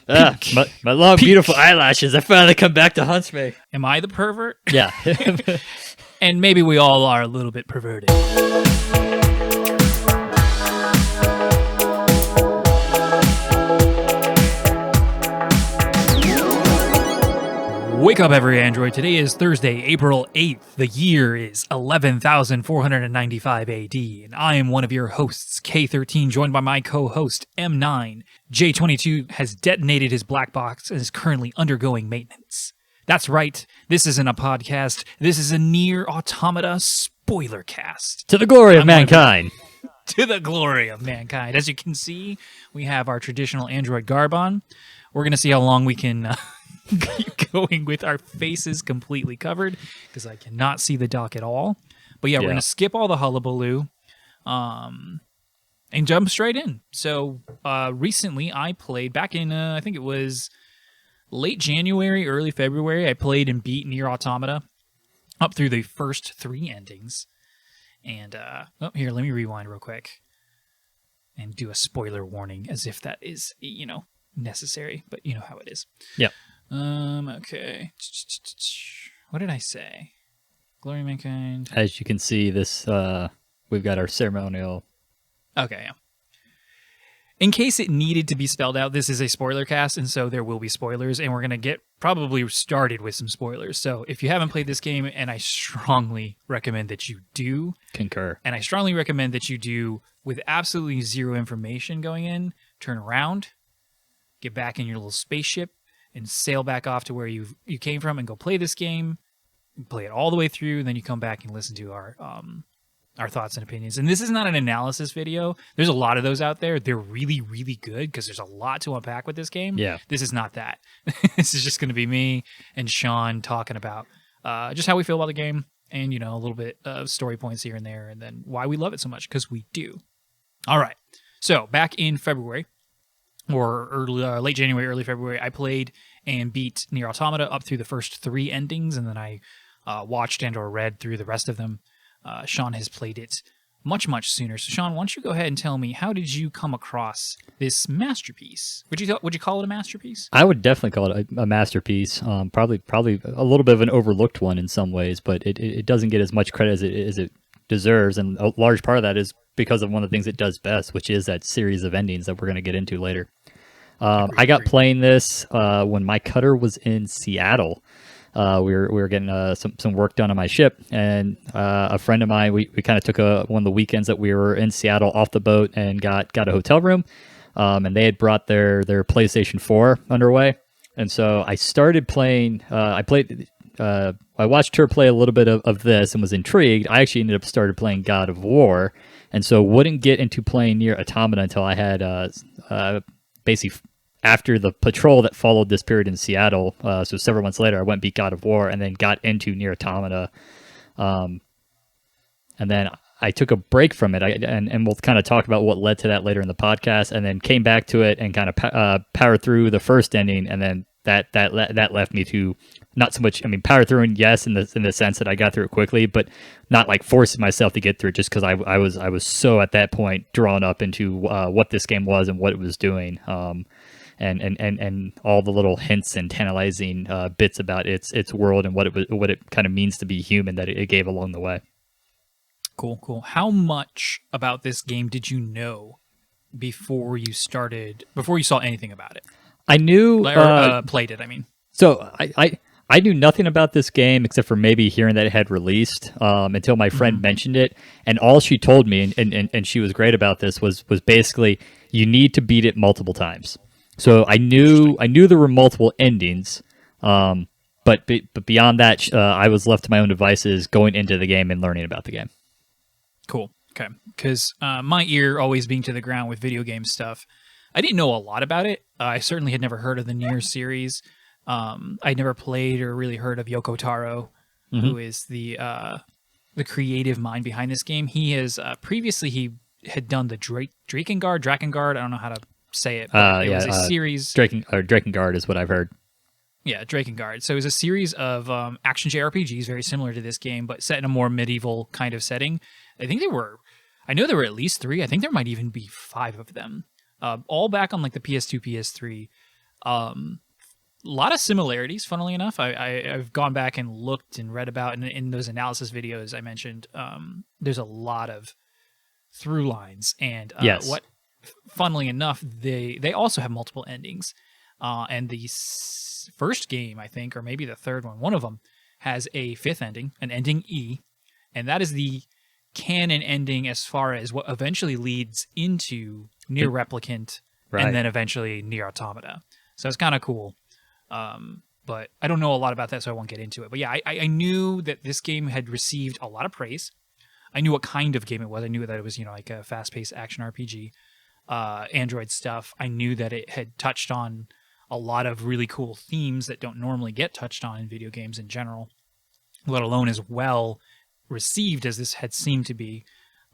My long, beautiful eyelashes. I finally come back to haunt me. Am I the pervert? Yeah. And maybe we all are a little bit perverted. Wake up, every android. Today is Thursday, April 8th. The year is 11,495 AD, and I am one of your hosts, K13, joined by my co-host, M9. J22 has detonated his black box and is currently undergoing maintenance. That's right, this isn't a podcast. This is a Nier Automata Spoilercast. To the glory of mankind. To the glory of mankind. As you can see, we have our traditional android garb on. We're going to see how long we can... keep going with our faces completely covered because I cannot see the dock at all. But yeah, we're going to skip all the hullabaloo and jump straight in. So recently I played back in, I think it was late January, early February, I played and beat Nier Automata up through the first 3 endings. And here, let me rewind real quick and do a spoiler warning as if that is, necessary, but you know how it is. Yeah. Okay. What did I say? Glory of mankind. As you can see, this we've got our ceremonial. Okay, yeah. In case it needed to be spelled out, this is a spoiler cast, and so there will be spoilers, and we're going to get probably started with some spoilers. So if you haven't played this game, and I strongly recommend that you do. Concur. And I strongly recommend that you do with absolutely zero information going in, turn around, get back in your little spaceship, and sail back off to where you came from and go play this game, play it all the way through, and then you come back and listen to our thoughts and opinions. And this is not an analysis video. There's a lot of those out there. They're really, really good because there's a lot to unpack with this game. Yeah. This is not that. This is just going to be me and Sean talking about just how we feel about the game and, a little bit of story points here and there, and then why we love it so much, because we do. All right. So back in February, or late January, early February, I played and beat Nier Automata up through the first 3 endings, and then I watched and or read through the rest of them. Sean has played it much, much sooner. So, Sean, why don't you go ahead and tell me, how did you come across this masterpiece? Would you call it a masterpiece? I would definitely call it a masterpiece. Probably a little bit of an overlooked one in some ways, but it doesn't get as much credit as it deserves, and a large part of that is because of one of the things it does best, which is that series of endings that we're going to get into later. I got playing this when my cutter was in Seattle. We were getting some work done on my ship, and a friend of mine, we kind of took one of the weekends that we were in Seattle off the boat and got a hotel room, and they had brought their PlayStation 4 underway, and so I started playing. I watched her play a little bit of this and was intrigued. I actually ended up started playing God of War, and so wouldn't get into playing Nier Automata until I had basically after the patrol that followed this period in Seattle. So several months later, I went and beat God of War and then got into Nier Automata. And then I took a break from it, and we'll kind of talk about what led to that later in the podcast, and then came back to it and kind of powered through the first ending, and then that left me to not so much, power through, and yes, in the sense that I got through it quickly, but not like forcing myself to get through it just because I was so at that point drawn up into what this game was and what it was doing, and all the little hints and tantalizing bits about its world and what it kind of means to be human that it gave along the way. Cool. How much about this game did you know before you saw anything about it? I knew played it. So I knew nothing about this game except for maybe hearing that it had released until my friend mentioned it, and all she told me, and she was great about this, was basically you need to beat it multiple times. So I knew there were multiple endings, but beyond that, I was left to my own devices going into the game and learning about the game. Cool. Okay. Because my ear always being to the ground with video game stuff, I didn't know a lot about it. I certainly had never heard of the Nier series. I'd never played or really heard of Yoko Taro, who is the creative mind behind this game. He has previously he had done the Drakengard. I don't know how to say it. But it was a series. Drakengard is what I've heard. Yeah, Drakengard. So it was a series of action JRPGs very similar to this game, but set in a more medieval kind of setting. I know there were at least 3. I think there might even be 5 of them. All back on like the PS2, PS3. A lot of similarities, funnily enough. I've gone back and looked and read about, and in those analysis videos I mentioned, there's a lot of through lines. And Yes. funnily enough, they also have multiple endings. And the first game, I think, or maybe the third one of them, has a fifth ending, an ending E, and that is the canon ending as far as what eventually leads into Nier Replicant, Right. and then eventually Nier Automata. So it's kind of cool. But I don't know a lot about that, so I won't get into it. But yeah, I knew that this game had received a lot of praise. I knew what kind of game it was. I knew that it was, like a fast-paced action RPG, Android stuff. I knew that it had touched on a lot of really cool themes that don't normally get touched on in video games in general, let alone as well received as this had seemed to be.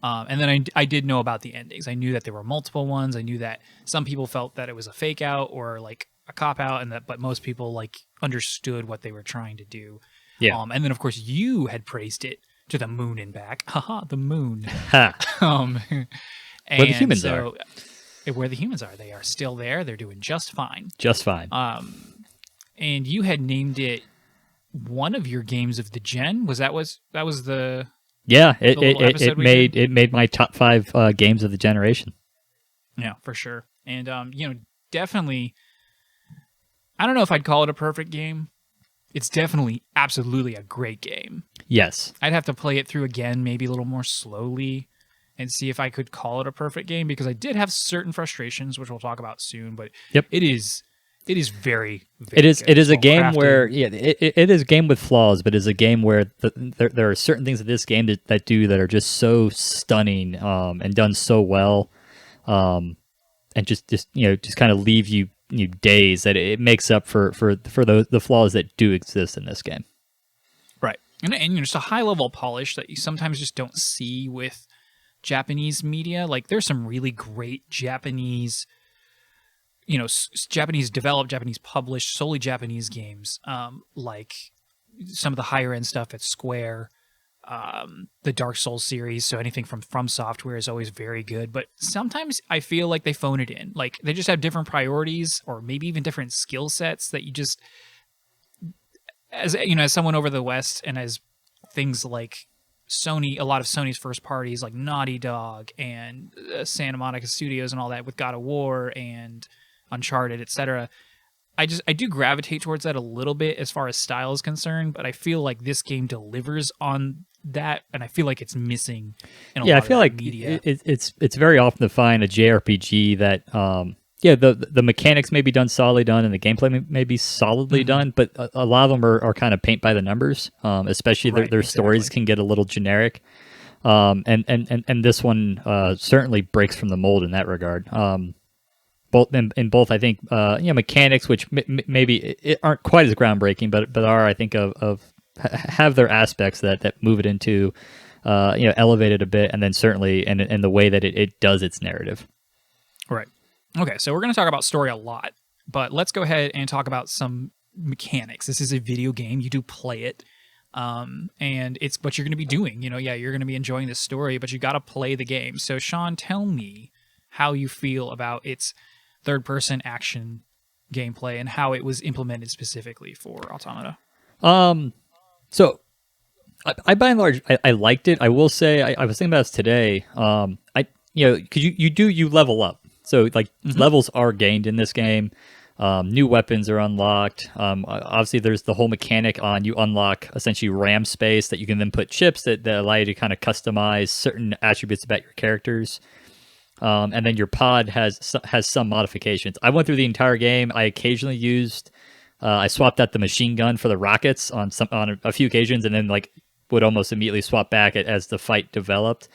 And then I did know about the endings. I knew that there were multiple ones. I knew that some people felt that it was a fake out or like a cop out, but most people like understood what they were trying to do. Yeah. And then of course you had praised it to the moon and back. Haha, the moon. Ha. And Where the humans are. Where the humans are. They are still there. They're doing just fine. Just fine. And you had named it one of your games of the gen. That was the Yeah, little episode we did? it made my top 5 games of the generation. Yeah, for sure. And definitely, I don't know if I'd call it a perfect game. It's definitely absolutely a great game. Yes. I'd have to play it through again, maybe a little more slowly, and see if I could call it a perfect game, because I did have certain frustrations, which we'll talk about soon. But Yep. it is very, very It is. good. It is a Well game crafted. where it is a game with flaws, but it's a game where there are certain things that this game that are just so stunning and done so well, and just kind of leave you dazed that it makes up for the flaws that do exist in this game. Right. And it's a high level polish that you sometimes just don't see with Japanese media. Like there's some really great Japanese, Japanese developed, Japanese published, solely Japanese games. Like some of the higher end stuff at Square, the Dark Souls series. So anything from Software is always very good. But sometimes I feel like they phone it in. Like they just have different priorities, or maybe even different skill sets that you just, as someone over the West, and as things like Sony, a lot of Sony's first parties like Naughty Dog and Santa Monica Studios and all that with God of War and Uncharted, etc. I do gravitate towards that a little bit as far as style is concerned, but I feel like this game delivers on that, and I feel like it's missing in a lot I of feel that like media. it's very often to find a JRPG that the mechanics may be solidly done, and the gameplay may be solidly done, but a lot of them are kind of paint by the numbers, especially Right, their stories exactly. can get a little generic. And this one certainly breaks from the mold in that regard. Both I think mechanics, which maybe aren't quite as groundbreaking, but are, I think, have their aspects that move it into elevate it a bit, and then certainly in the way that it does its narrative. Right. Okay, so we're going to talk about story a lot, but let's go ahead and talk about some mechanics. This is a video game. You do play it, and it's what you're going to be doing. You're going to be enjoying the story, but you got to play the game. So, Sean, tell me how you feel about its third-person action gameplay and how it was implemented specifically for Automata. So I by and large I liked it. I will say I was thinking about this today. Because you level up. So like levels are gained in this game. New weapons are unlocked. Obviously, there's the whole mechanic on you unlock essentially RAM space that you can then put chips that allow you to kind of customize certain attributes about your characters. And then your pod has some modifications. I went through the entire game. I occasionally used, I swapped out the machine gun for the rockets on a few occasions, and then like would almost immediately swap back as the fight developed.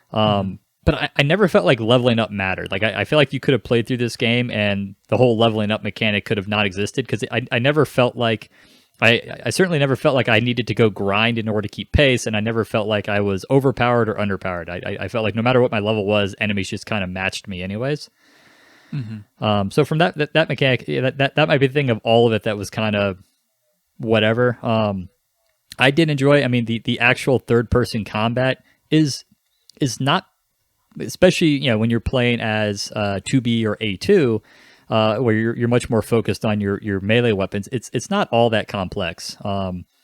But I never felt like leveling up mattered. Like I feel like you could have played through this game and the whole leveling up mechanic could have not existed, because I never felt like I certainly never felt like I needed to go grind in order to keep pace, and I never felt like I was overpowered or underpowered. I felt like no matter what my level was, enemies just kind of matched me anyways. So from that mechanic, that might be the thing of all of it that was kind of whatever. I did enjoy. I mean, the actual third person combat is not, especially when you're playing as 2B or A2. where you're much more focused on your melee weapons. It's not all that complex.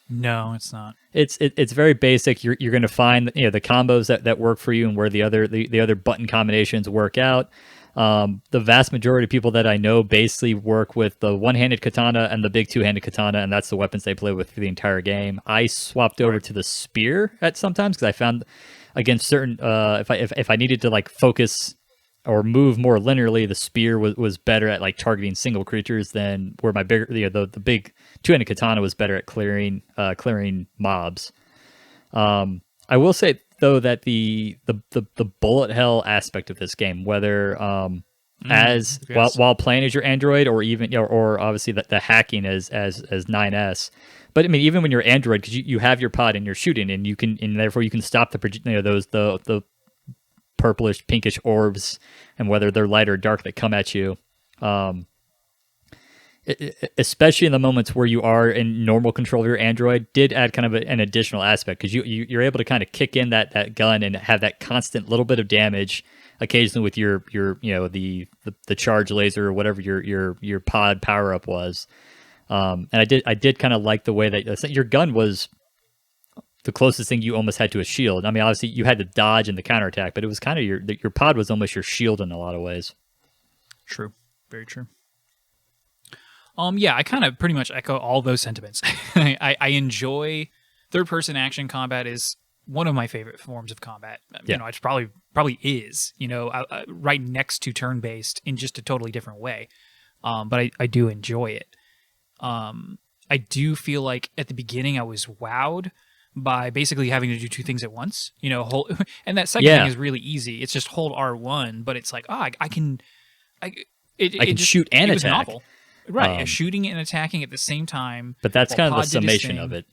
No, it's not. It's very basic. You're going to find the combos that work for you and where the other button combinations work out. The vast majority of people that I know basically work with the one-handed katana and the big two-handed katana, and that's the weapons they play with for the entire game. I swapped over to the spear at sometimes because I found against certain if I needed to like focus or move more linearly, the spear was better at like targeting single creatures than where my bigger the big two-handed katana was better at clearing mobs. I will say though that the bullet hell aspect of this game, whether as yes. while playing as your android or even or obviously the hacking as 9S, but I mean even when you're android because you have your pod and you're shooting and you can and therefore you can stop the purplish pinkish orbs and whether they're light or dark that come at you. Especially in the moments where you are in normal control of your android, did add kind of an additional aspect because you're able to kind of kick in that gun and have that constant little bit of damage occasionally with your the charge laser or whatever your pod power up was. And I did kind of like the way that your gun was the closest thing you almost had to a shield. I mean, obviously you had to dodge and the counterattack, but it was kind of your pod was almost your shield in a lot of ways. True, very true. Yeah, I kind of pretty much echo all those sentiments. I enjoy third-person action combat is one of my favorite forms of combat. Yeah. You know, it's probably is, right next to turn-based in just a totally different way. But I do enjoy it. I do feel like at the beginning I was wowed by basically having to do two things at once. And that second thing is really easy. It's just hold R1, but it's like, I can shoot and it was attack. novel. Right, shooting and attacking at the same time. But that's kind of the summation of it.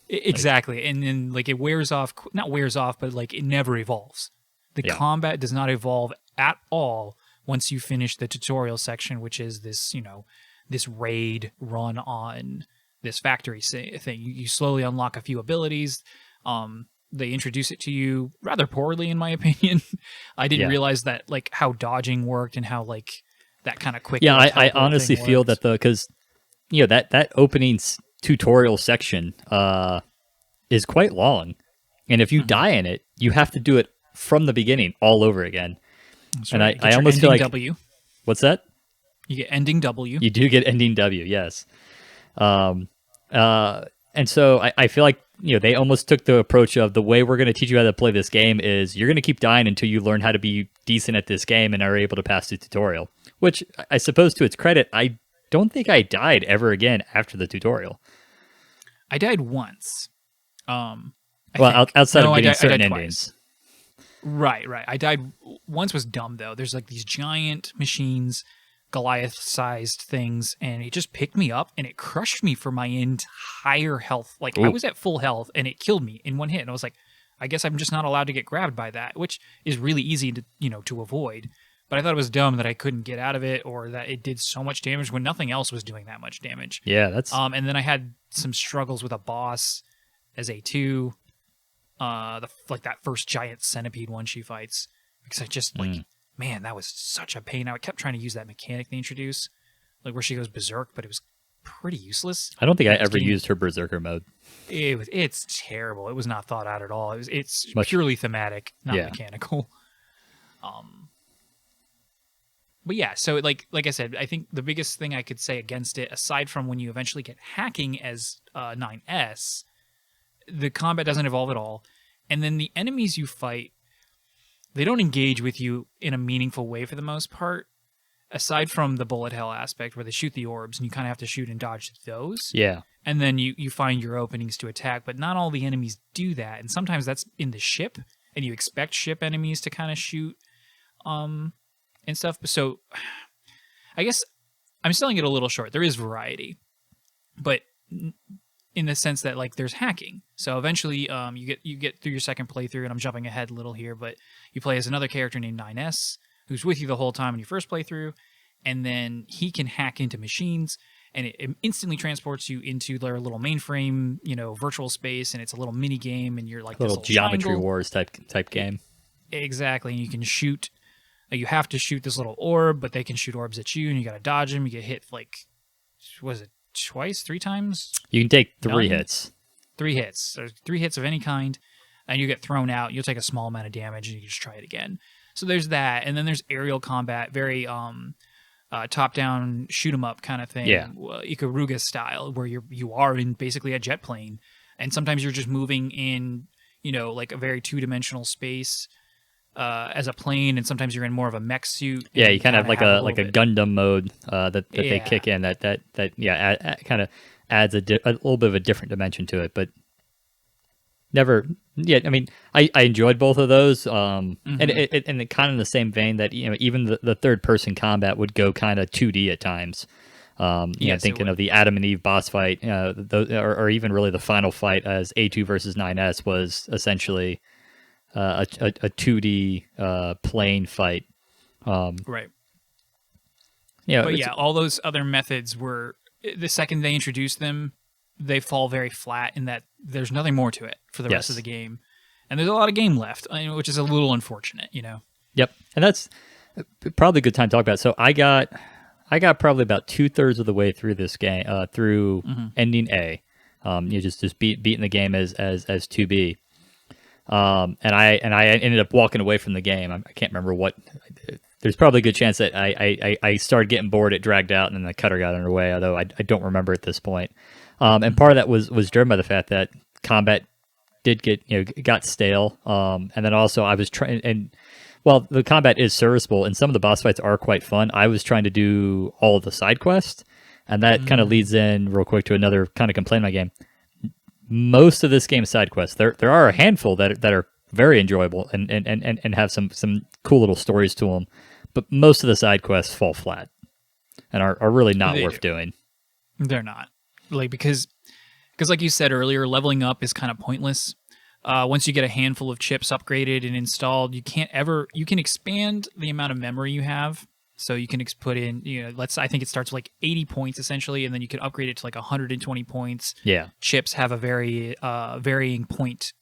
Exactly. And then like it wears off, not wears off, but like it never evolves. The combat does not evolve at all once you finish the tutorial section, which is this, this raid run on this factory thing. You slowly unlock a few abilities. They introduce it to you rather poorly, in my opinion. I didn't realize that like how dodging worked and how like that kind of quick. Yeah, I honestly feel that because that opening tutorial section is quite long, and if you die in it, you have to do it from the beginning all over again. That's and right. I almost feel like W. What's that? You get ending W. You do get ending W, yes. And so I feel like they almost took the approach of the way we're going to teach you how to play this game is you're going to keep dying until you learn how to be decent at this game and are able to pass the tutorial. Which I suppose to its credit, I don't think I died ever again after the tutorial. I died once. Outside of getting certain endings. Right. I died once. Was dumb though. There's like these giant machines, Goliath-sized things, and it just picked me up and it crushed me for my entire health. Like I was at full health and it killed me in one hit. And I was like, I guess I'm just not allowed to get grabbed by that, which is really easy to to avoid. But I thought it was dumb that I couldn't get out of it or that it did so much damage when nothing else was doing that much damage. Yeah, that's... And then I had some struggles with a boss as A2. That first giant centipede one she fights. Because I just, man, that was such a pain. I kept trying to use that mechanic they introduced. Like where she goes berserk, but it was pretty useless. I don't think I ever used her berserker mode. It's terrible. It was not thought out at all. It's purely thematic, not mechanical. But yeah, so like I said, I think the biggest thing I could say against it, aside from when you eventually get hacking as 9S, the combat doesn't evolve at all. And then the enemies you fight, they don't engage with you in a meaningful way for the most part, aside from the bullet hell aspect where they shoot the orbs and you kind of have to shoot and dodge those. Yeah. And then you find your openings to attack, but not all the enemies do that. And sometimes that's in the ship, and you expect ship enemies to kind of shoot and stuff. So I guess I'm selling it a little short. There is variety, but in the sense that like there's hacking. So eventually you get through your second playthrough, and I'm jumping ahead a little here, but you play as another character named 9S who's with you the whole time in your first playthrough, and then he can hack into machines, and it instantly transports you into their little mainframe, virtual space, and it's a little mini game, and you're like a little this Geometry triangle. Wars type game. Exactly, and you can shoot You have to shoot this little orb, but they can shoot orbs at you, and you got to dodge them. You get hit like, was it twice, 3 times? You can take 3 None? hits. 3 hits. So 3 hits of any kind, and you get thrown out. You'll take a small amount of damage, and you can just try it again. So there's that, and then there's aerial combat, very top-down shoot 'em up kind of thing, Ikaruga style, where you are in basically a jet plane, and sometimes you're just moving in, like a very 2-dimensional space as a plane, and sometimes you're in more of a mech suit. Yeah, you kind of have like a bit. Gundam mode that they kick in. That kind of adds a little bit of a different dimension to it, but never. Yeah, I mean, I enjoyed both of those, and it kind of in the same vein that even the third person combat would go kind of 2D at times. Thinking of the Adam and Eve boss fight, or even really the final fight as A2 versus 9S was essentially a 2D plane fight. Right. Yeah, but all those other methods were, the second they introduced them, they fall very flat in that there's nothing more to it for the rest of the game. And there's a lot of game left, which is a little unfortunate, Yep. And that's probably a good time to talk about it. So I got probably about 2/3 of the way through this game, through ending A. Just beating the game as 2B. And I ended up walking away from the game. I can't remember what. There's probably a good chance that I started getting bored, it dragged out, and then the cutter got underway. Although I don't remember at this point. And part of that was driven by the fact that combat did got stale. And then also I was trying, and while the combat is serviceable and some of the boss fights are quite fun, I was trying to do all of the side quests, and that kind of leads in real quick to another kind of complaint in my game. Most of this game is side quests. There are a handful that are very enjoyable and have some cool little stories to them, but most of the side quests fall flat and are really not worth doing. They're not, because like you said earlier, leveling up is kind of pointless. Once you get a handful of chips upgraded and installed, you can expand the amount of memory you have. So you can put in, I think it starts with like 80 points essentially, and then you can upgrade it to like 120 points. Yeah. Chips have a very varying point,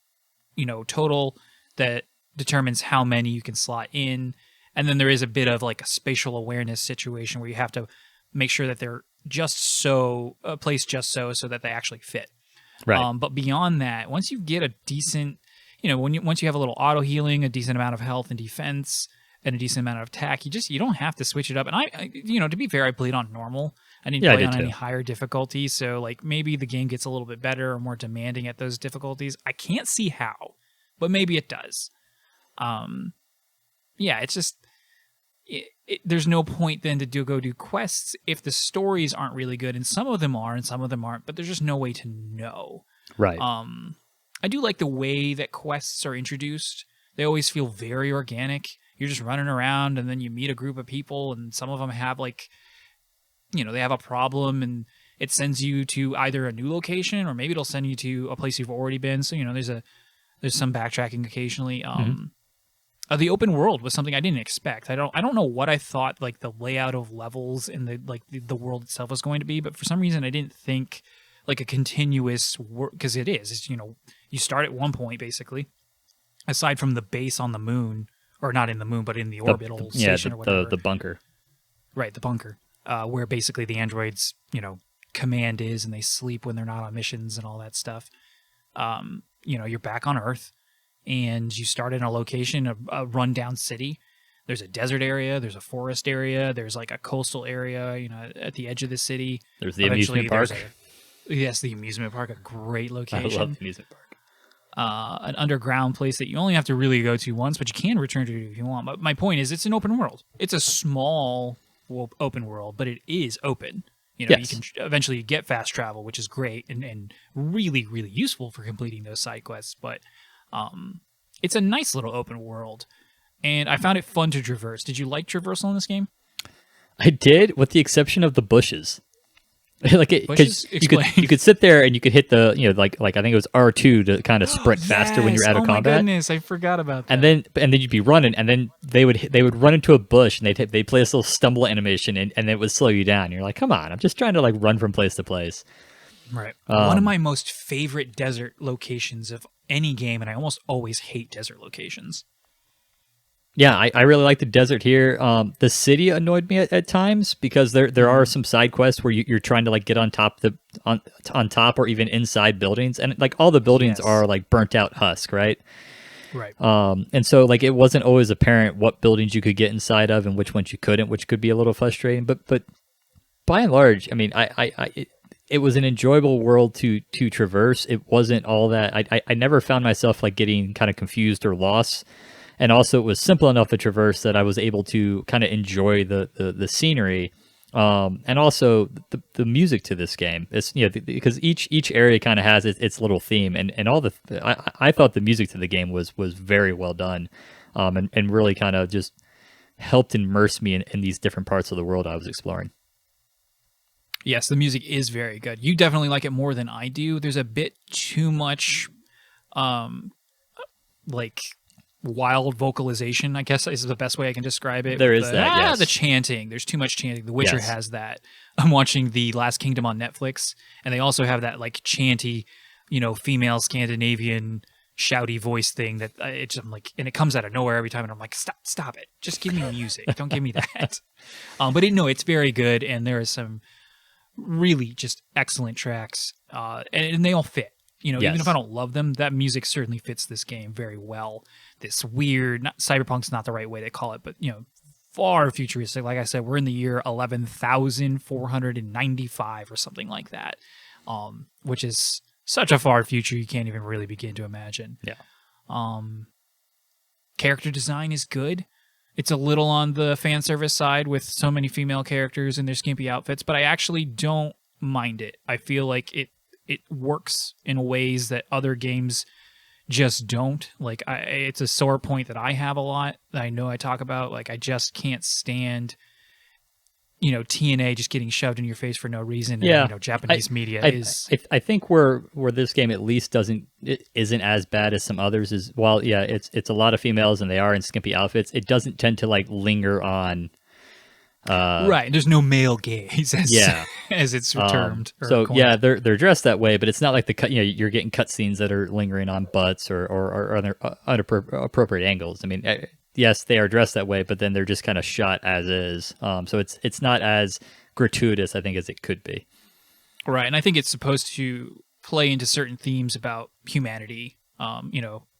total that determines how many you can slot in. And then there is a bit of like a spatial awareness situation where you have to make sure that they're placed just so that they actually fit. Right. But beyond that, once you get a decent, once you have a little auto healing, a decent amount of health and defense, and a decent amount of attack, you don't have to switch it up. And I to be fair, I played on normal. I didn't play on any higher difficulty, so like maybe the game gets a little bit better or more demanding at those difficulties. I can't see how, but maybe it does. It's just there's no point then to go do quests if the stories aren't really good, and some of them are and some of them aren't, but there's just no way to know. Right. I do like the way that quests are introduced. They always feel very organic. You're just running around, and then you meet a group of people, and some of them have they have a problem, and it sends you to either a new location, or maybe it'll send you to a place you've already been. So there's some backtracking occasionally. The open world was something I didn't expect. I don't know what I thought like the layout of levels and the world itself was going to be, but for some reason I didn't think like a continuous because it is. It's, you start at one point basically, aside from the base on the moon. Or not in the moon, but in the orbital station or whatever. The bunker. Right, the bunker. Where basically the androids, command is, and they sleep when they're not on missions and all that stuff. You're back on Earth, and you start in a location, a rundown city. There's a desert area, there's a forest area, there's like a coastal area, at the edge of the city. There's the amusement park. Yes, the amusement park, a great location. I love the amusement park. An underground place that you only have to really go to once, but you can return to if you want. But my point is, it's an open world. It's a small open world, but it is open. Yes. You can eventually get fast travel, which is great and really, really useful for completing those side quests. But it's a nice little open world, and I found it fun to traverse. Did you like traversal in this game? I did, with the exception of the bushes. Because you could sit there and you could hit the like I think it was R2 to kind of sprint faster when you're out of combat. Oh my goodness, I forgot about that. And then you'd be running, and then they would run into a bush, and they'd play this little stumble animation, and it would slow you down. You're like, come on, I'm just trying to run from place to place. Right. One of my most favorite desert locations of any game, and I almost always hate desert locations. Yeah, I really like the desert here. The city annoyed me at times because there are some side quests where you're trying to like get on top on top or even inside buildings, and like all the buildings Yes. are like burnt out husk, right? Right. And so like it wasn't always apparent what buildings you could get inside of and which ones you couldn't, which could be a little frustrating. But by and large, I mean, it was an enjoyable world to traverse. It wasn't all that. I never found myself like getting kind of confused or lost. And also, it was simple enough to traverse that I was able to kind of enjoy the scenery, and also the music to this game. It's because each area kind of has its little theme, and all the I thought the music to the game was very well done, and really kind of just helped immerse me in these different parts of the world I was exploring. Yes, the music is very good. You definitely like it more than I do. There's a bit too much, like wild vocalization, I guess is the best way I can describe it. There With is that, yes. the chanting. There's too much chanting. The Witcher Yes. has that. I'm watching The Last Kingdom on Netflix, and they also have that like chanty, female Scandinavian shouty voice thing that I'm like, and it comes out of nowhere every time, and I'm like, stop it, just give me music, don't give me that. But it's very good, and there are some really just excellent tracks, and they all fit. Even Yes. if I don't love them, that music certainly fits this game very well. This weird, cyberpunk's not the right way to call it, but far futuristic. Like I said, we're in the year 11,495 or something like that, which is such a far future you can't even really begin to imagine. Yeah. Character design is good. It's a little on the fan service side with so many female characters in their skimpy outfits, but I actually don't mind it. I feel like it works in ways that other games just don't. Like it's a sore point that I have a lot that I know I talk about. Like I just can't stand TNA just getting shoved in your face for no reason. Yeah. And, Japanese media is. I think where this game at least isn't as bad as some others is, while yeah, it's a lot of females and they are in skimpy outfits, it doesn't tend to like linger on. Right. There's no male gaze as, Yeah. as it's termed. or So coined. yeah, they're dressed that way, but it's not like you're getting cutscenes that are lingering on butts or other inappropriate angles. I mean, yes, they are dressed that way, but then they're just kind of shot as is. So it's not as gratuitous, I think, as it could be. Right. And I think it's supposed to play into certain themes about humanity,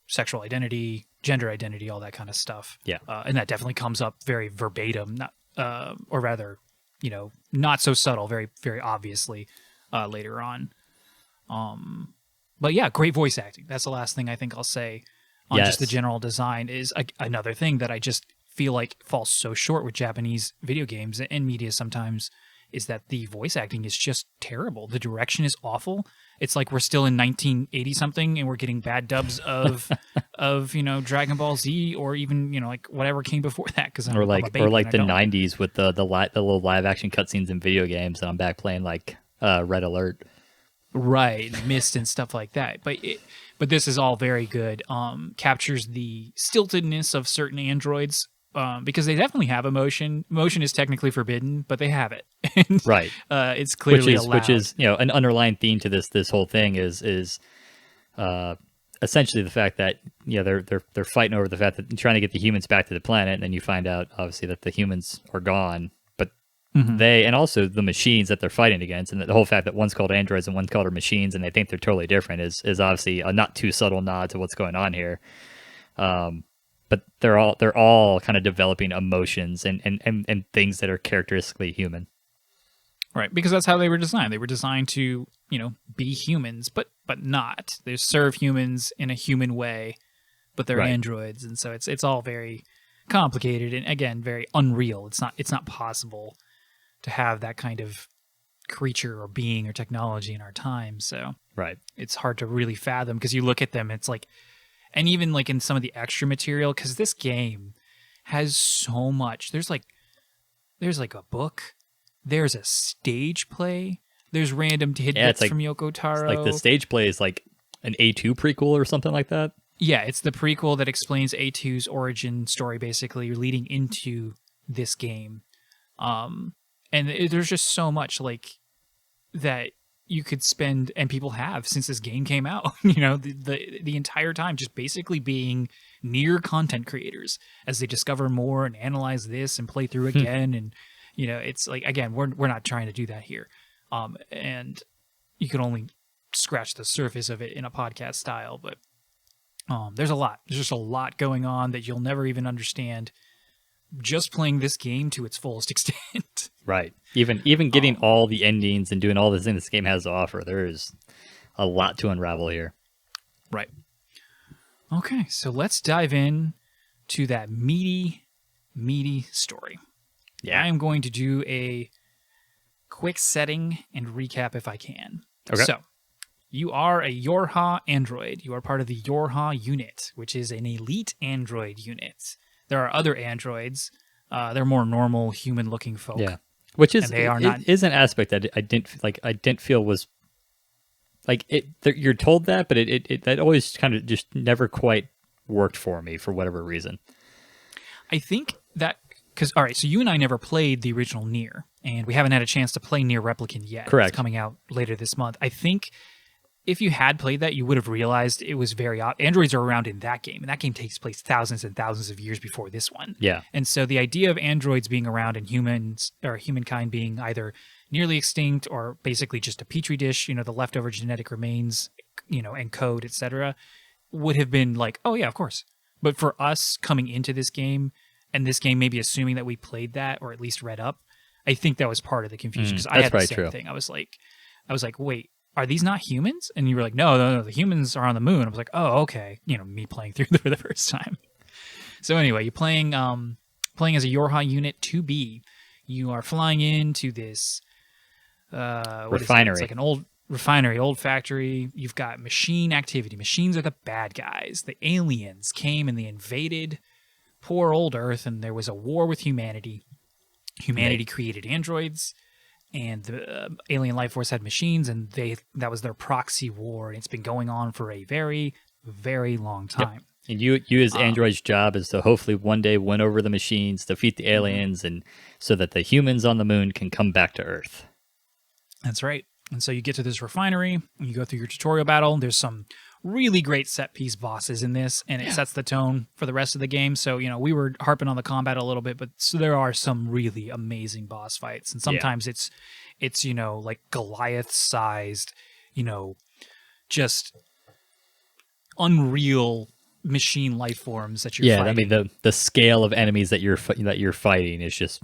sexual identity, gender identity, all that kind of stuff. Yeah. And that definitely comes up very verbatim, or rather, not so subtle, very, very obviously later on. But yeah, great voice acting. That's the last thing I think I'll say on Yes. just the general design. Is another thing that I just feel like falls so short with Japanese video games and media sometimes, is that the voice acting is just terrible. The direction is awful. It's like we're still in 1980 something and we're getting bad dubs of Dragon Ball Z, or even like whatever came before that, because Or like the 90s with the little live action cutscenes in video games, and I'm back playing like Red Alert. Right, Mist and stuff like that. But this is all very good. Captures the stiltedness of certain androids, because they definitely have emotion. Emotion is technically forbidden, but they have it. And, Right. It's clearly allowed. Which is an underlying theme to this whole thing is essentially the fact that they're fighting over the fact that trying to get the humans back to the planet, and then you find out obviously that the humans are gone, but they, and also the machines that they're fighting against, and the whole fact that one's called androids and one's called machines, and they think they're totally different is obviously a not too subtle nod to what's going on here. But they're all kind of developing emotions and things that are characteristically human. Right, because that's how they were designed. They were designed to, be humans, but not. They serve humans in a human way, but they're Right. androids, and so it's all very complicated and, again, very unreal. It's not possible to have that kind of creature or being or technology in our time. So Right. it's hard to really fathom, because you look at them, it's like, and even like in some of the extra material, because this game has so much. There's like a book. There's a stage play. There's random tidbits from Yoko Taro. Like the stage play is like an A2 prequel or something like that. Yeah, it's the prequel that explains A2's origin story, basically leading into this game. And there's just so much like that you could spend, and people have since this game came out, the entire time just basically being Nier content creators as they discover more and analyze this and play through again. And, it's like, again, we're not trying to do that here. And you can only scratch the surface of it in a podcast style, but there's a lot. There's just a lot going on that you'll never even understand just playing this game to its fullest extent. Right. Even getting all the endings and doing all the things this game has to offer, there's a lot to unravel here. Right. Okay, so let's dive in to that meaty story. Yeah. I am going to do a quick setting and recap if I can. Okay. So, you are a Yorha android. You are part of the Yorha unit, which is an elite android unit. There are other androids. They're more normal, human-looking folk. Yeah, which is they are is an aspect that I didn't feel was like it. You're told that, but it that always kind of just never quite worked for me for whatever reason. I think that because all right, so you and I never played the original Nier, and we haven't had a chance to play Nier Replicant yet. Correct. It's coming out later this month. I think if you had played that, you would have realized it was very androids are around in that game, and that game takes place thousands and thousands of years before this one. Yeah. And so the idea of androids being around and humans or humankind being either nearly extinct or basically just a petri dish, the leftover genetic remains, and code, etc., would have been like, oh yeah, of course. But for us coming into this game, and this game maybe assuming that we played that or at least read up, I think that was part of the confusion because I had the same thing. I was like, wait, are these not humans? And you were like, no, the humans are on the moon. I was like, oh, okay. Me playing through for the first time. So anyway, you're playing as a Yorha Unit 2B. You are flying into this refinery. It's like an old refinery, old factory. You've got machine activity. Machines are the bad guys. The aliens came and they invaded poor old Earth, and there was a war with humanity. Humanity created androids, and the alien life force had machines, and that was their proxy war, and it's been going on for a very, very long time. Yep. And you as android's job is to hopefully one day win over the machines, defeat the aliens, and so that the humans on the moon can come back to Earth. That's right. And so you get to this refinery, and you go through your tutorial battle. There's some really great set-piece bosses in this, and it sets the tone for the rest of the game. So, we were harping on the combat a little bit, but so there are some really amazing boss fights. And sometimes it's like Goliath-sized, just unreal machine life forms that you're fighting. Yeah, I mean, the scale of enemies that you're fighting is just,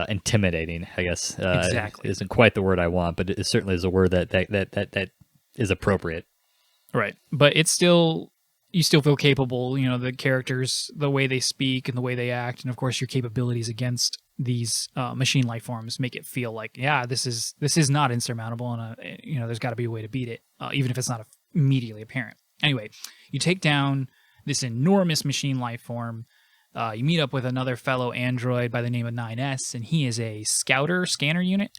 intimidating, I guess. Exactly. Isn't quite the word I want, but it certainly is a word that is appropriate. Right. But you still feel capable, the characters, the way they speak and the way they act, and of course your capabilities against these machine life forms make it feel like, this is not insurmountable, and there's got to be a way to beat it, even if it's not immediately apparent. Anyway, you take down this enormous machine life form. You meet up with another fellow android by the name of 9S, and he is a scanner unit.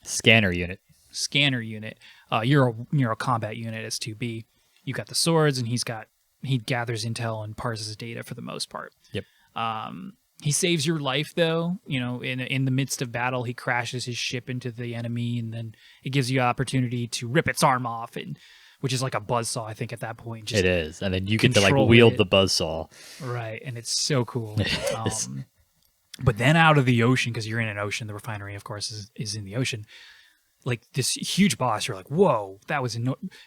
You're a combat unit as 2B. You got the swords, and he gathers intel and parses data for the most part. Yep. He saves your life though. In the midst of battle, he crashes his ship into the enemy, and then it gives you an opportunity to rip its arm off, which is like a buzzsaw, I think, at that point. It is, and then you get to wield the buzzsaw. Right, and it's so cool. But then out of the ocean, because you're in an ocean, the refinery, of course, is in the ocean. Like this huge boss, you're like, whoa, that was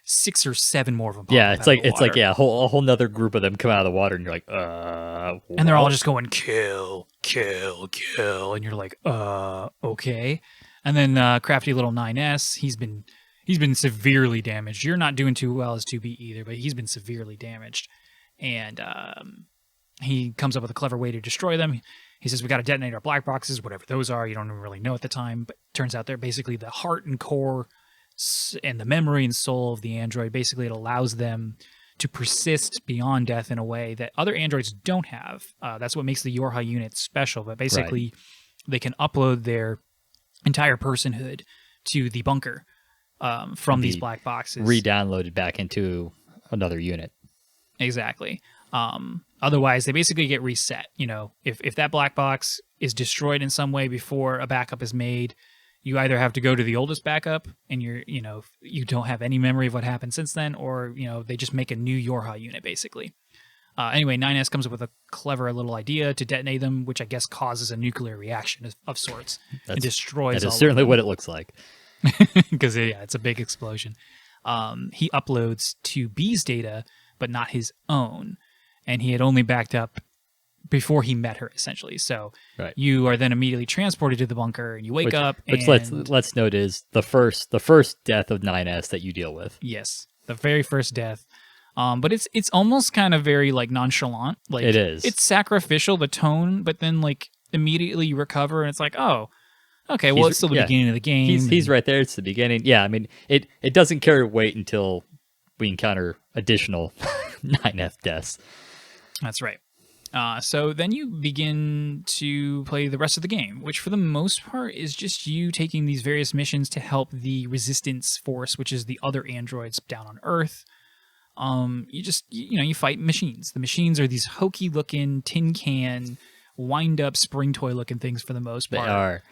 6 or 7 more of them. Yeah, it's like a whole nother group of them come out of the water, and you're like, what? And they're all just going kill, kill, kill, and you're like, okay. And then crafty little 9S, he's been severely damaged. You're not doing too well as 2B either, but he's been severely damaged. And he comes up with a clever way to destroy them. He says, we got to detonate our black boxes, whatever those are. You don't even really know at the time, but turns out they're basically the heart and core and the memory and soul of the android. Basically, it allows them to persist beyond death in a way that other androids don't have. That's what makes the Yorha unit special. But basically, they can upload their entire personhood to the bunker from these black boxes. Re-downloaded back into another unit. Exactly. Otherwise, they basically get reset. If that black box is destroyed in some way before a backup is made, you either have to go to the oldest backup and you don't have any memory of what happened since then, or they just make a new Yorha unit basically. Anyway, 9S comes up with a clever little idea to detonate them, which I guess causes a nuclear reaction of sorts and destroys. That is certainly what it looks like. Because it's a big explosion. He uploads to B's data, but not his own, and he had only backed up before he met her, essentially. So you are then immediately transported to the bunker, and you wake up. Which let's note is the first death of 9S that you deal with. Yes, the very first death. But it's almost kind of very like nonchalant. Like it is. It's sacrificial, the tone, but then like immediately you recover, and it's like, oh, okay, well, it's still the beginning of the game. He's right there. It's the beginning. Yeah, I mean, it doesn't carry weight until we encounter additional 9F deaths. That's right. So then you begin to play the rest of the game, which for the most part is just you taking these various missions to help the resistance force, which is the other androids down on Earth. You fight machines. The machines are these hokey looking tin can, wind up spring toy looking things for the most part. They are.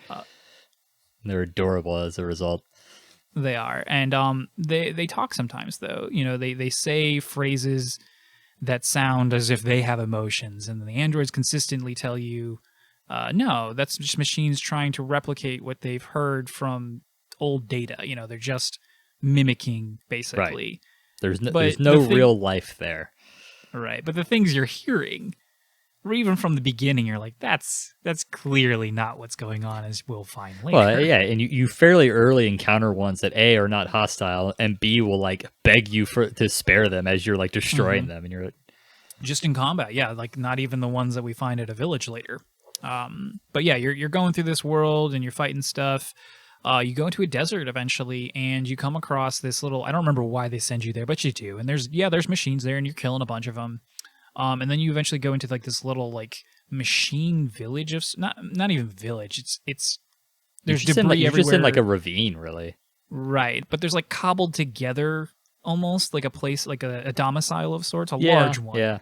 They're adorable as a result. They are. And they talk sometimes though. They say phrases that sound as if they have emotions, and the androids consistently tell you, no, that's just machines trying to replicate what they've heard from old data. They're just mimicking basically. Right. There's no real life there. Right. But the things you're hearing, or even from the beginning, you're like, that's clearly not what's going on, as we'll find later. Well, yeah, and you fairly early encounter ones that A, are not hostile, and B, will like beg you to spare them as you're like destroying them, and you're like, just in combat, yeah, like not even the ones that we find at a village later. But yeah, you're going through this world and you're fighting stuff. You go into a desert eventually, and you come across this little, I don't remember why they send you there, but you do. And there's machines there, and you're killing a bunch of them. And then you eventually go into like this little like machine village of, not even village. It's there's debris everywhere. You're just in like a ravine, really. Right. But there's like cobbled together almost like a place, like a domicile of sorts, large one. Yeah.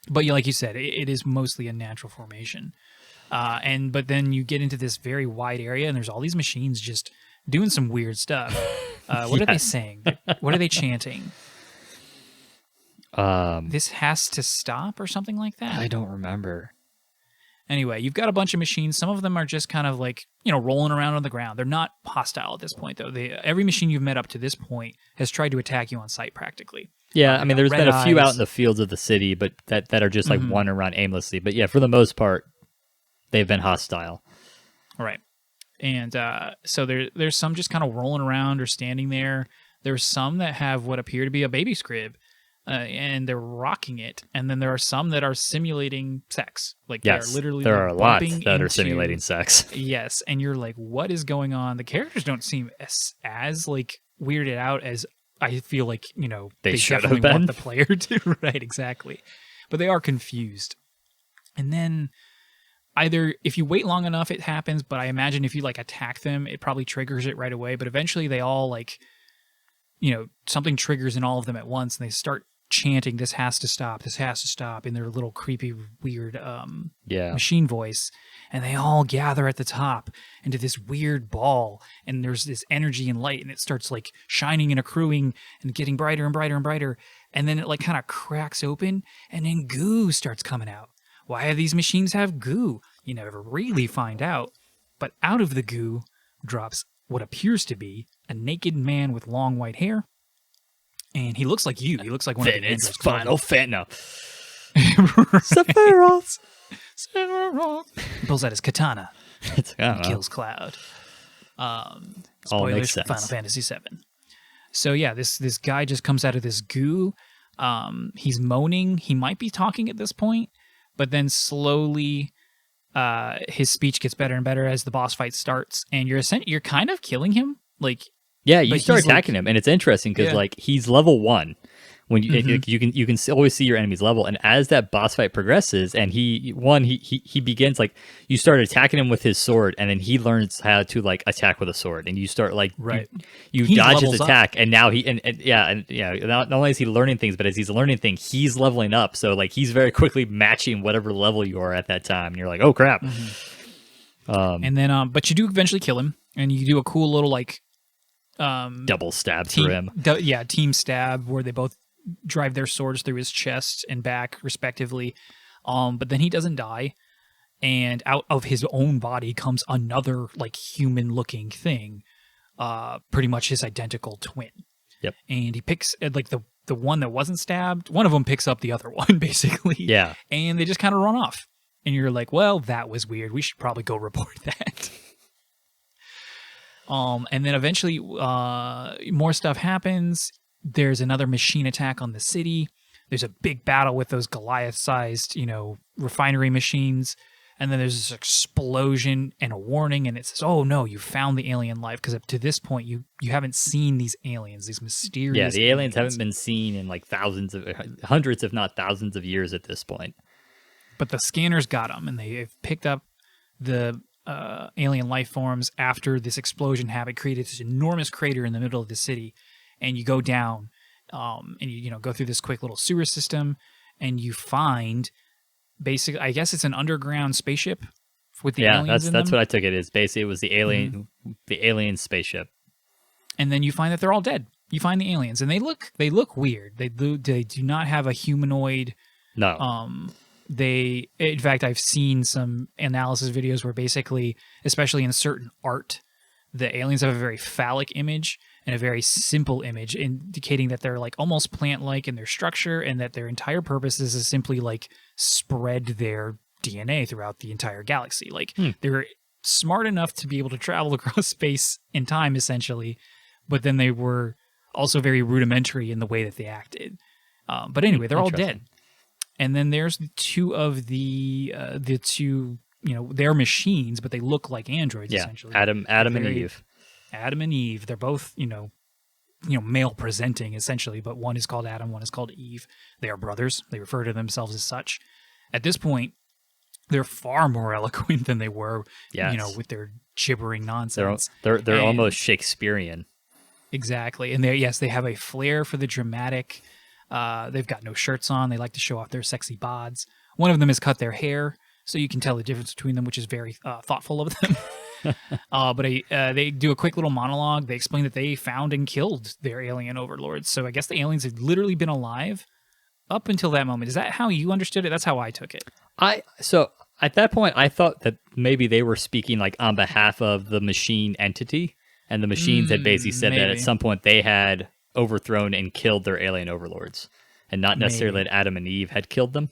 But like you said, it is mostly a natural formation. But then you get into this very wide area, and there's all these machines just doing some weird stuff. What are they saying? What are they chanting? This has to stop or something like that? I don't remember. Anyway, you've got a bunch of machines. Some of them are just kind of like, rolling around on the ground. They're not hostile at this point, though. Every machine you've met up to this point has tried to attack you on sight, practically. Yeah, I mean, there's been a few out in the fields of the city, but that are just like wandering around aimlessly. But yeah, for the most part, they've been hostile. Right. And so there's some just kind of rolling around or standing there. There's some that have what appear to be a baby scrib, and they're rocking it. And then there are some that are simulating sex. Like yes, they're literally there are a lot that are simulating sex. Yes, and you're like, what is going on? The characters don't seem as like weirded out as I feel like, they definitely want the player to. Right, exactly. But they are confused. And then either if you wait long enough, it happens, but I imagine if you like attack them, it probably triggers it right away. But eventually they all like, something triggers in all of them at once, and they start chanting, this has to stop, in their little creepy, weird machine voice. And they all gather at the top into this weird ball, and there's this energy and light, and it starts like shining and accruing and getting brighter and brighter and brighter. And then it like kind of cracks open, and then goo starts coming out. Why do these machines have goo? You never really find out. But out of the goo drops what appears to be a naked man with long white hair. And he looks like you. He looks like one of the androids. Final fan. No. Sephiroth. He pulls out his katana. And kills Cloud. Spoilers for Final Fantasy VII. So yeah, this guy just comes out of this goo. He's moaning. He might be talking at this point, but then slowly his speech gets better and better as the boss fight starts, and you're kind of killing him. Like, yeah, you start attacking him, and it's interesting because like he's level 1. When you can always see your enemy's level, and as that boss fight progresses, and he begins like you start attacking him with his sword, and then he learns how to like attack with a sword, and you start like you dodge his attack, and now not only is he learning things, but as he's learning things, he's leveling up. So like he's very quickly matching whatever level you are at that time, and you're like, oh crap. And then but you do eventually kill him. and you do a cool little like Double stab through him. team stab where they both drive their swords through his chest and back respectively. But then he doesn't die, and out of his own body comes another like human looking thing, pretty much his identical twin. Yep. And he picks like the one that wasn't stabbed, one of them picks up the other one basically. Yeah. And they just kind of run off. And you're like, well, that was weird. We should probably go report that. And then eventually more stuff happens. There's another machine attack on the city. There's a big battle with those Goliath-sized, refinery machines. And then there's this explosion and a warning, and it says, oh, no, you found the alien life. Because up to this point, you haven't seen these aliens, these mysterious Yeah, the aliens haven't been seen in like hundreds, if not thousands of years at this point. But the scanners got them, and they've picked up the alien life forms after this explosion happened, created this enormous crater in the middle of the city. And you go down, and you go through this quick little sewer system, and you find basically, I guess it's an underground spaceship with the aliens in them. That's what I took it is. Basically, it was the alien spaceship. And then you find that they're all dead. You find the aliens, and they look weird. They do not have a humanoid. No. In fact, I've seen some analysis videos where basically, especially in certain art, the aliens have a very phallic image and a very simple image, indicating that they're like almost plant-like in their structure, and that their entire purpose is to simply like spread their DNA throughout the entire galaxy. Like they're smart enough to be able to travel across space and time, essentially, but then they were also very rudimentary in the way that they acted. But anyway, they're all dead. And then there's the two, they're machines, but they look like androids, essentially. Adam and Eve. Adam and Eve. They're both, male presenting, essentially, but one is called Adam, one is called Eve. They are brothers. They refer to themselves as such. At this point, they're far more eloquent than they were, with their gibbering nonsense. They're almost Shakespearean. Exactly. And they have a flair for the dramatic. They've got no shirts on. They like to show off their sexy bods. One of them has cut their hair, so you can tell the difference between them, which is very thoughtful of them. But they do a quick little monologue. They explain that they found and killed their alien overlords. So I guess the aliens had literally been alive up until that moment. Is that how you understood it? That's how I took it. So at that point, I thought that maybe they were speaking like on behalf of the machine entity, and the machines had basically said that at some point they had overthrown and killed their alien overlords, and not necessarily that Adam and Eve had killed them.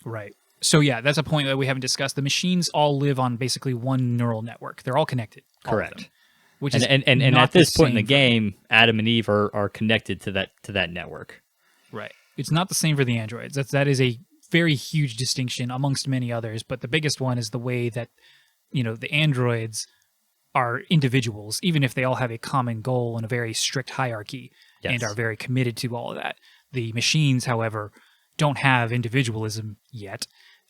Right. So yeah, that's a point that we haven't discussed. The machines all live on basically one neural network. They're all connected. Correct. Which is and at this point in the game, Adam and Eve are connected to that network. Right. It's not the same for the androids. That is a very huge distinction amongst many others, but the biggest one is the way that the androids are individuals, even if they all have a common goal and a very strict hierarchy and are very committed to all of that. The machines, however, don't have individualism yet,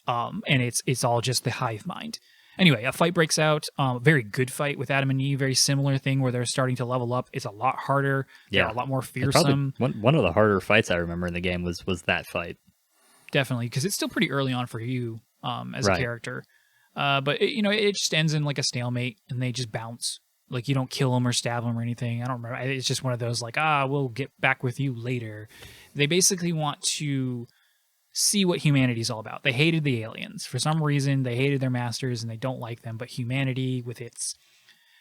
and it's all just the hive mind. Anyway, a fight breaks out. Very good fight with Adam and Eve. Very similar thing where they're starting to level up. It's a lot harder. They're a lot more fearsome. One of the harder fights I remember in the game was that fight. Definitely, because it's still pretty early on for you as a character. But it just ends in like a stalemate, and they just bounce. Like you don't kill them or stab them or anything. I don't remember. It's just one of those like, we'll get back with you later. They basically want to see what humanity's all about. They hated the aliens. For some reason, they hated their masters and they don't like them, but humanity with its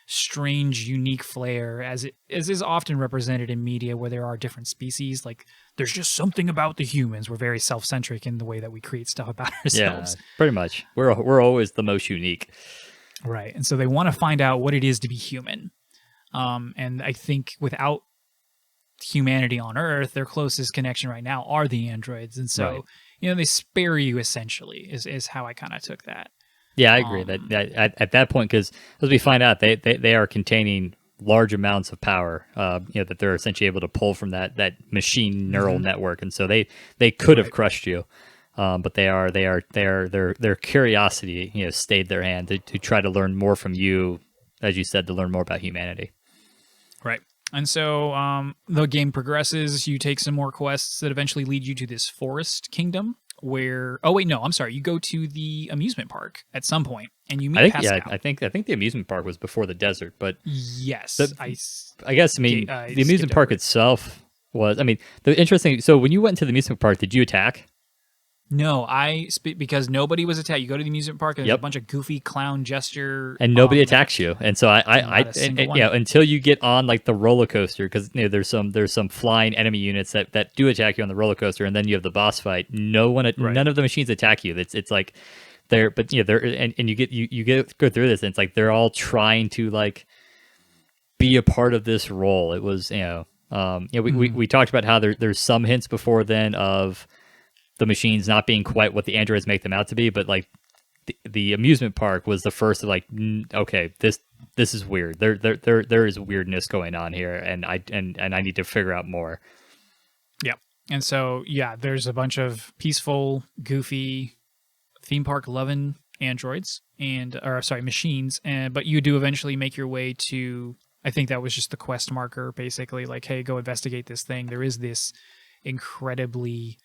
strange, unique flair, as is often represented in media where there are different species, like there's just something about the humans. We're very self-centric in the way that we create stuff about ourselves. Yeah, pretty much. We're always the most unique. Right. And so they want to find out what it is to be human. And I think without humanity on Earth, their closest connection right now are the androids. And so, they spare you, essentially, is how I kind of took that. Yeah, I agree. That at that point, because as we find out, they are containing large amounts of power, that they're essentially able to pull from that machine neural network. And so they could have crushed you. But their curiosity, stayed their hand to try to learn more from you, as you said, to learn more about humanity. Right. And so the game progresses. You take some more quests that eventually lead you to this forest kingdom where. Oh wait, no, I'm sorry. You go to the amusement park at some point, and you meet Pascal. I think the amusement park was before the desert, but Yes, I guess the amusement park itself was. I mean, the interesting. So when you went to the amusement park, did you attack? No, because nobody was attacked. You go to the amusement park and there's Yep. a bunch of goofy clown gesture, And nobody attacks you. And so until you get on like the roller coaster, because there's some flying enemy units that do attack you on the roller coaster, and then you have the boss fight. None of the machines attack you. It's like they're and you go through this, and it's like they're all trying to like be a part of this role. It was we talked about how there's some hints before then of the machines not being quite what the androids make them out to be, but like the amusement park was the first of like, okay, this is weird. There is weirdness going on here, and I need to figure out more. Yeah, and so there's a bunch of peaceful, goofy, theme park loving androids machines, but you do eventually make your way to. I think that was just the quest marker, basically, like, hey, go investigate this thing. There is this incredibly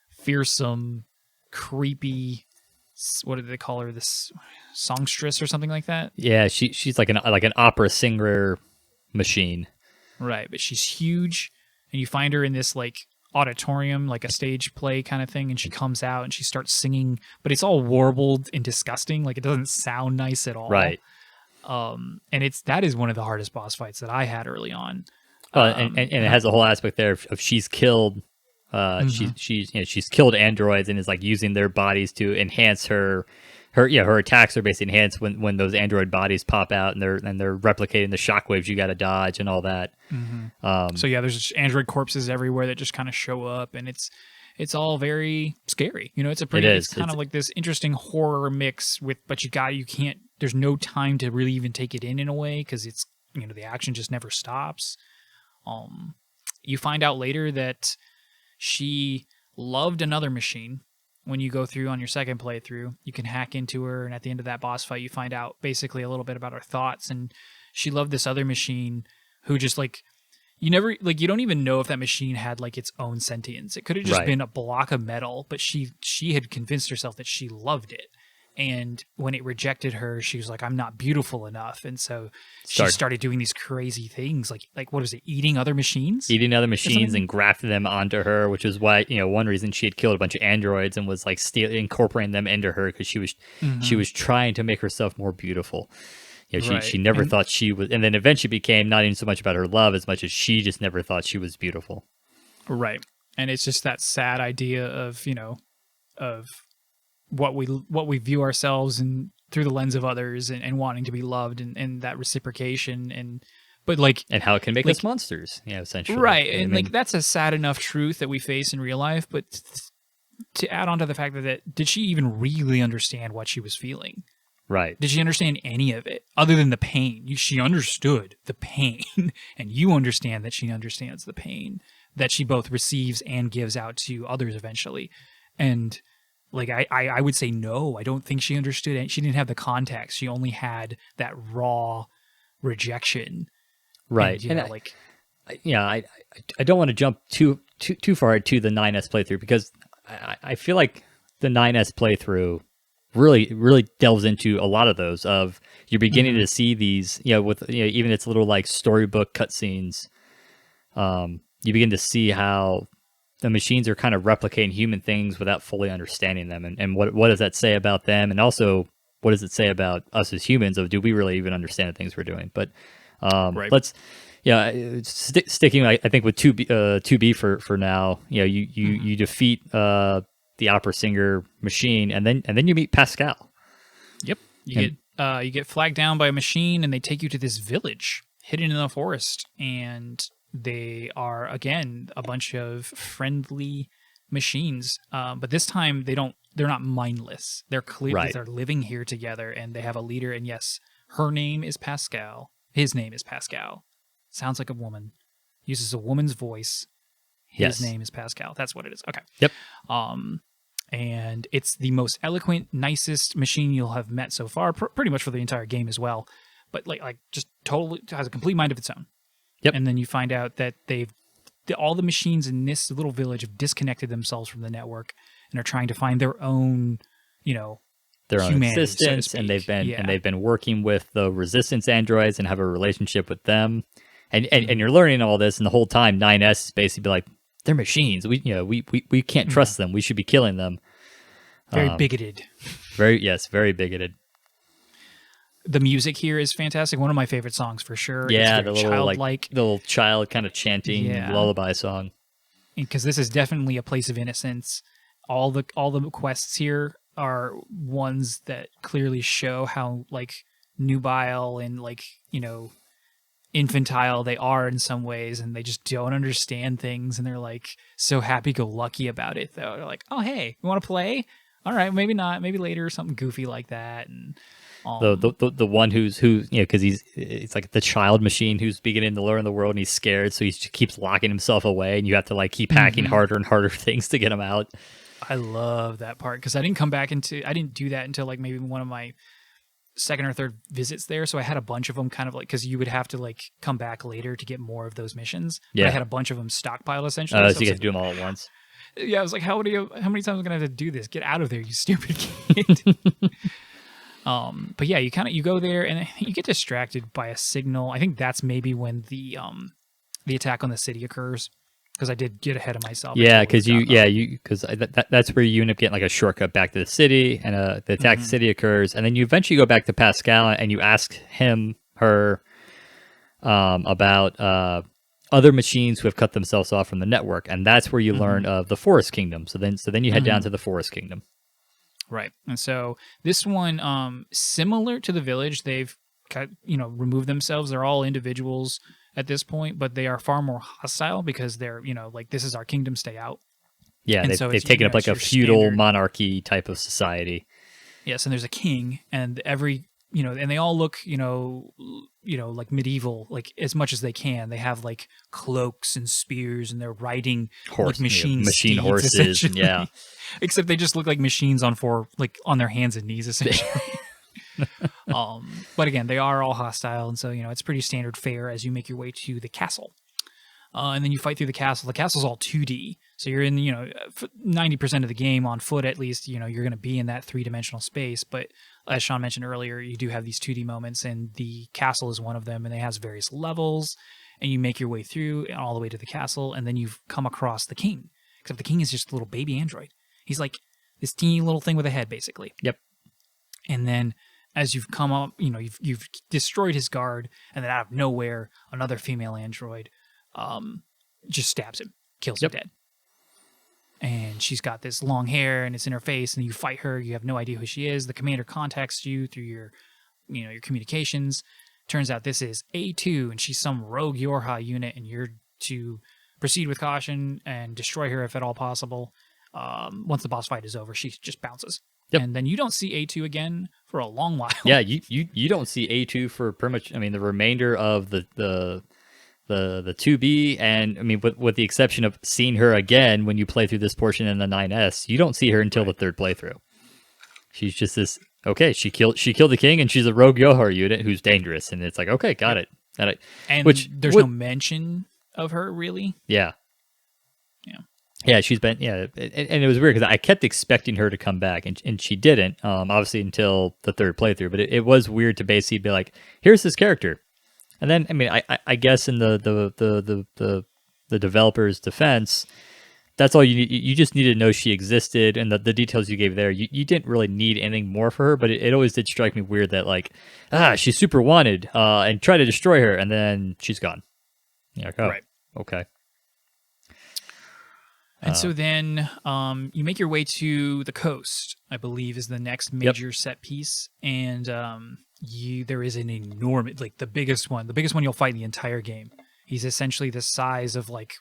fearsome, creepy, what did they call her? This songstress or something like that? Yeah, she's like an opera singer machine. Right, but she's huge, and you find her in this like auditorium, like a stage play kind of thing, and she comes out and she starts singing, but it's all warbled and disgusting. Like, it doesn't sound nice at all. Right. And that is one of the hardest boss fights that I had early on. And it has a whole aspect there of she's killed. She's killed androids and is like using their bodies to enhance her attacks are basically enhanced when those android bodies pop out, and they're replicating the shockwaves you got to dodge and all that. So there's just android corpses everywhere that just kind of show up, and it's all very scary. It's kind of like this interesting horror mix but you can't. There's no time to really even take it in a way, because it's the action just never stops. You find out later that she loved another machine. When you go through on your second playthrough, you can hack into her, and at the end of that boss fight, you find out basically a little bit about her thoughts. And she loved this other machine who just like you don't even know if that machine had like its own sentience. It could have just been a block of metal, but she had convinced herself that she loved it. And when it rejected her, she was like, I'm not beautiful enough. And so she started doing these crazy things, like what is it, eating other machines? Eating other machines and grafting them onto her, which is why, one reason she had killed a bunch of androids and was like incorporating them into her, because she was trying to make herself more beautiful. She never thought she was, and then eventually became not even so much about her love as much as she just never thought she was beautiful. Right. And it's just that sad idea of, of what we view ourselves and through the lens of others, and wanting to be loved, and that reciprocation, and how it can make us monsters, essentially. Right. And that's a sad enough truth that we face in real life, but to add on to the fact that did she even really understand what she was feeling? Right. Did she understand any of it other than the pain? She understood the pain, and you understand that she understands the pain that she both receives and gives out to others eventually. And I would say no, I don't think she understood it. She didn't have the context. She only had that raw rejection. Right. And, I don't want to jump too far to the 9S playthrough, because I feel like the 9S playthrough really delves into a lot of those of you're beginning to see these, with even its little like storybook cutscenes. You begin to see how the machines are kind of replicating human things without fully understanding them, and what does that say about them, and also what does it say about us as humans? Of do we really even understand the things we're doing? But let's sticking I think with 2B for now. You defeat the opera singer machine, and then you meet Pascal. Yep, you get flagged down by a machine, and they take you to this village hidden in the forest, and they are again a bunch of friendly machines, but this time they're not mindless. They're clear. They're living here together, and they have a leader. And yes, her name is Pascal. His name is Pascal. Sounds like a woman. Uses a woman's voice. His name is Pascal. That's what it is. Okay. Yep. And it's the most eloquent, nicest machine you'll have met so far, pretty much for the entire game as well. But like just totally has a complete mind of its own. Yep. And then you find out that all the machines in this little village have disconnected themselves from the network, and are trying to find their own, you know, their own humanity, so to existence, and speak. Yeah. they've been working with the resistance androids and have a relationship with them, and Mhm. you're learning all this, and the whole time 9S is basically like they're machines. We can't trust them. We should be killing them. Very bigoted. Very bigoted. The music here is fantastic. One of my favorite songs for sure. It's Yeah, very the little childlike. the little child kind of chanting Yeah. lullaby song. Because this is definitely a place of innocence. All the quests here are ones that clearly show how like nubile and like, you know, infantile they are in some ways, and they just don't understand things, and they're like so happy-go-lucky about it though. They're like, oh hey, you want to play? All right, maybe not, maybe later, something goofy like that. And The one who because it's like the child machine who's beginning to learn the world, and he's scared, so he just keeps locking himself away, and you have to like keep hacking harder and harder things to get him out. I love that part because I didn't do that until like maybe one of my second or third visits there. So I had a bunch of them kind of like, because you would have to like come back later to get more of those missions. Yeah. But I had a bunch of them stockpiled essentially. So I you was get to like, do them all at once. yeah, I was like, how many times am I going to have to do this? Get out of there, you stupid kid. But yeah, you go there and you get distracted by a signal. I think that's maybe when the attack on the city occurs, because I did get ahead of myself. Yeah, because that's where you end up getting like a shortcut back to the city, and the attack the city occurs, and then you eventually go back to Pascal and you ask her about other machines who have cut themselves off from the network, and that's where you learn of the Forest Kingdom. So then you head down to the Forest Kingdom. Right. And so this one, similar to the village, they've removed themselves. They're all individuals at this point, but they are far more hostile because they're, like, this is our kingdom, stay out. Yeah, they've taken up like a feudal monarchy type of society. Yes, and there's a king, and and they all look, like medieval, like as much as they can. They have like cloaks and spears, and they're riding like machine horses. Yeah, except they just look like machines on their hands and knees essentially. But again, they are all hostile, and so it's pretty standard fare as you make your way to the castle. And then you fight through the castle. The castle's all 2D, so you're in 90% of the game on foot at least. You're going to be in that 3-dimensional space. But as Sean mentioned earlier, you do have these 2D moments, and the castle is one of them, and it has various levels. And you make your way through all the way to the castle, and then you come across the king. Except the king is just a little baby android. He's like this teeny little thing with a head, basically. Yep. And then as you've come up, you've destroyed his guard, and then out of nowhere, another female android just stabs him, kills him dead. And she's got this long hair, and it's in her face, and you fight her. You have no idea who she is. The commander contacts you through your communications. Turns out this is A2, and she's some rogue Yorha unit, and you're to proceed with caution and destroy her if at all possible. Once the boss fight is over, she just bounces. Yep. And then you don't see A2 again for a long while. Yeah, you don't see A2 for pretty much, the remainder of the 2B, and with the exception of seeing her again when you play through this portion in the 9S, you don't see her until the third playthrough. She's just this, okay, she killed the king, and she's a rogue Yohar unit who's dangerous, and it's like, okay, got it. And there's no mention of her, really? Yeah. Yeah, she's been, and it was weird because I kept expecting her to come back, and she didn't, obviously until the third playthrough, but it was weird to basically be like, here's this character. And then, I guess in the developer's defense, that's all you need. You just need to know she existed, and the details you gave there, you didn't really need anything more for her, but it always did strike me weird that like, she's super wanted, and try to destroy her, and then she's gone. You're like, oh, right. Okay. And so then you make your way to the coast, I believe, is the next major set piece. And there is an enormous, like the biggest one you'll fight in the entire game. He's essentially the size of like,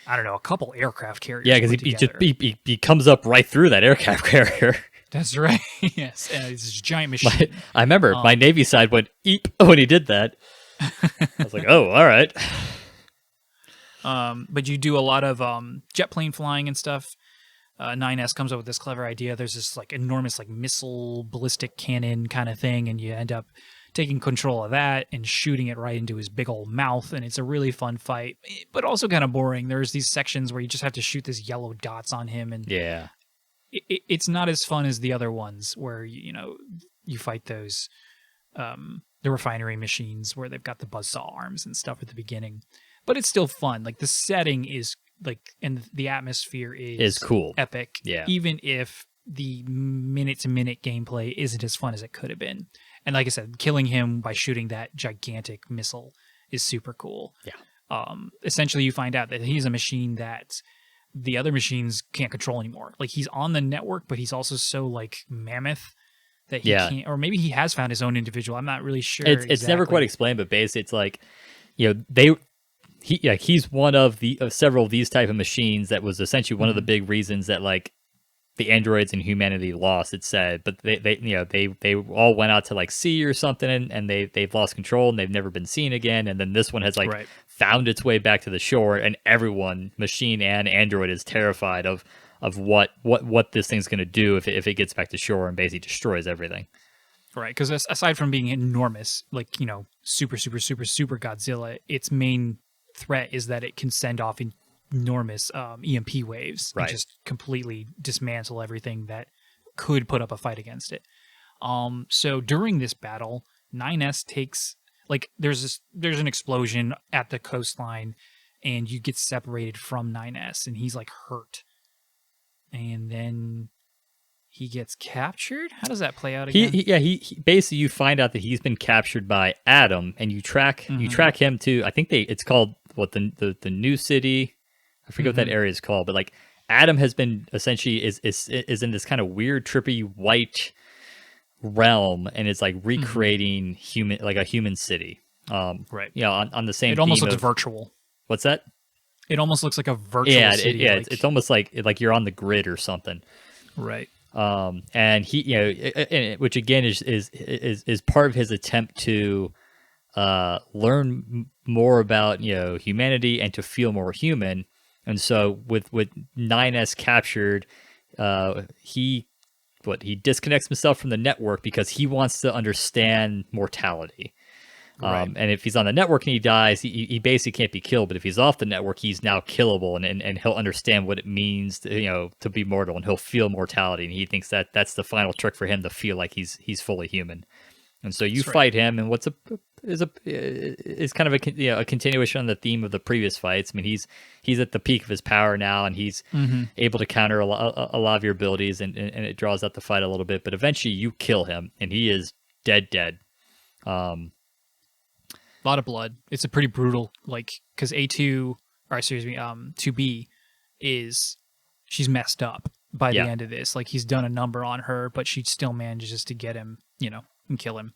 I don't know, a couple aircraft carriers. Yeah, because he comes up right through that aircraft carrier. That's right. Yes, and it's this giant machine. I remember my Navy side went eep when he did that. I was like, oh, all right. But you do a lot of jet plane flying and stuff. 9S comes up with this clever idea. There's this like enormous like missile ballistic cannon kind of thing, and you end up taking control of that and shooting it right into his big old mouth, and it's a really fun fight, but also kind of boring. There's these sections where you just have to shoot these yellow dots on him, and it's not as fun as the other ones where you fight those the refinery machines where they've got the buzzsaw arms and stuff at the beginning, but it's still fun. Like the setting is and the atmosphere is cool, epic. Yeah, even if the minute to minute gameplay isn't as fun as it could have been. And like I said, killing him by shooting that gigantic missile is super cool. Yeah. Essentially, you find out that he's a machine that the other machines can't control anymore. Like he's on the network, but he's also so like mammoth that he can't. Or maybe he has found his own individual. I'm not really sure. It's never quite explained, but basically, it's like he's one of the several of these type of machines that was essentially one of the big reasons that like the androids and humanity lost, it said, but they all went out to like sea or something, and they've lost control and they've never been seen again. And then this one has like found its way back to the shore, and everyone, machine and android, is terrified of what this thing's going to do if it gets back to shore and basically destroys everything. Right, because aside from being enormous, like super Godzilla, its main threat is that it can send off enormous EMP waves and just completely dismantle everything that could put up a fight against it. So during this battle, 9S takes there's an explosion at the coastline, and you get separated from 9S, and he's like hurt, and then he gets captured. How does that play out again? He basically, you find out that he's been captured by Adam, and you track him to, I think it's called the new city. I forget what that area is called, but like Adam has been essentially is in this kind of weird, trippy white realm, and it's like recreating a human city. Right. On the same. It almost looks virtual. What's that? It almost looks like a virtual city. It's almost like you're on the grid or something. Right. And he, which again is part of his attempt to learn more about humanity and to feel more human. And so with 9S captured, he disconnects himself from the network because he wants to understand mortality. And if he's on the network and he dies, he basically can't be killed. But if he's off the network, he's now killable, and he'll understand what it means to be mortal, and he'll feel mortality. And he thinks that that's the final trick for him to feel like he's fully human. And so you fight him, and is kind of a continuation on the theme of the previous fights. I mean, he's at the peak of his power now, and he's able to counter a lot of your abilities, and it draws out the fight a little bit. But eventually, you kill him, and he is dead. A lot of blood. It's a pretty brutal, because 2B she's messed up by the end of this. Like, he's done a number on her, but she still manages to get him, and kill him.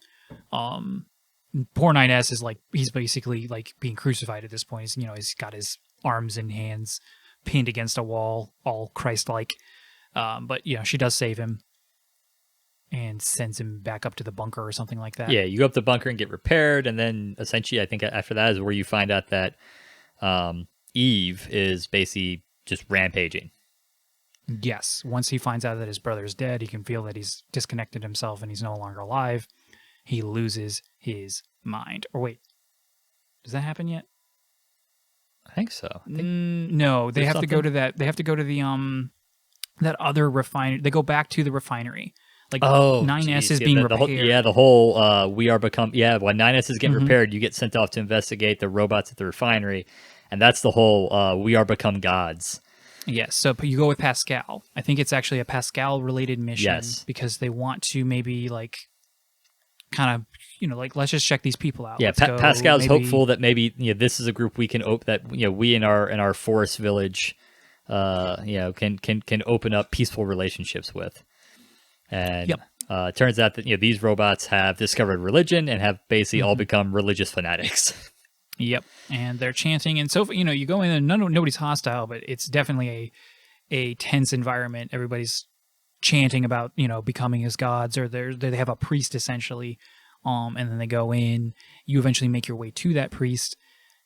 Poor 9S is he's basically being crucified at this point. He's got his arms and hands pinned against a wall, all Christ-like. But she does save him and sends him back up to the bunker or something like that. Yeah, you go up the bunker and get repaired, and then essentially I think after that is where you find out that Eve is basically just rampaging. Yes, once he finds out that his brother is dead, he can feel that he's disconnected himself and he's no longer alive. He loses his mind. Or wait, does that happen yet? I think so. No, they have to go to that. They have to go to the that other refinery. They go back to the refinery. 9S is being repaired. The whole we are become. Yeah, when 9S is getting repaired, you get sent off to investigate the robots at the refinery, and that's the whole we are become gods. Yes, so you go with Pascal. I think it's actually a Pascal-related mission because they want to maybe kind of let's just check these people out. Yeah, Pascal's hopeful that maybe this is a group we can we in our forest village can open up peaceful relationships with. And it turns out that these robots have discovered religion and have basically all become religious fanatics. Yep, and they're chanting, and so you go in and nobody's hostile, but it's definitely a tense environment. Everybody's chanting about becoming as gods, or they have a priest essentially, and then they go in. You eventually make your way to that priest,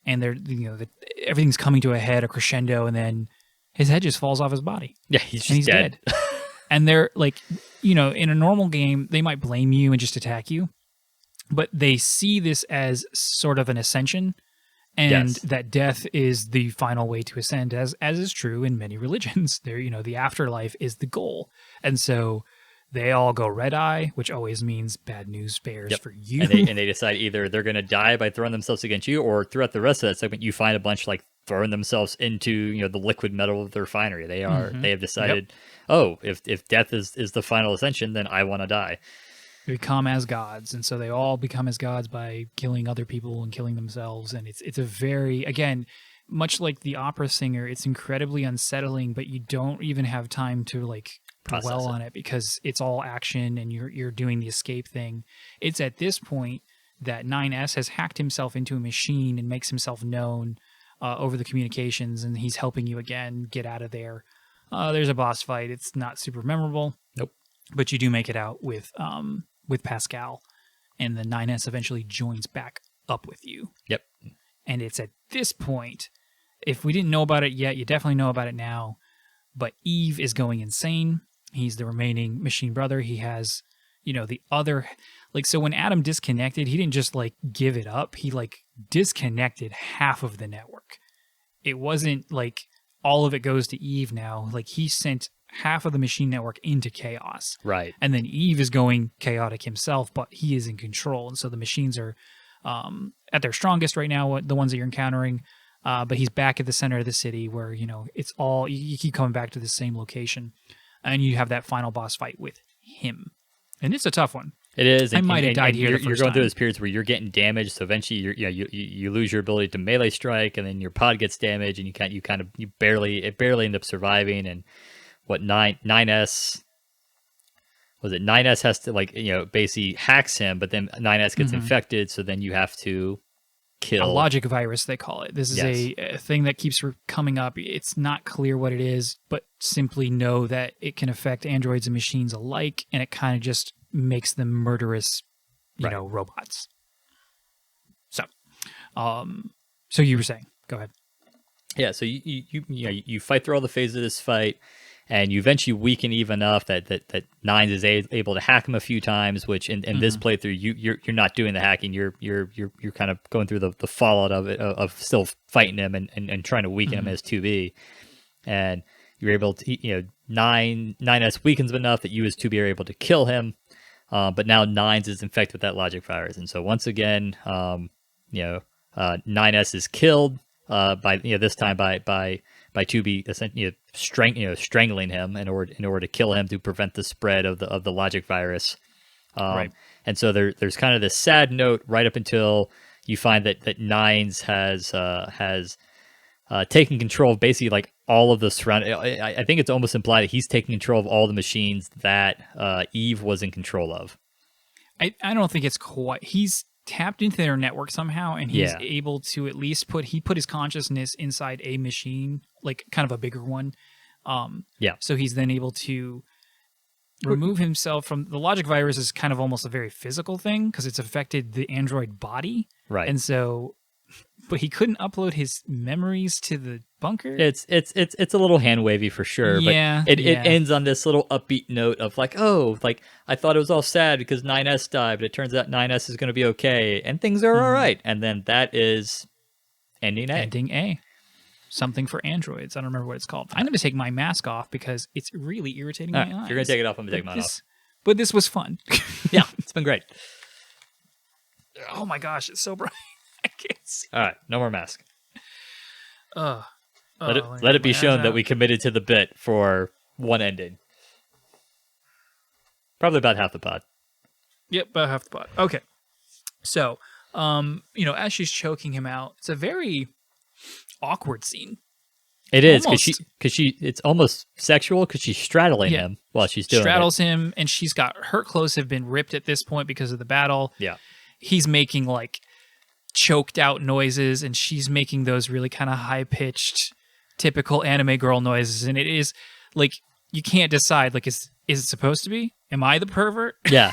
and everything's coming to a head, a crescendo, and then his head just falls off his body. Yeah, he's dead. And they're in a normal game, they might blame you and just attack you, but they see this as sort of an ascension, and Yes. that death is the final way to ascend, as is true in many religions. There, the afterlife is the goal, and so they all go red eye, which always means bad news bears Yep. for you. And they decide either they're going to die by throwing themselves against you, or throughout the rest of that segment, you find a bunch like throwing themselves into the liquid metal of the refinery. They have decided, oh, if death is the final ascension, then I want to die. They become as gods, and so they all become as gods by killing other people and killing themselves. And it's a very, again, much like the opera singer, it's incredibly unsettling, but you don't even have time to like dwell on it because it's all action and you're doing the escape thing. It's at this point that 9S has hacked himself into a machine and makes himself known over the communications, and he's helping you again get out of there. There's a boss fight. It's not super memorable. Nope. But you do make it out with Pascal, and the 9S eventually joins back up with you. Yep. And it's at this point, if we didn't know about it yet, you definitely know about it now, but Eve is going insane. He's the remaining machine brother. He has, the other, like, so when Adam disconnected, he didn't just like give it up. He like disconnected half of the network. It wasn't like all of it goes to Eve now. Like, he sent half of the machine network into chaos. Right. And then Eve is going chaotic himself, but he is in control. And so the machines are at their strongest right now, the ones that you're encountering. But he's back at the center of the city where, it's all, you keep coming back to the same location. And you have that final boss fight with him. And it's a tough one. It is. I might have died here the You're first going through time. those periods where you're getting damaged. So eventually, you lose your ability to melee strike, and then your pod gets damaged, and you barely end up surviving. And what 9S was it? 9S has to basically hacks him, but then 9S gets infected. So then you have to kill a logic virus, they call it. This is a thing that keeps coming up. It's not clear what it is, but simply know that it can affect androids and machines alike, and it kind of just makes them murderous, robots. So, so you were saying, go ahead. Yeah, so you fight through all the phases of this fight, and you eventually weaken Eve enough that Nines is able to hack him a few times. Which in this playthrough, you're not doing the hacking. You're kind of going through the fallout of it, of still fighting him and trying to weaken him as 2B, and you're able to 9S weakens him enough that you as 2B are able to kill him. But now Nines is infected with that logic virus, and so once again, 9S is killed by this time by 2B essentially strangling him in order to kill him to prevent the spread of the logic virus. Right. And so there's kind of this sad note right up until you find that Nines has taken control of basically like all of the surrounding. I think it's almost implied that he's taking control of all the machines that Eve was in control of. I don't think it's quite. He's tapped into their network somehow, and he's able to at least put his consciousness inside a machine, like kind of a bigger one. So he's then able to remove himself from the logic virus. Is kind of almost a very physical thing because it's affected the android body, right? And so, but he couldn't upload his memories to the bunker. It's a little hand wavy for sure, but it ends on this little upbeat note of like, oh, like I thought it was all sad because 9S died, but it turns out 9S is going to be okay and things are all right. And then that is ending A. Ending A. Something for androids. I don't remember what it's called. I'm going to take my mask off because it's really irritating my eyes. If you're going to take it off, I'm going to take mine off. But this was fun. Yeah, it's been great. Oh my gosh, it's so bright. I can't see. All right, no more mask. Let it be shown that we committed to the bit for one ending. Probably about half the pod. Yep, about half the pod. Okay. So, as she's choking him out, it's a very awkward scene. It is because it's almost sexual because she's straddling him while she's doing straddles him, and she's got her clothes have been ripped at this point because of the battle. Yeah, he's making like choked out noises, and she's making those really kind of high pitched, typical anime girl noises, and it is like you can't decide like is it supposed to be? Am I the pervert? Yeah,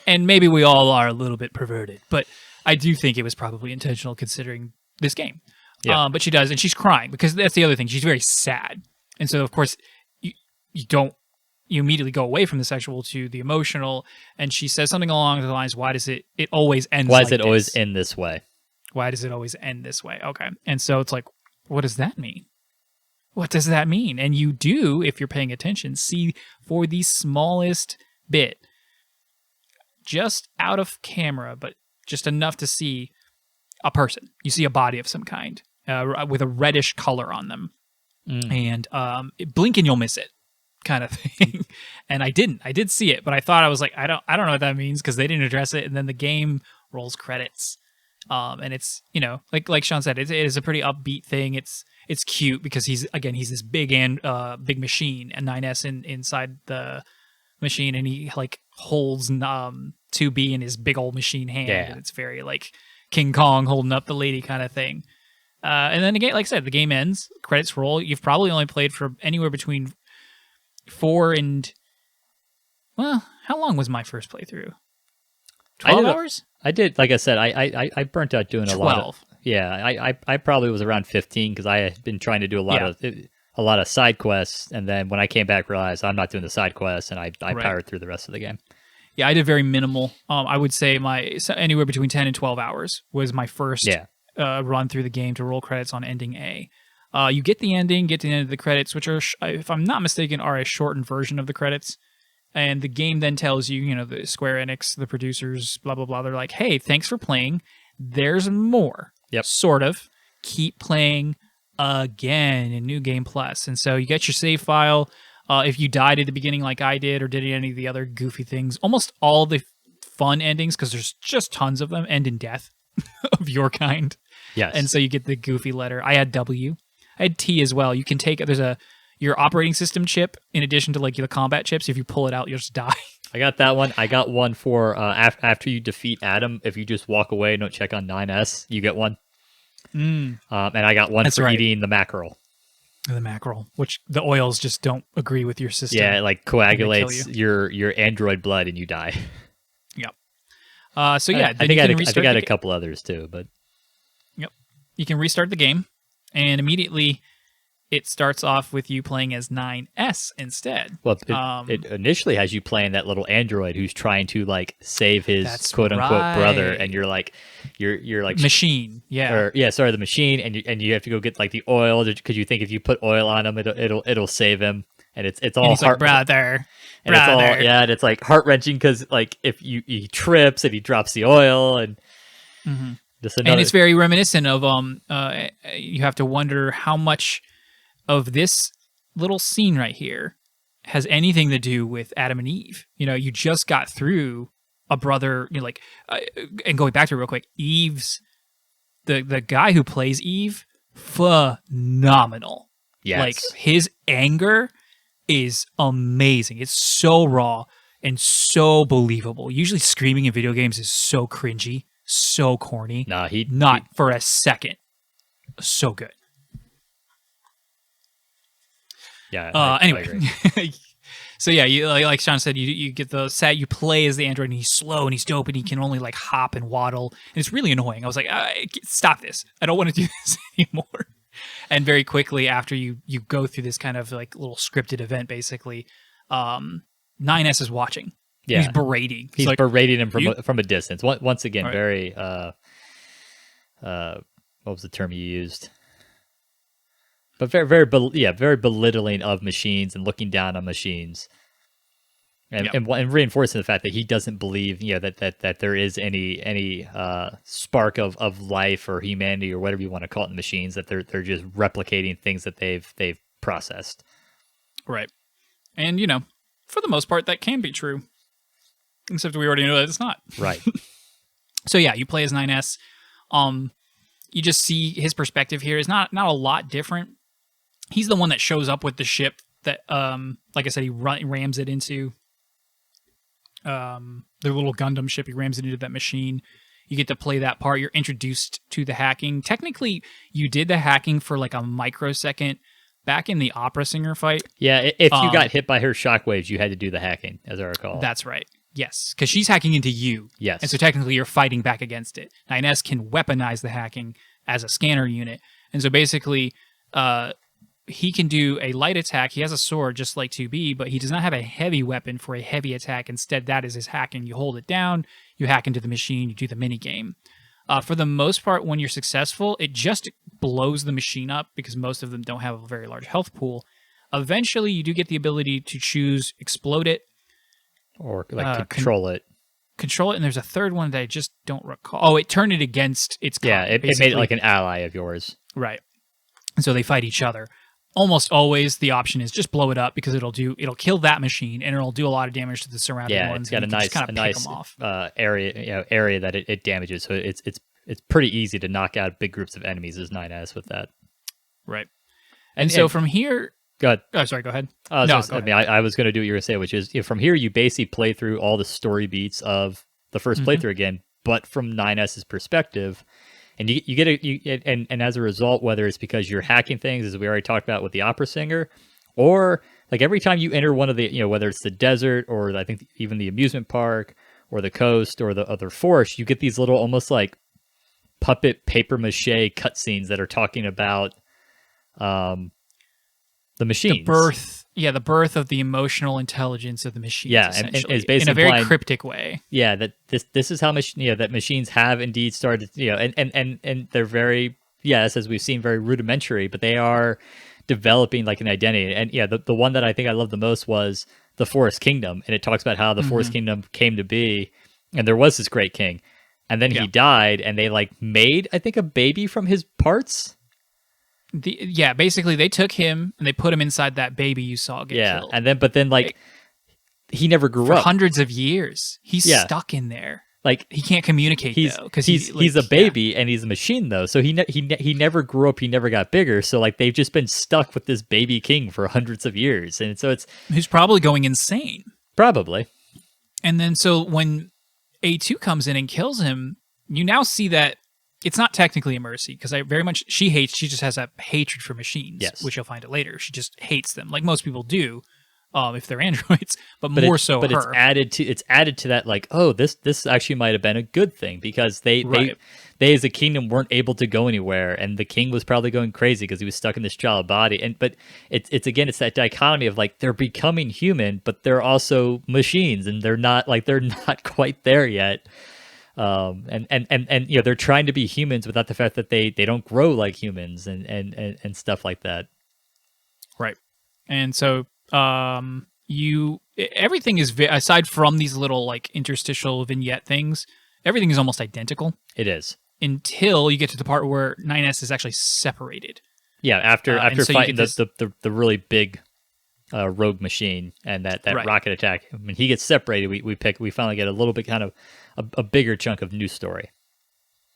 and maybe we all are a little bit perverted, but I do think it was probably intentional considering this game. Yeah. But she does, and she's crying because that's the other thing. She's very sad, and so of course you immediately go away from the sexual to the emotional. And she says something along the lines, "Why does it always end? Why does it always end this way?" Why does it always end this way? Okay. And so it's like, what does that mean? What does that mean? And you do, if you're paying attention, see for the smallest bit, just out of camera, but just enough to see a person. You see a body of some kind with a reddish color on them. And blink and you'll miss it kind of thing. And I didn't. I did see it, but I thought, I was like, I don't know what that means because they didn't address it. And then the game rolls credits. And it's, like Sean said, it is a pretty upbeat thing. It's cute because he's this big big machine, and 9S inside the machine, and he like holds 2B in his big old machine hand. Yeah. And it's very like King Kong holding up the lady kind of thing. And then again, like I said, the game ends, credits roll. You've probably only played for anywhere between 4 and, well, how long was my first playthrough? 12 hours? I did, like I said, I burnt out doing 12. a lot of. Yeah, I probably was around 15 because I had been trying to do a lot of side quests, and then when I came back, realized I'm not doing the side quests, and I powered through the rest of the game. Yeah, I did very minimal. I would say anywhere between 10 and 12 hours was my first run through the game to roll credits on ending A. You get the ending, get to the end of the credits, which are, if I'm not mistaken, are a shortened version of the credits. And the game then tells you, the Square Enix, the producers, blah, blah, blah. They're like, hey, thanks for playing. There's more. Yep. Sort of. Keep playing again in New Game Plus. And so you get your save file. If you died at the beginning like I did, or did any of the other goofy things, almost all the fun endings, because there's just tons of them, end in death of your kind. Yes. And so you get the goofy letter. I had W. I had T as well. You can take, your operating system chip, in addition to like the combat chips. If you pull it out, you'll just die. I got that one. I got one for after you defeat Adam. If you just walk away and don't check on 9S, you get one. And I got one for eating the mackerel. The mackerel, which the oils just don't agree with your system. Yeah, it like coagulates your android blood and you die. Yep. So yeah, I think I had a couple others too, but yep, you can restart the game, and immediately it starts off with you playing as 9S instead. Well, it initially has you playing that little android who's trying to like save his quote unquote brother, and you're like machine, the machine, and you have to go get like the oil because you think if you put oil on him, it'll save him, and it's all like brother, and it's all and it's like heart wrenching because like if he trips and he drops the oil and. Mm-hmm. And it's very reminiscent of you have to wonder how much of this little scene right here has anything to do with Adam and Eve. You just got through a brother, and going back to it real quick, Eve's, the guy who plays Eve, phenomenal. Yes. Like, his anger is amazing. It's so raw and so believable. Usually screaming in video games is so cringy, so corny. Nah, not for a second. So good. Yeah. Anyway, so yeah, you like Sean said, you get the set. You play as the android, and he's slow and he's dope, and he can only like hop and waddle, and it's really annoying. I was like, stop this! I don't want to do this anymore. And very quickly after you go through this kind of like little scripted event, basically, 9S is watching. Yeah, he's berating. He's like, berating him from a distance. Once again, very what was the term you used? But very belittling of machines and looking down on machines, and reinforcing the fact that he doesn't believe that there is any spark of life or humanity or whatever you want to call it in machines, that they're just replicating things that they've processed. Right, and for the most part that can be true, except we already know that it's not. Right. So yeah, you play as 9S. You just see his perspective here is not a lot different. He's the one that shows up with the ship that, like I said, he rams it into the little Gundam ship. He rams it into that machine. You get to play that part. You're introduced to the hacking. Technically, you did the hacking for like a microsecond back in the opera singer fight. Yeah, if you got hit by her shockwaves, you had to do the hacking, as I recall. That's right. Yes, because she's hacking into you. Yes. And so technically, you're fighting back against it. 9S can weaponize the hacking as a scanner unit. And so basically, he can do a light attack. He has a sword just like 2B, but he does not have a heavy weapon for a heavy attack. Instead, that is his hacking. You hold it down, you hack into the machine, you do the mini game. For the most part, when you're successful, it just blows the machine up because most of them don't have a very large health pool. Eventually, you do get the ability to choose explode it, or like control it. Control it, and there's a third one that I just don't recall. Oh, it turned it against its kind. Yeah, it made it like an ally of yours. Right. And so they fight each other. Almost always the option is just blow it up because it'll kill that machine and it'll do a lot of damage to the surrounding ones. Yeah, it's got a nice area that it damages. So it's pretty easy to knock out big groups of enemies as 9S with that. Right. And so from here, go ahead. Oh, sorry, go ahead. I was going to do what you were going to say, which is from here you basically play through all the story beats of the first playthrough again, but from 9S's perspective. And you get and as a result, whether it's because you're hacking things, as we already talked about with the opera singer, or like every time you enter one of the, whether it's the desert or I think even the amusement park or the coast or the other forest, you get these little almost like puppet paper mache cutscenes that are talking about the machines. The birth of the emotional intelligence of the machines. Yeah, and it's basically in a very cryptic way. Yeah, that this is how that machines have indeed started. And they're very, yes, as we've seen, very rudimentary, but they are developing like an identity. And yeah, the one that I think I loved the most was the Forest Kingdom, and it talks about how the Forest Kingdom came to be, and there was this great king, and then he died, and they like made I think a baby from his parts. Basically they took him and they put him inside that baby you saw get killed. And then like he never grew for up. Hundreds of years. He's stuck in there. Like he can't communicate though because he's a baby and he's a machine though. So he never grew up. He never got bigger. So like they've just been stuck with this baby king for hundreds of years, and so he's probably going insane. Probably. And then so when A2 comes in and kills him, you now see that. It's not technically a mercy because she just has a hatred for machines, which you'll find it later. She just hates them like most people do if they're androids, but more so her. But it's added to that like, oh, this actually might have been a good thing because they as a kingdom weren't able to go anywhere, and the king was probably going crazy because he was stuck in this child body. But it's that dichotomy of like they're becoming human, but they're also machines, and they're not quite there yet. And they're trying to be humans without the fact that they don't grow like humans and stuff like that. Right. And so everything is aside from these little like interstitial vignette things, everything is almost identical. It is until you get to the part where 9S is actually separated. Yeah, after fighting the really big rogue machine and that rocket attack, when he gets separated, we finally get a little bit kind of a bigger chunk of new story.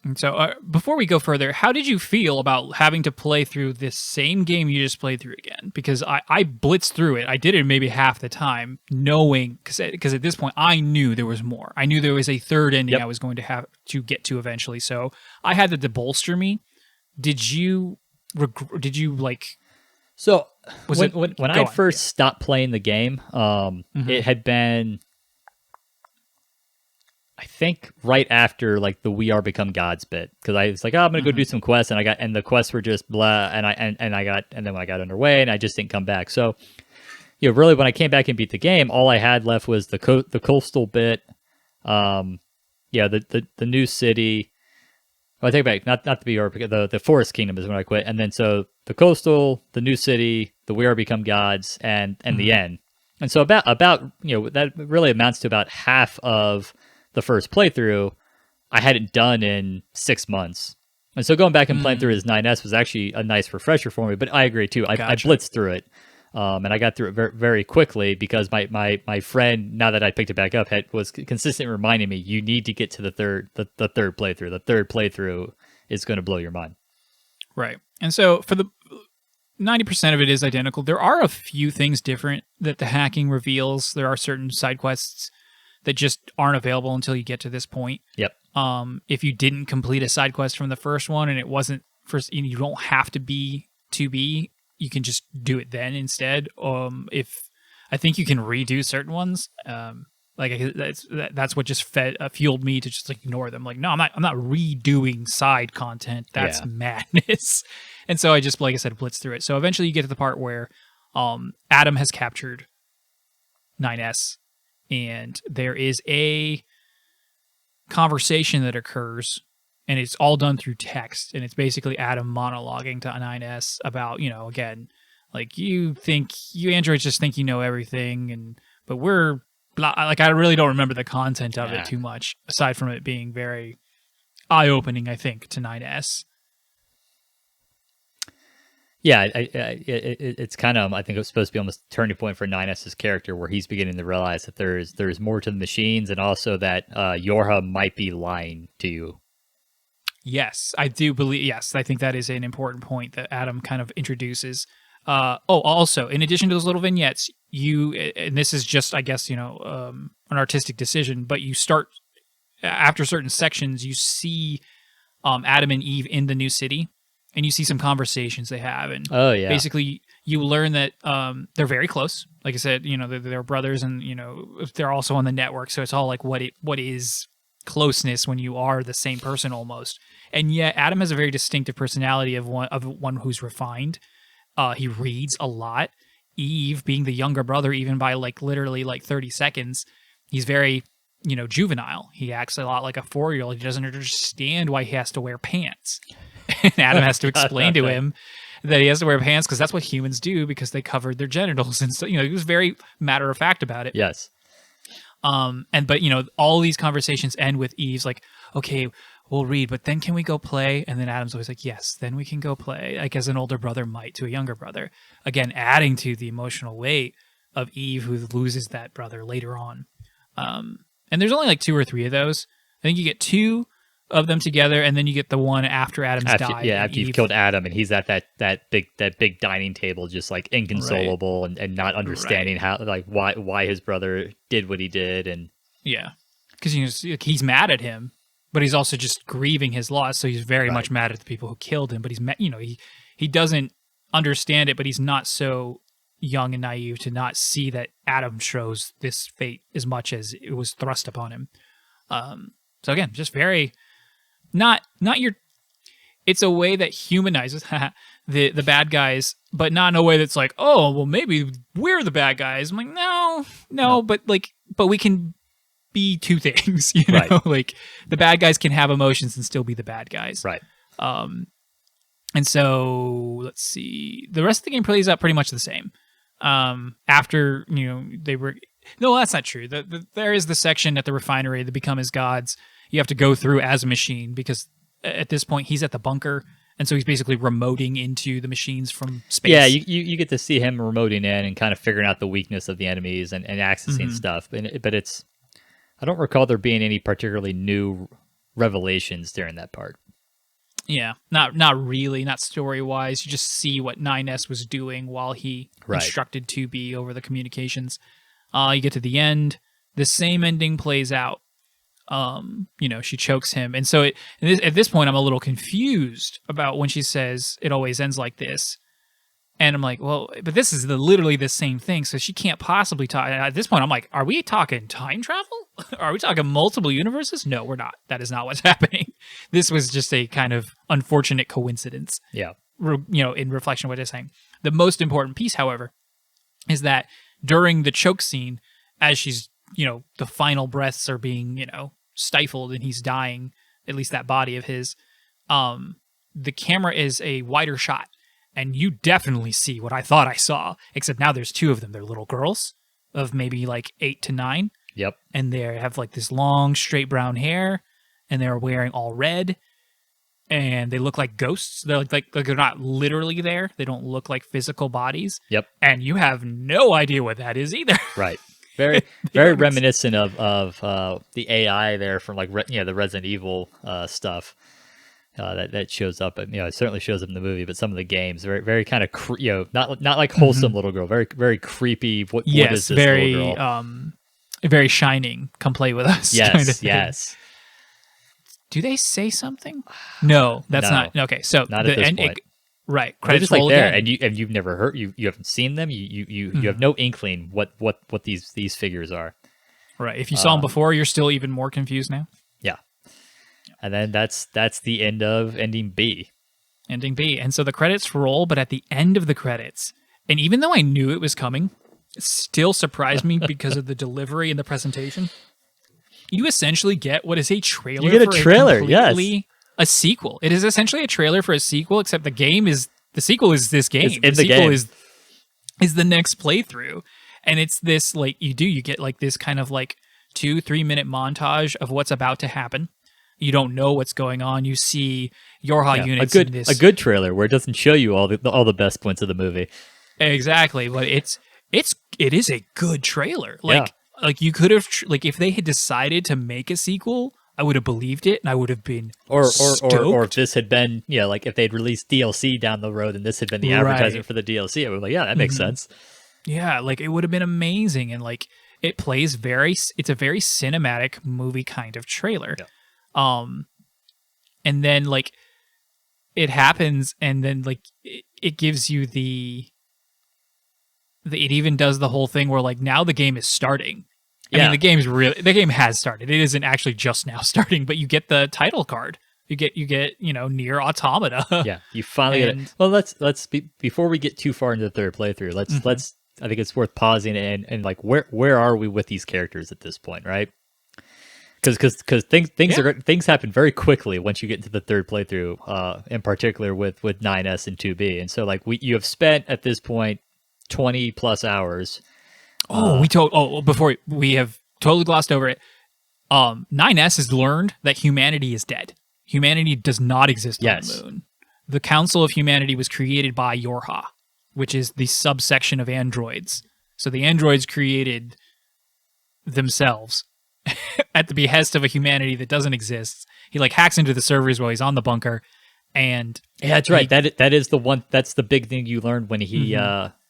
And so before we go further, how did you feel about having to play through this same game you just played through again? Because I blitzed through it. I did it maybe half the time, knowing because at this point I knew there was more. I knew there was a third ending I was going to have to get to eventually. So I had that to bolster me. Did you like? So when I first stopped playing the game, it had been, I think, right after like the "We Are Become Gods" bit, because I was like, I'm gonna go do some quests, and the quests were just blah, and then when I got underway, and I just didn't come back. So, really, when I came back and beat the game, all I had left was the coastal bit, the new city. I take it back, not the VR, the Forest Kingdom is when I quit, and then so the coastal, the new city, the We Are Become Gods, and the end. And so about that really amounts to about half of the first playthrough I hadn't done in 6 months. And so going back and playing through his 9S was actually a nice refresher for me, but I agree too. I blitzed through it. And I got through it very, very quickly because my friend, now that I picked it back up, was consistently reminding me, you need to get to the third playthrough. The third playthrough is going to blow your mind. Right. And so for the 90% of it is identical. There are a few things different that the hacking reveals. There are certain side quests that just aren't available until you get to this point. Yep. If you didn't complete a side quest from the first one and it wasn't first, you don't have to be 2B. You can just do it then instead. If I think you can redo certain ones, that's what just fueled me to just ignore them. Like, no, I'm not redoing side content. That's madness. And so I just, like I said, blitzed through it. So eventually you get to the part where Adam has captured 9S, and there is a conversation that occurs and it's all done through text, and it's basically Adam monologuing to 9S about, again, like you androids just think you know everything, but we're like, I really don't remember the content of it too much, aside from it being very eye-opening, I think, to 9S. Yeah, it's kind of, I think it's supposed to be almost a turning point for 9S's character, where he's beginning to realize that there's more to the machines, and also that Yorha might be lying to you. Yes, I do believe. Yes, I think that is an important point that Adam kind of introduces. Also, in addition to those little vignettes, and this is just, I guess, an artistic decision, but you start after certain sections, you see Adam and Eve in the new city, and you see some conversations they have, and basically you learn that they're very close. Like I said, they're brothers, and they're also on the network, so it's all like what is closeness when you are the same person almost. And yet Adam has a very distinctive personality of one who's refined. He reads a lot. Eve, being the younger brother, even by literally 30 seconds, he's very, juvenile. He acts a lot like a 4-year-old. He doesn't understand why he has to wear pants. And Adam has to explain to him that he has to wear pants because that's what humans do, because they covered their genitals. And so, he was very matter of fact about it. Yes. But all these conversations end with Eve's like, okay, we'll read, but then can we go play? And then Adam's always like, yes, then we can go play, like as an older brother might to a younger brother. Again, adding to the emotional weight of Eve, who loses that brother later on. And there's only 2 or 3 of those. I think you get 2 of them together, and then you get the one after Adam's died. Yeah, after you've killed Adam, and he's at that big dining table, just inconsolable, and not understanding how why his brother did what he did, and because he's mad at him, but he's also just grieving his loss. So he's very much mad at the people who killed him. But he's he doesn't understand it, but he's not so young and naive to not see that Adam shows this fate as much as it was thrust upon him. So again, just very. Not your. It's a way that humanizes the bad guys, but not in a way that's like, oh, well, maybe we're the bad guys. I'm like, no, but we can be 2 things, Right. Like the bad guys can have emotions and still be the bad guys, right. And so let's see, the rest of the game plays out pretty much the same. After they were. No, that's not true. There is the section at the refinery that become as gods. You have to go through as a machine, because at this point he's at the bunker, and so he's basically remoting into the machines from space. Yeah, you get to see him remoting in and kind of figuring out the weakness of the enemies and accessing stuff. But it's, I don't recall there being any particularly new revelations during that part. Yeah, not really, not story-wise. You just see what 9S was doing while he instructed 2B over the communications. You get to the end, the same ending plays out. She chokes him. And so at this point, I'm a little confused about when she says it always ends like this. And I'm like, well, but this is literally the same thing. So she can't possibly talk. At this point, I'm like, are we talking time travel? Are we talking multiple universes? No, we're not. That is not what's happening. This was just a kind of unfortunate coincidence. Yeah. In reflection of what I'm saying. The most important piece, however, is that during the choke scene, as she's, the final breaths are being, stifled and he's dying, at least that body of his, the camera is a wider shot. And you definitely see what I thought I saw, except now there's 2 of them. They're little girls of maybe 8 to 9. Yep. And they have this long, straight brown hair, and they're wearing all red, and they look like ghosts. They're like they're not literally there. They don't look like physical bodies. Yep. And you have no idea what that is either. Right. Very reminiscent of the AI there from the Resident Evil stuff. That shows up, it certainly shows up in the movie, but some of the games very kind of not like wholesome little girl, very very creepy. What is this little girl? Very Shining. Come play with us. Yes, kind of yes. Do they say something? No, that's not okay. So not at this point. Right, They're credits just roll there, again. and you've never heard, you haven't seen them. You have no inkling what these figures are. Right. If you saw them before, you're still even more confused now. Yeah. And then that's the end of ending B. Ending B. And so the credits roll, but at the end of the credits, and even though I knew it was coming, it still surprised me because of the delivery and the presentation. You essentially get what is a trailer. You get a trailer, completely a sequel. It is essentially a trailer for a sequel, except the sequel is this game. It's in the sequel game. is the next playthrough. And it's this, like, you get like this kind of like 2-3 minute montage of what's about to happen. You don't know what's going on. You see Yorha units in this. A good trailer where it doesn't show you all the best points of the movie. Exactly, but it is a good trailer. Like you could have like if they had decided to make a sequel, I would have believed it and I would have been or stoked. if this had been, like if they'd released DLC down the road and this had been the advertisement for the DLC, I would be like, yeah, that makes sense. Yeah, like it would have been amazing, and like it plays it's a very cinematic movie kind of trailer. Yeah. And then like it happens, and then like it gives you it even does the whole thing where like now the game is starting. I mean, the game has started. It isn't actually just now starting, but you get the title card. You get Nier Automata. Yeah, you finally get it. Well, let's before we get too far into the third playthrough, let's I think it's worth pausing and like where are we with these characters at this point, right? Because things happen very quickly once you get into the third playthrough, in particular with 9S and 2B, and so like you have spent at this point 20 plus hours. Before we have totally glossed over it. 9S has learned that humanity is dead. Humanity does not exist on the moon. The Council of Humanity was created by Yorha, which is the subsection of androids. So the androids created themselves at the behest of a humanity that doesn't exist. He like hacks into the servers while he's on the bunker, and that's right. That is the one. That's the big thing you learned when he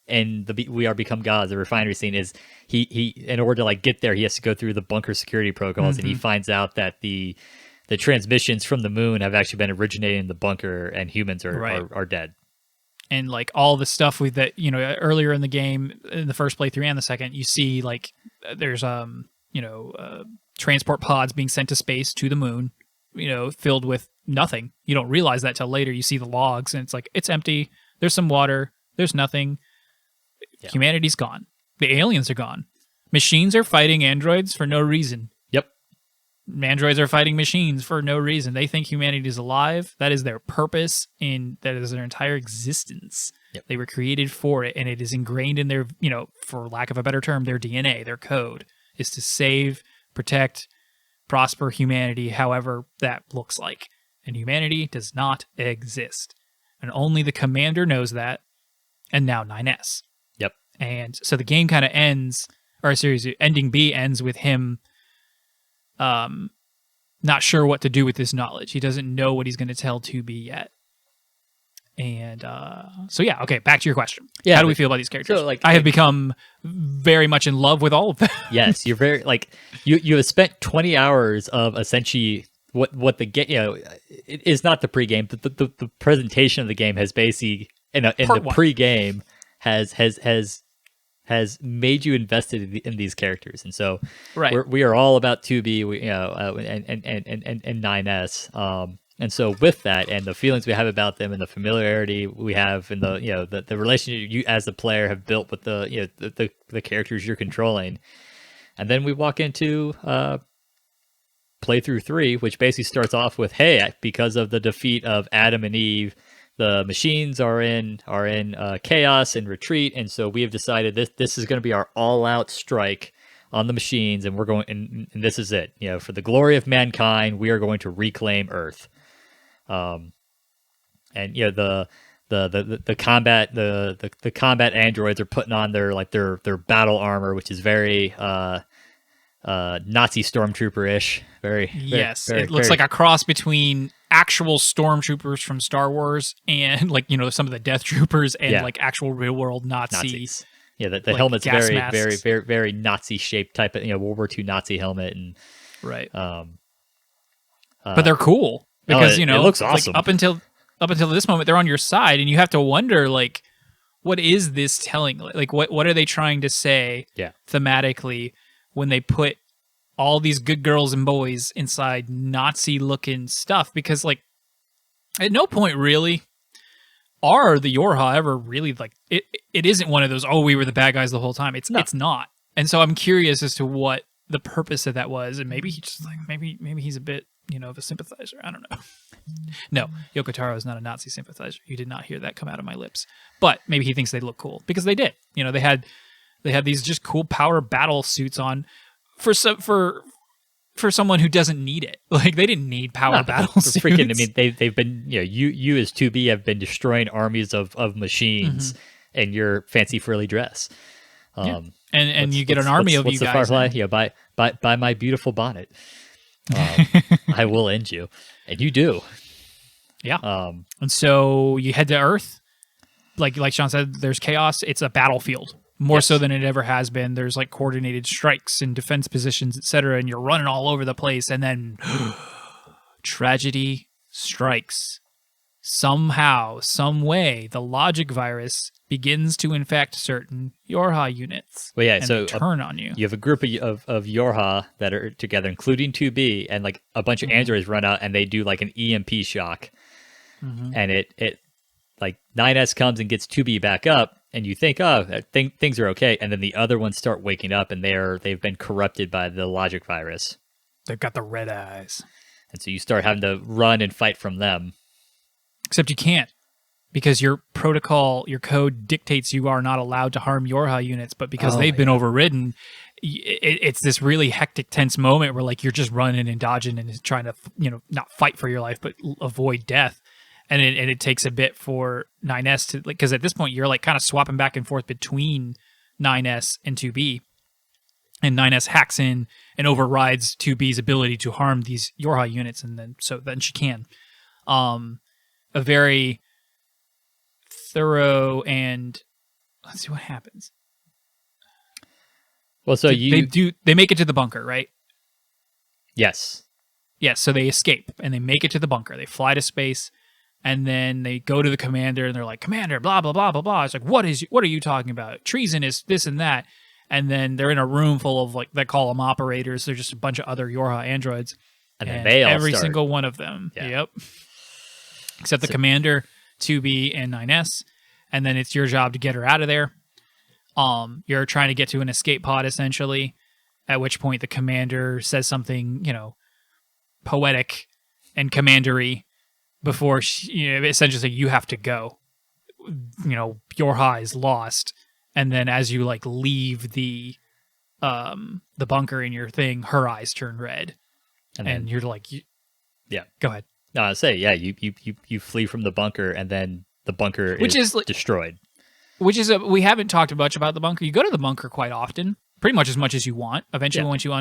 and the We Are Become Gods, the refinery scene, is he in order to like get there, he has to go through the bunker security protocols, and he finds out that the transmissions from the moon have actually been originating in the bunker, and humans are dead. And like all the stuff with that, earlier in the game, in the first playthrough and the second, you see like there's transport pods being sent to space to the moon, filled with nothing. You don't realize that till later. You see the logs, and it's like it's empty. There's some water. There's nothing. Yeah. Humanity's gone. The aliens are gone. Machines are fighting androids for no reason. Yep. Androids are fighting machines for no reason. They think humanity is alive. That is their purpose, and that is their entire existence. Yep. They were created for it, and it is ingrained in their, for lack of a better term, their DNA, their code, is to save, protect, prosper humanity, however that looks like. And humanity does not exist. And only the commander knows that, and now 9S. Yep. And so the game kind of ends, or a series, ending B ends with him not sure what to do with this knowledge. He doesn't know what he's going to tell 2B yet. And so yeah, okay, back to your question. Yeah, how do we feel about these characters? So, I have become very much in love with all of them. Yes, you're very like you have spent 20 hours of essentially what the game, it is not the pregame, but the presentation of the game has basically in the pregame has made you invested in these characters, and so we are all about 2B, and 9S, and so with that and the feelings we have about them and the familiarity we have and the relationship you as a player have built with the characters you're controlling, and then we walk into playthrough 3, which basically starts off with, hey, because of the defeat of Adam and Eve, the machines are in chaos and retreat, and so we have decided this is going to be our all-out strike on the machines, and we're going and this is it. For the glory of mankind, we are going to reclaim Earth. And the combat the combat androids are putting on their battle armor, which is very Nazi stormtrooper-ish. It looks like a cross between actual stormtroopers from Star Wars and some of the Death Troopers and like actual real world Nazis. Yeah, the helmet's very Nazi shaped type of World War II Nazi helmet, and right. But they're cool because it looks awesome. Like, up until this moment, they're on your side, and you have to wonder what is this telling? Like what are they trying to say? Thematically when they put all these good girls and boys inside Nazi-looking stuff, because at no point really are the Yorha ever really it isn't one of those, we were the bad guys the whole time. It's not. And so I'm curious as to what the purpose of that was, and maybe he just maybe he's a bit of a sympathizer. I don't know. No, Yoko Taro is not a Nazi sympathizer. You did not hear that come out of my lips. But maybe he thinks they look cool because they did. They had these just cool power battle suits on for someone who doesn't need it. Like they didn't need power battle suits. Freaking, I mean, they've been, you as 2B have been destroying armies of machines in your fancy frilly dress. And you get an army of you guys. Firefly? Buy my beautiful bonnet. I will end you, and you do. Yeah. And so you head to Earth. Like Sean said, there's chaos. It's a battlefield. More so than it ever has been. There's like coordinated strikes and defense positions, etc. And you're running all over the place. And then tragedy strikes. Somehow, some way, the logic virus begins to infect certain Yorha units. Well, yeah, and so they turn on you. You have a group of Yorha that are together, including 2B, and like a bunch of androids run out and they do like an EMP shock. And it like 9S comes and gets 2B back up, and you think, things are okay, and then the other ones start waking up, and they've been corrupted by the logic virus. They've got the red eyes, and so you start having to run and fight from them. Except you can't, because your protocol, your code dictates you are not allowed to harm Yorha units, but because they've been overridden, it's this really hectic, tense moment where like you're just running and dodging and trying to not fight for your life, but avoid death. And it takes a bit for 9S to, like, because at this point you're like kind of swapping back and forth between 9S and 2B, and 9S hacks in and overrides 2B's ability to harm these Yorha units, and then she can. A very thorough and let's see what happens. Well, so they make it to the bunker, right? Yes. Yes. So they escape and they make it to the bunker. They fly to space. And then they go to the commander and they're like, "Commander, blah, blah, blah, blah, blah." It's like, what are you talking about? Treason is this and that. And then they're in a room full of, like, they call them operators. They're just a bunch of other Yorha androids. And then they all every start. single one of them. Yeah. Yep. Except the commander, 2B, and 9S. And then it's your job to get her out of there. You're trying to get to an escape pod, essentially. At which point the commander says something, poetic and commandery. Before essentially say, you have to go. Yorha is lost, and then as you like leave the bunker in your thing, her eyes turn red, and you're like, go ahead. No, I say, you flee from the bunker, and then the bunker is destroyed. We haven't talked much about the bunker. You go to the bunker quite often, pretty much as you want. Eventually, once you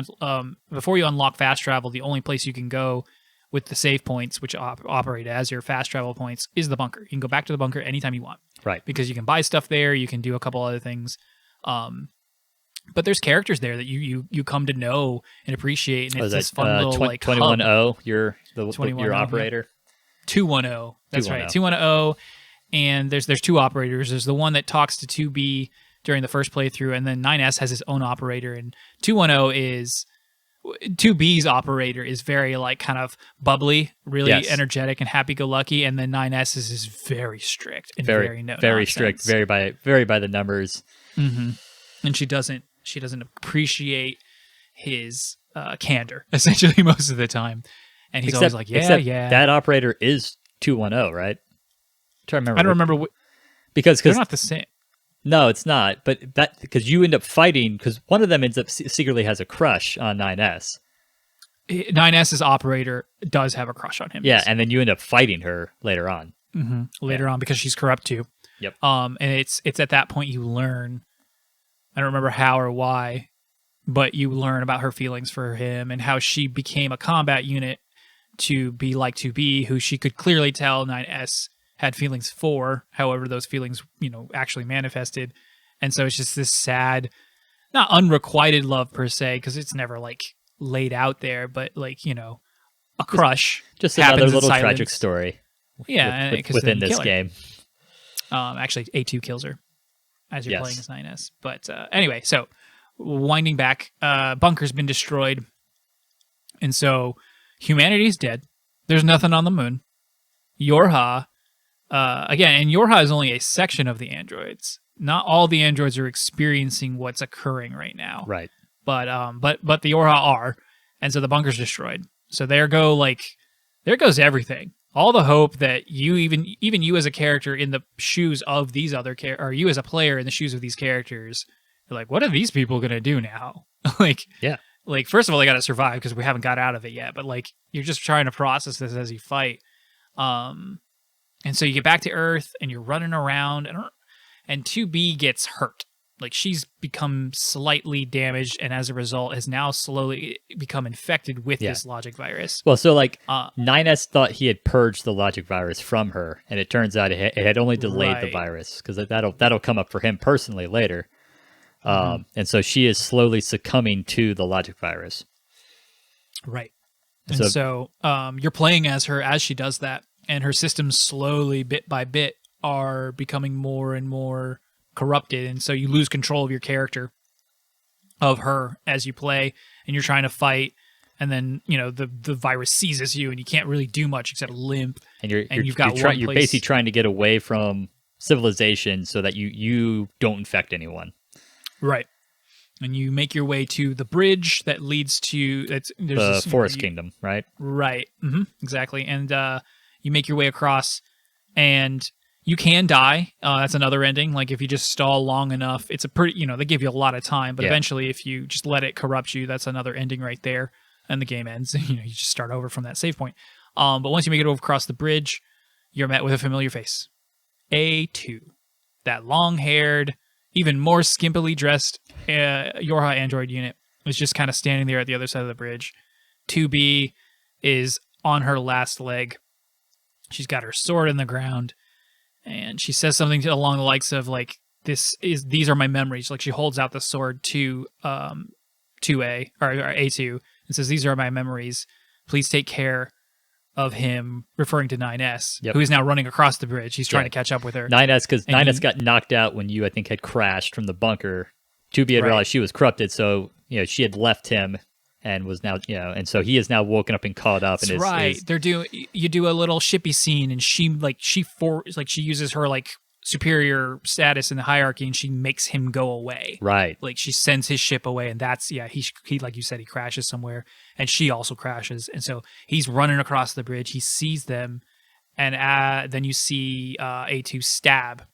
before you unlock fast travel, the only place you can go with the save points, which operate as your fast travel points, is the bunker. You can go back to the bunker anytime you want. Right. Because you can buy stuff there, you can do a couple other things. But there's characters there that you come to know and appreciate, and it's this fun little like 210, you're your operator. 210. That's 210. Right. 210. And there's two operators. There's the one that talks to 2B during the first playthrough, and then 9S has his own operator, and 210 is 2B's operator is very like kind of bubbly, really energetic and happy-go-lucky, and then 9S is very strict and very strict, very by the numbers. Mm-hmm. And she doesn't appreciate his candor essentially most of the time, and he's always like, yeah. That operator is 210, right? I'm trying to remember. I don't remember because they're not the same. No, it's not. But that because you end up fighting because one of them ends up secretly has a crush on 9S. 9S's operator does have a crush on him. Yeah, and then you end up fighting her later on. Mm-hmm. Later on because she's corrupt too. Yep. And it's at that point you learn. I don't remember how or why, but you learn about her feelings for him and how she became a combat unit to be like 2B, who she could clearly tell 9S had feelings for, however those feelings, actually manifested. And so it's just this sad, not unrequited love per se, because it's never like laid out there, but like, a crush. Just another little tragic story. Yeah. Within this game. Actually, A2 kills her as you're playing as 9S. But anyway, so winding back, bunker's been destroyed. And so humanity's dead. There's nothing on the moon. Yorha, again, and Yorha is only a section of the androids. Not all the androids are experiencing what's occurring right now. Right. But the Yorha are, and so the bunker's destroyed. So there goes everything. all the hope that you even you as a character in the shoes of these other or you as a player in the shoes of these characters, you're like, what are these people gonna do now? like, Yeah. like first of all, they got to survive because we haven't got out of it yet. But like, you're just trying to process this as you fight. And so you get back to Earth and you're running around, and 2B gets hurt. Like, she's become slightly damaged, and as a result has now slowly become infected with this logic virus. Well, so like 9S thought he had purged the logic virus from her, and it turns out it had only delayed the virus, because that'll come up for him personally later. And so she is slowly succumbing to the logic virus. Right. And so you're playing as her as she does that, and her systems slowly, bit by bit, are becoming more and more corrupted, and so you lose control of your character, of her, as you play, and you're trying to fight, and then the virus seizes you, and you can't really do much except limp. And you're basically trying to get away from civilization so that you don't infect anyone. Right. And you make your way to the bridge that leads to the Forest Kingdom, right? Right. Mm-hmm. Exactly. And you make your way across, and you can die. That's another ending. Like, if you just stall long enough, it's a pretty, they give you a lot of time, but eventually if you just let it corrupt you, that's another ending right there. And the game ends. You just start over from that save point. But once you make it over across the bridge, you're met with a familiar face. A2. That long-haired, even more skimpily dressed Yorha android unit is just kind of standing there at the other side of the bridge. 2B is on her last leg. She's got her sword in the ground. And she says something along the likes of, like, these are my memories. Like, she holds out the sword to 2A or A2 and says, these are my memories. Please take care of him, referring to 9S, who is now running across the bridge. He's trying to catch up with her. 9S, because 9S got knocked out when you, I think, had crashed from the bunker. 2B had realized she was corrupted, so she had left him and was now, and so he is now woken up and caught up. That's right. You do a little shippy scene, and she uses her like superior status in the hierarchy, and she makes him go away. Right. Like, she sends his ship away, and that's he like you said, he crashes somewhere, and she also crashes, and so he's running across the bridge. He sees them, and then you see A2 stab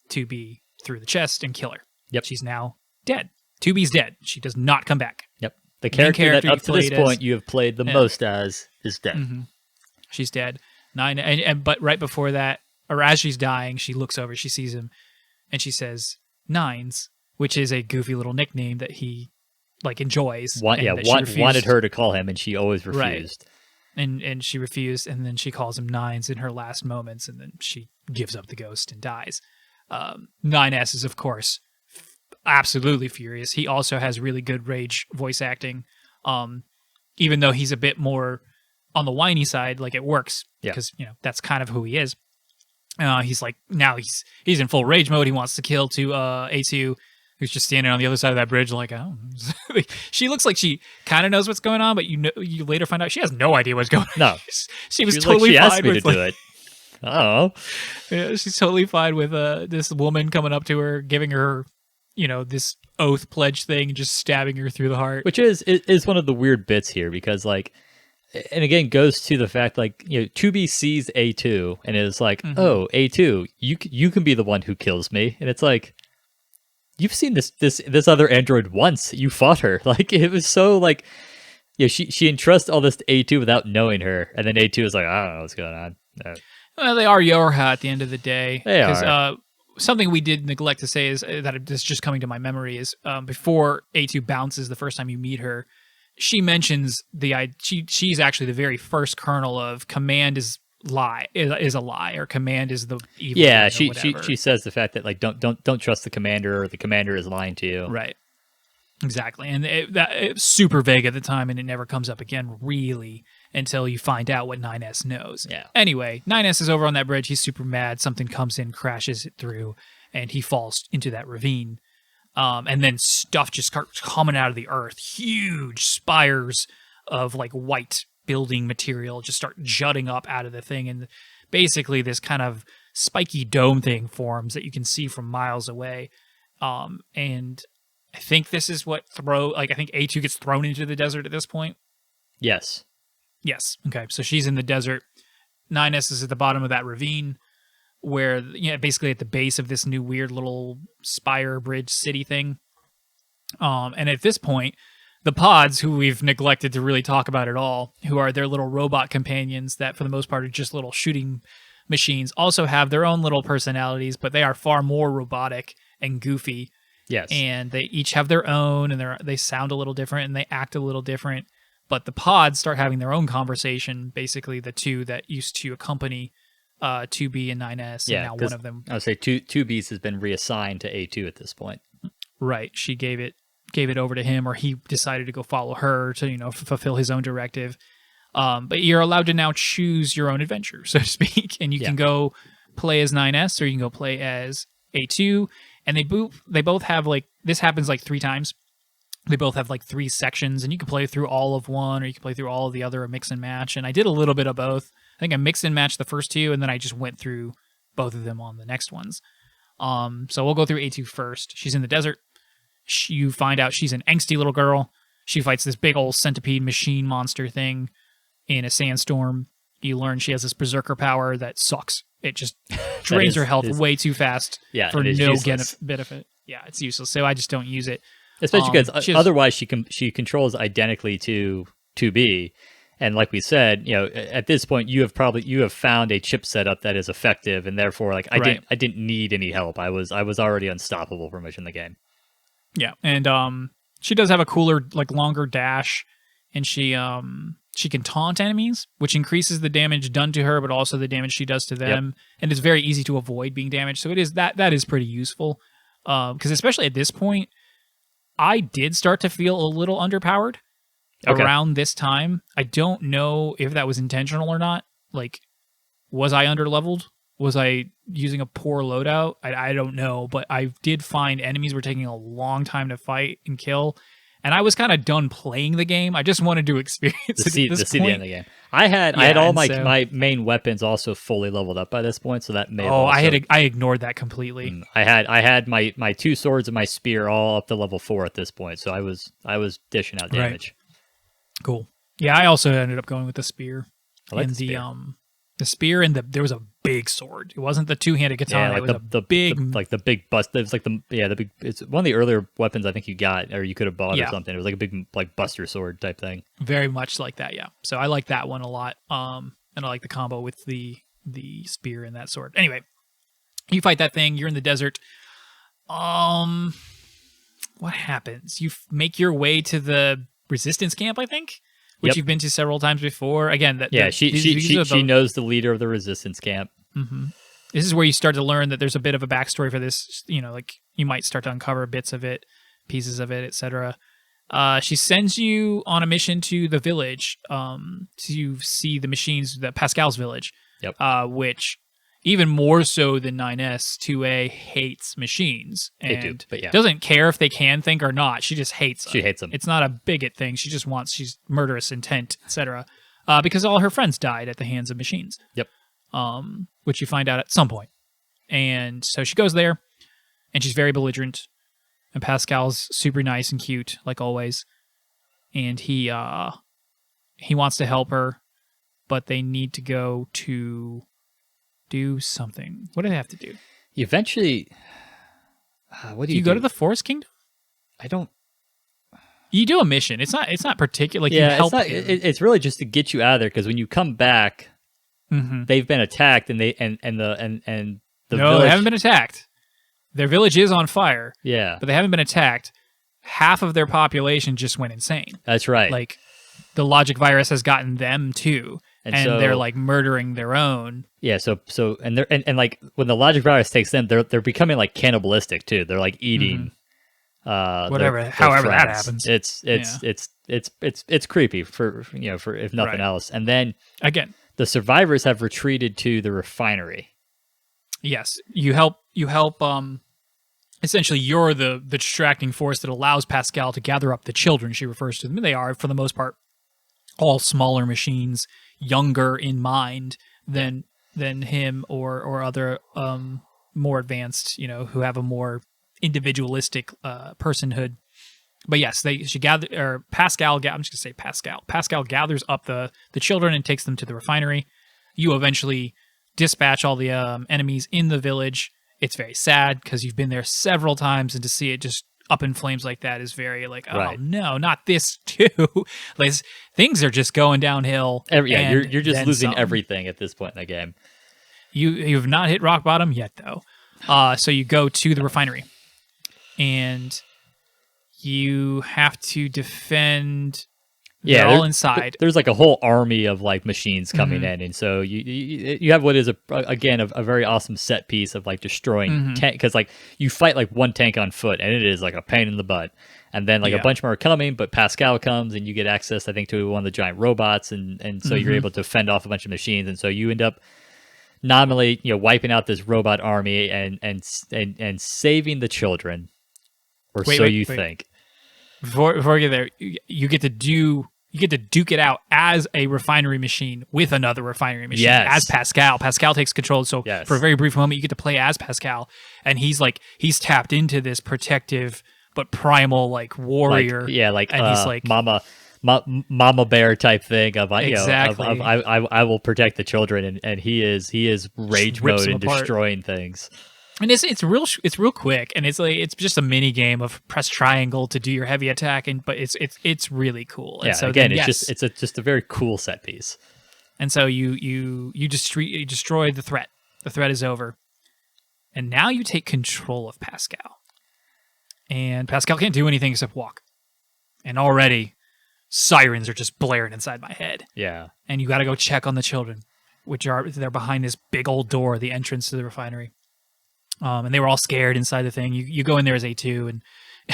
2B through the chest and kill her. Yep. She's now dead. 2B's dead. She does not come back. Yep. The character that up to this point you have played the most as is dead. Mm-hmm. She's dead. But right before that, or as she's dying, she looks over, she sees him, and she says, Nines, which is a goofy little nickname that he enjoys. Wanted her to call him, and she always refused. Right. And she refused, and then she calls him Nines in her last moments, and then she gives up the ghost and dies. 9S is, of course, absolutely furious. He also has really good rage voice acting, even though he's a bit more on the whiny side. Like, it works because that's kind of who he is. He's like, now he's in full rage mode. He wants to kill A2, who's just standing on the other side of that bridge, like, oh. She looks like she kind of knows what's going on, but you later find out she has no idea what's going on. No, she was totally fine with do it. Oh, yeah, she's totally fine with this woman coming up to her, giving her this oath pledge thing, and just stabbing her through the heart. Which is one of the weird bits here, because, like, and again, goes to the fact, like, 2B sees A2 and is like, oh, A2, you can be the one who kills me. And it's like, you've seen this other android once. You fought her. Like, it was so, like, she entrusts all this to A2 without knowing her. And then A2 is like, I don't know what's going on. Well, they are Yorha at the end of the day. They are. Something we did neglect to say is that this is just coming to my memory is before A2 bounces the first time you meet her, she mentions she's actually the very first kernel of command is a lie, or command is the evil. Yeah, she says the fact that, like, don't trust the commander, or the commander is lying to you. Right. Exactly. And it's super vague at the time, and it never comes up again really until you find out what 9S knows. Yeah. Anyway, 9S is over on that bridge. He's super mad. Something comes in, crashes it through, and he falls into that ravine. And then stuff just starts coming out of the earth. Huge spires of, like, white building material just start jutting up out of the thing. And basically this kind of spiky dome thing forms that you can see from miles away. And I think this is what I think A2 gets thrown into the desert at this point. Yes. Yes. Okay. So she's in the desert. 9S is at the bottom of that ravine where, basically at the base of this new weird little spire bridge city thing. And at this point, the pods, who we've neglected to really talk about at all, who are their little robot companions that for the most part are just little shooting machines, also have their own little personalities, but they are far more robotic and goofy. Yes. And they each have their own, and they sound a little different, and they act a little different. But the pods start having their own conversation, basically the two that used to accompany 2B and 9S, and now one of them... I would say 2B's has been reassigned to A2 at this point. Right. She gave it over to him, or he decided to go follow her to, fulfill his own directive. But you're allowed to now choose your own adventure, so to speak, and you can go play as 9S, or you can go play as A2, and they both have, like, this happens like 3 times. They both have like 3 sections, and you can play through all of one, or you can play through all of the other, or mix and match, and I did a little bit of both. I think I mixed and matched the first 2, and then I just went through both of them on the next ones. So we'll go through A2 first. She's in the desert. You find out she's an angsty little girl. She fights this big old centipede machine monster thing in a sandstorm. You learn she has this berserker power that sucks. It just drains her health way too fast for no benefit. Yeah, it's useless. So I just don't use it. Especially because otherwise she controls identically to 2B. And like we said, at this point you have found a chip setup that is effective, and therefore I didn't need any help. I was already unstoppable pretty much in the game. Yeah, and she does have a cooler, like, longer dash, and she can taunt enemies, which increases the damage done to her, but also the damage she does to them, and it's very easy to avoid being damaged. So it is that is pretty useful, because especially at this point, I did start to feel a little underpowered around this time. I don't know if that was intentional or not. Like, was I underleveled? Was I using a poor loadout? I don't know, but I did find enemies were taking a long time to fight and kill, and I was kind of done playing the game. I just wanted to experience it at this point. The end of the game. I had all my main weapons also fully leveled up by this point, so that may. I ignored that completely. I had my 2 swords and my spear all up to level 4 at this point, so I was dishing out damage. Right. Cool. Yeah, I also ended up going with the spear. I like and the spear. The spear, and there was a big sword. It wasn't the 2-handed katana. It was the big bust. It was like the big. It's one of the earlier weapons I think you got or you could have bought or something. It was like a big buster sword type thing. Very much like that, yeah. So I like that one a lot. And I like the combo with the spear and that sword. Anyway, you fight that thing. You're in the desert. What happens? You make your way to the resistance camp, I think. Which you've been to several times before. Again, she knows the leader of the resistance camp. Mm-hmm. This is where you start to learn that there's a bit of a backstory for this. Like you might start to uncover bits of it, pieces of it, etc. She sends you on a mission to the village to see the machines, the Pascal's village. Yep. Which even more so than 9S, 2A hates machines and doesn't care if they can think or not. She just hates them. She hates them. It's not a bigot thing. She's murderous intent, etc. Because all her friends died at the hands of machines. Yep. Which you find out at some point. And so she goes there, and she's very belligerent. And Pascal's super nice and cute, like always. And he wants to help her, but they need to go to do something. What do they have to do? Eventually, what do you go to the Forest Kingdom? I don't. You do a mission. It's not particular. Like you help. It's really just to get you out of there because when you come back, they've been attacked and the village. They haven't been attacked. Their village is on fire. Yeah, but they haven't been attacked. Half of their population just went insane. That's right. Like the logic virus has gotten them too. And so, they're like murdering their own. Yeah, so like when the logic virus takes them, they're becoming like cannibalistic too. They're like eating however that happens. It's creepy for if nothing else. And then again, the survivors have retreated to the refinery. Yes, you help essentially you're the distracting force that allows Pascal to gather up the children. She refers to them. They are for the most part all smaller machines, younger in mind than him or other more advanced, who have a more individualistic personhood. But yes, Pascal gathers up the children and takes them to the refinery. You eventually dispatch all the enemies in the village. It's very sad because you've been there several times, and to see it just up in flames like that is very like, oh Right. no, not this too. Like things are just going downhill. You're just then losing some. everything at this point in the game. You've not hit rock bottom yet though. So you go to the refinery, and you have to defend. They're all inside. There's like a whole army of like machines coming in, and so you have what is a very awesome set piece of like destroying tank, because like you fight like one tank on foot, and it is like a pain in the butt. And then like a bunch more are coming, but Pascal comes and you get access, I think, to one of the giant robots, and so you're able to fend off a bunch of machines, and so you end up nominally wiping out this robot army and saving the children, or so you think. Before we get there, you get to duke it out as a refinery machine with another refinery machine, as Pascal. Pascal takes control. So for a very brief moment, you get to play as Pascal, and he's tapped into this protective but primal like warrior. And he's like mama bear type thing of exactly. I will protect the children, and he is rage mode and destroying things. And it's real quick, and it's just a mini game of press triangle to do your heavy attack, but it's really cool. And so again, it's just a very cool set piece. And so you destroy the threat. The threat is over, and now you take control of Pascal. And Pascal can't do anything except walk. And already sirens are just blaring inside my head. Yeah. And you got to go check on the children, they're behind this big old door, the entrance to the refinery. And they were all scared inside the thing. You go in there as A2, and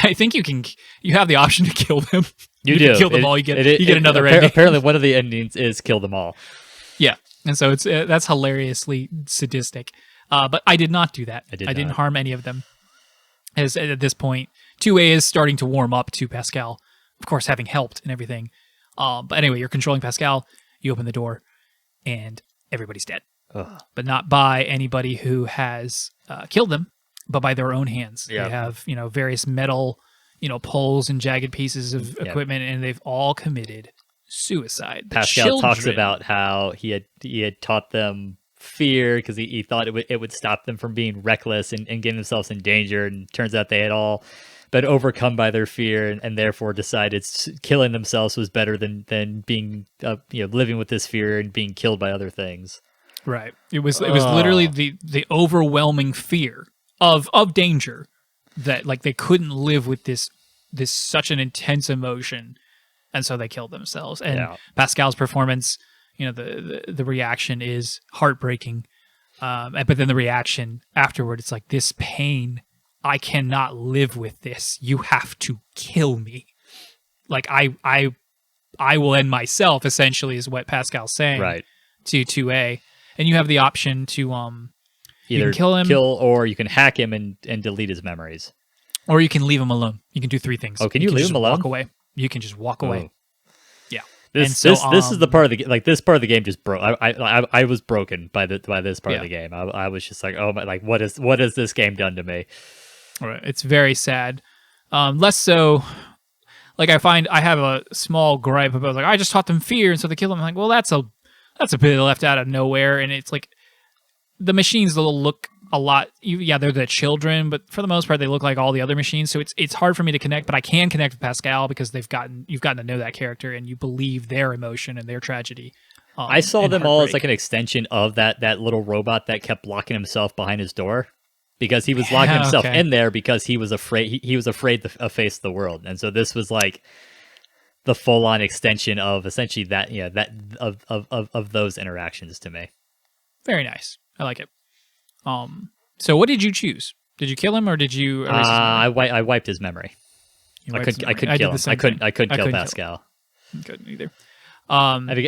I think you have the option to kill them. You do. Kill them all. You get another ending. Apparently, one of the endings is kill them all. Yeah, and so that's hilariously sadistic. But I did not do that. I didn't harm any of them. As at this point, 2A is starting to warm up to Pascal, of course, having helped and everything. But anyway, you're controlling Pascal. You open the door, and everybody's dead. Ugh. But not by anybody who has killed them, but by their own hands. Yeah. They have, various metal, poles and jagged pieces of equipment, and they've all committed suicide. Pascal talks about how he had taught them fear because he thought it would stop them from being reckless and getting themselves in danger, and turns out they had all been overcome by their fear, and therefore decided killing themselves was better than being living with this fear and being killed by other things. Right. It was literally the overwhelming fear of danger that like they couldn't live with this such an intense emotion, and so they killed themselves. And Pascal's performance, the reaction is heartbreaking. But then the reaction afterward, it's like, this pain, I cannot live with this. You have to kill me. Like I will end myself, essentially, is what Pascal's saying to 2A. And you have the option to either kill him, or you can hack him and delete his memories, or you can leave him alone. You can do three things. Oh, can you leave him alone? Walk away. You can just walk away. Yeah. This is the part of the like this part of the game just broke. I was broken by this part of the game. I was just like, oh my, like what has this game done to me? All right, it's very sad. Less so. Like I have a small gripe about like I just taught them fear, and so they kill them. I'm like, well, that's a bit left out of nowhere, and it's like the machines will look a lot. Yeah, they're the children, but for the most part, they look like all the other machines. So it's hard for me to connect, but I can connect with Pascal because you've gotten to know that character, and you believe their emotion and their tragedy. I saw them all as like an extension of that little robot that kept locking himself behind his door, because he was locking himself in there because he was afraid. He was afraid to face the world, and so this was like the full-on extension of essentially that of those interactions to me. Very nice. I like it. So what did you choose? Did you kill him, or did you erase his memory? I wiped his memory. I couldn't kill him. I couldn't kill Pascal. Couldn't either.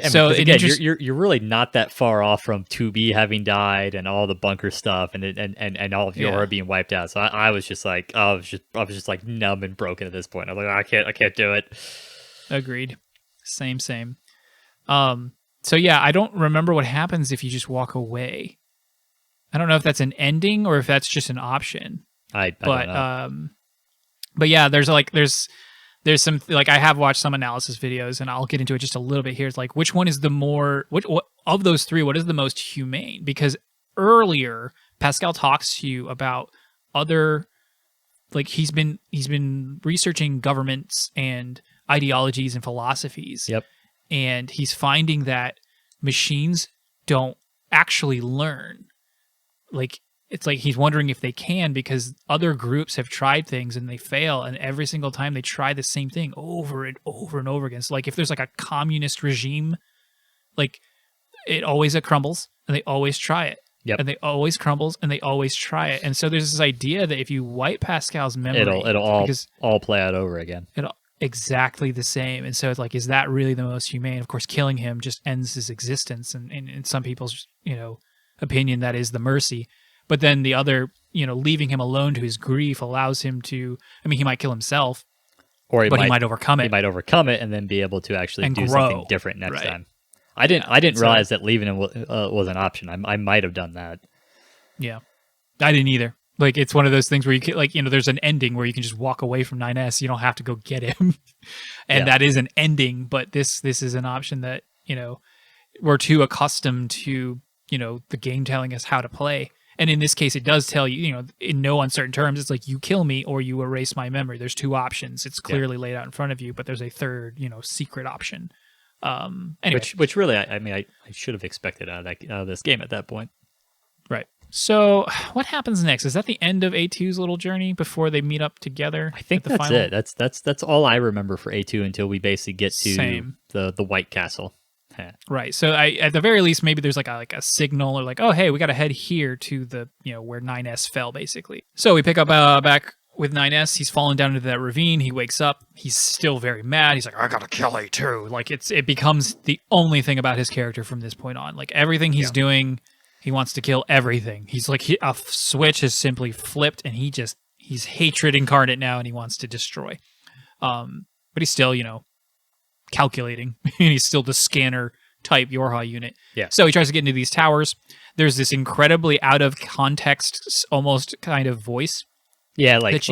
So again, you're really not that far off from 2B having died and all the bunker stuff and all of your aura being wiped out. So I was just like, I was just like numb and broken at this point. I'm like, I can't do it. Agreed. Same. So yeah, I don't remember what happens if you just walk away. I don't know if that's an ending or if that's just an option. I don't know. But yeah, there's some, like, I have watched some analysis videos, and I'll get into it just a little bit here. It's like, which one is the more, of those three, what is the most humane? Because earlier, Pascal talks to you about other, like he's been researching governments and ideologies and philosophies. Yep. And he's finding that machines don't actually learn. Like, it's like he's wondering if they can, because other groups have tried things and they fail, and every single time they try the same thing over and over and over again. So like if there's like a communist regime, like it always crumbles and they always try it. Yep. And they always crumbles and they always try it. And so there's this idea that if you wipe Pascal's memory, it'll all play out over again. It'll exactly the same. And so it's like, is that really the most humane? Of course, killing him just ends his existence, and in some people's, opinion, that is the mercy. But then the other, leaving him alone to his grief allows him to, he might kill himself, or he might overcome it. He might overcome it and then be able to actually do something different next time. I didn't realize that leaving him was an option. I might have done that. Yeah, I didn't either. Like, it's one of those things where you can, there's an ending where you can just walk away from 9S. You don't have to go get him. And that is an ending, but this is an option that, we're too accustomed to, the game telling us how to play. And in this case, it does tell you, in no uncertain terms, it's like, you kill me or you erase my memory. There's two options. It's clearly laid out in front of you, but there's a third, secret option. Anyway. Which really, I should have expected out of this game at that point. Right. So what happens next? Is that the end of A2's little journey before they meet up together? I think that's it. That's all I remember for A2 until we basically get to the White Castle. Right. So at the very least, maybe there's like a signal, or like, oh, hey, we got to head here to the, where 9S fell, basically. So we pick up back with 9S. He's fallen down into that ravine. He wakes up. He's still very mad. He's like, I got to kill A2. Like, it becomes the only thing about his character from this point on. Like, everything he's doing, he wants to kill everything. He's like, a switch has simply flipped, and he's hatred incarnate now, and he wants to destroy. But he's still, calculating, and he's still the scanner type Yorha unit. Yeah. So he tries to get into these towers. There's this incredibly out of context, almost kind of voice. Yeah, like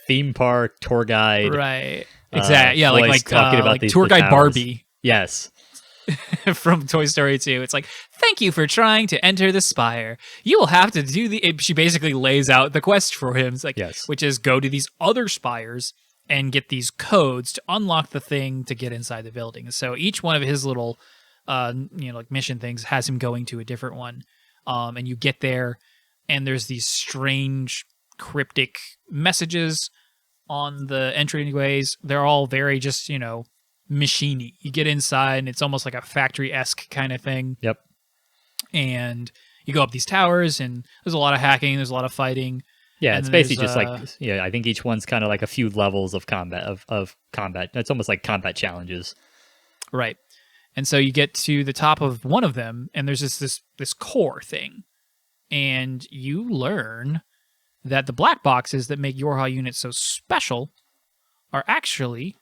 theme park tour guide. Right. Exactly. Yeah, like talking about like these tour guide towers. Barbie. Yes. From Toy Story 2. It's like, thank you for trying to enter the spire. You will have to do she basically lays out the quest for him. It's like, which is go to these other spires and get these codes to unlock the thing to get inside the building. So each one of his little, like mission things has him going to a different one. And you get there, and there's these strange, cryptic messages on the entryways. They're all very just, machiney. You get inside, and it's almost like a factory-esque kind of thing. Yep. And you go up these towers, and there's a lot of hacking. There's a lot of fighting. Yeah, it's basically just I think each one's kind of like a few levels of combat. Of combat. It's almost like combat challenges. Right. And so you get to the top of one of them, and there's this core thing. And you learn that the black boxes that make Yorha units so special are actually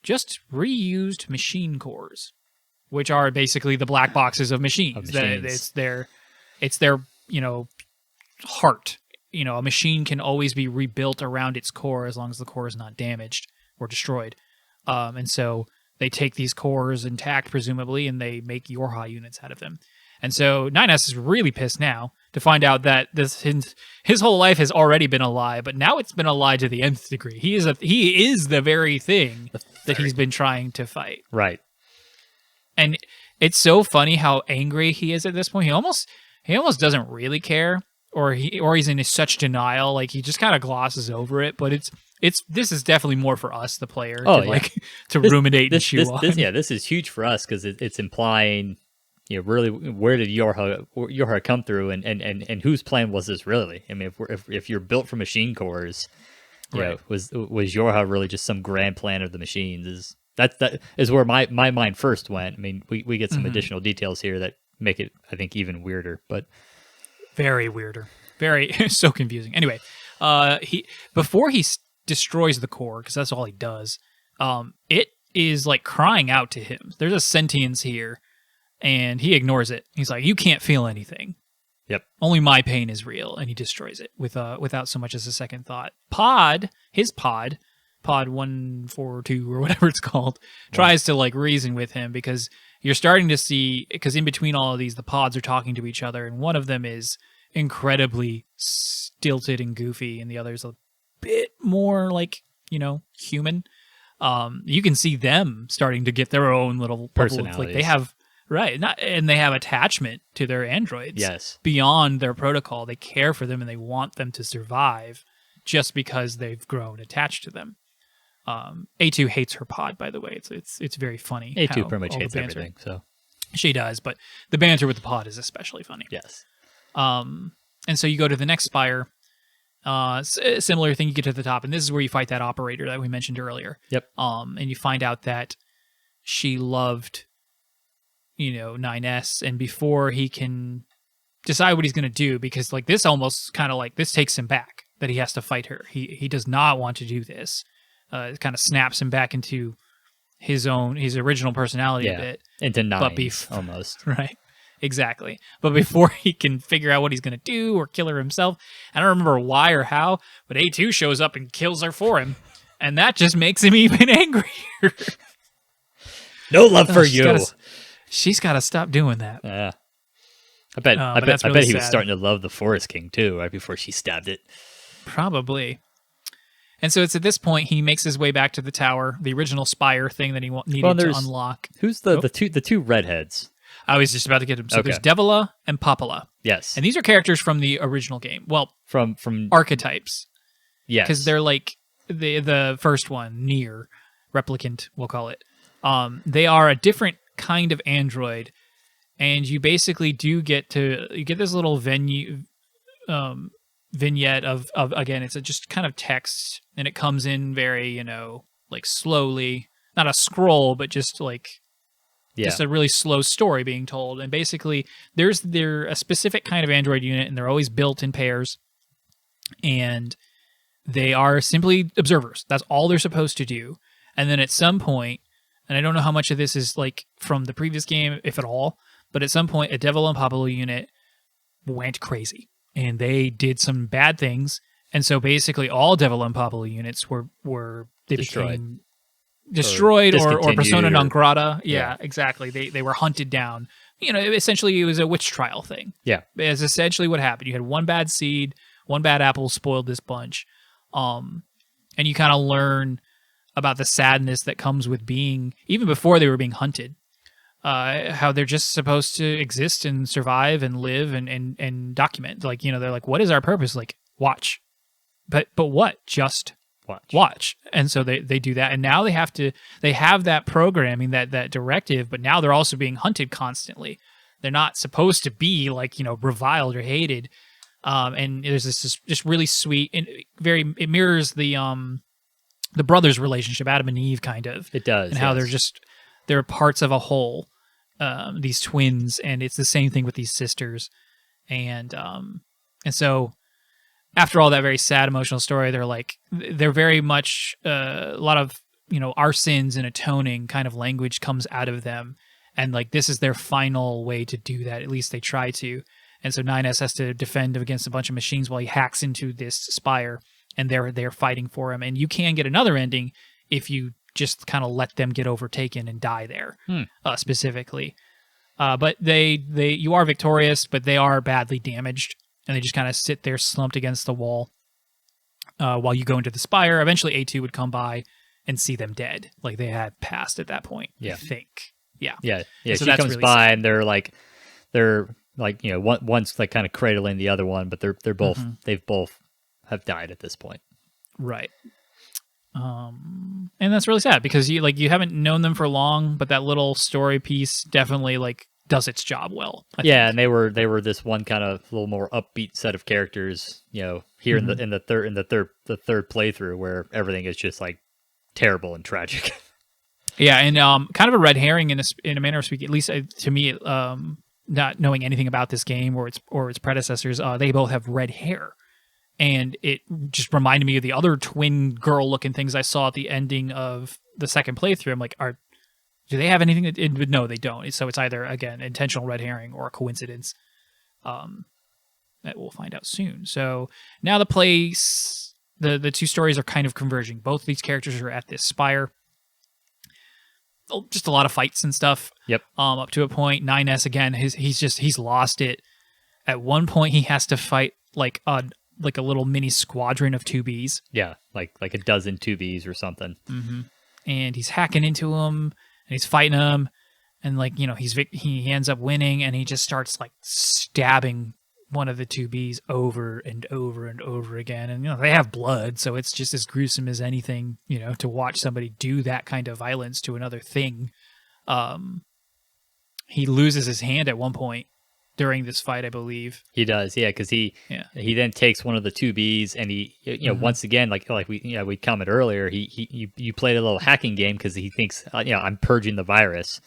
just reused machine cores, which are basically the black boxes of machines. It's their heart. A machine can always be rebuilt around its core as long as the core is not damaged or destroyed. And so they take these cores intact, presumably, and they make Yorha units out of them. And so 9S is really pissed now to find out that his whole life has already been a lie, but now it's been a lie to the nth degree. He is the very thing that he's been trying to fight. Right. And it's so funny how angry he is at this point. He almost doesn't really care, or he's in such denial, like he just kind of glosses over it. But this is definitely more for us, the player, to ruminate and chew on. This is huge for us because it's implying, really, where did Yorha come through, and whose plan was this really? I mean, if you're built for machine cores, was Yorha really just some grand plan of the machines? That is where my mind first went. I mean, we get some additional details here that make it, I think, even weirder, but very weirder, very so confusing. Anyway, before he destroys the core, because that's all he does, it is like crying out to him. There's a sentience here, and he ignores it. He's like, "You can't feel anything. Yep. Only my pain is real," and he destroys it without so much as a second thought. His pod Pod 142 or whatever it's called, tries to like reason with him, because you're starting to see, because in between all of these, the pods are talking to each other, and one of them is incredibly stilted and goofy, and the other's a bit more like, human. You can see them starting to get their own little personalities. Like they have and they have attachment to their androids. Yes. Beyond their protocol, they care for them and they want them to survive, just because they've grown attached to them. A2 hates her pod, by the way. It's very funny. A2 pretty much hates everything. So she does, but the banter with the pod is especially funny. Yes. And so you go to the next spire. Similar thing, you get to the top, and this is where you fight that operator that we mentioned earlier. Yep. And you find out that she loved, 9S, and before he can decide what he's going to do, because like this almost kind of like this takes him back, that he has to fight her. He does not want to do this. It kind of snaps him back into his original personality a bit. Into nines, almost. Right. Exactly. But before he can figure out what he's going to do or kill her himself, I don't remember why or how, but A2 shows up and kills her for him. And that just makes him even angrier. No love for you. She's got to stop doing that. Yeah. I bet he was starting to love the Forest King too, right before she stabbed it. Probably. And so it's at this point he makes his way back to the tower, the original spire thing that he needed to unlock. Who's the two redheads? I was just about to get him. So there's Devila and Popala. Yes. And these are characters from the original game. Well, from archetypes. Yes. Because they're like the first one, Nier, replicant, we'll call it. They are a different kind of android, and you basically you get this little vignette of again, it's just kind of text, and it comes in very, like slowly, not a scroll, but just like just a really slow story being told. And basically they're a specific kind of android unit, and they're always built in pairs, and they are simply observers. That's all they're supposed to do. And then at some point, and I don't know how much of this is like from the previous game, if at all, but at some point a Devil and Popolo unit went crazy and they did some bad things. And so basically all Devil and Popolo units became destroyed or persona non grata. Yeah, exactly. They were hunted down. Essentially it was a witch trial thing. Yeah. It's essentially what happened. You had one bad seed, one bad apple spoiled this bunch. And you kind of learn about the sadness that comes with being, even before they were being hunted, how they're just supposed to exist and survive and live and document. Like, they're like, what is our purpose? Like, watch. But what? Just watch. And so they do that. And now they have that programming, that directive, but now they're also being hunted constantly. They're not supposed to be like, reviled or hated. And there's this just really sweet and it mirrors the brothers' relationship, Adam and Eve, kind of. It does. And how they're parts of a whole, these twins, and it's the same thing with these sisters. And so after all that very sad emotional story, they're very much, a lot of, our sins and atoning kind of language comes out of them. And like, this is their final way to do that. At least they try to. And so 9S has to defend against a bunch of machines while he hacks into this spire, and they're fighting for him. And you can get another ending if you just kind of let them get overtaken and die there, specifically. But you are victorious, but they are badly damaged, and they just kind of sit there slumped against the wall while you go into the spire. Eventually A2 would come by and see them dead. Like they had passed at that point, I think. Yeah. Yeah. So she comes really by sad. And they're like, one's like kind of cradling the other one, but they're both, they've both have died at this point. Right. And that's really sad because you haven't known them for long, but that little story piece definitely like does its job well. I think. And they were this one kind of little more upbeat set of characters, here in the third playthrough where everything is just like terrible and tragic. Yeah, and kind of a red herring in a manner of speaking, at least to me, not knowing anything about this game or its predecessors, they both have red hair. And it just reminded me of the other twin girl-looking things I saw at the ending of the second playthrough. I'm like, do they have anything? No, they don't. So it's either, again, intentional red herring or a coincidence. That we'll find out soon. So now the the two stories are kind of converging. Both of these characters are at this spire. Just a lot of fights and stuff. Yep. Up to a point. 9S again. He's lost it. At one point, he has to fight like a little mini squadron of 2Bs. Yeah, like a dozen 2Bs or something. Mm-hmm. And he's hacking into him, and he's fighting him, and like he ends up winning, and he just starts like stabbing one of the 2Bs over and over and over again, and they have blood, so it's just as gruesome as anything, to watch somebody do that kind of violence to another thing. He loses his hand at one point during this fight, I believe. He does, yeah, because he then takes one of the 2Bs, and he once again, like we commented earlier, you played a little hacking game because he thinks I'm purging the virus.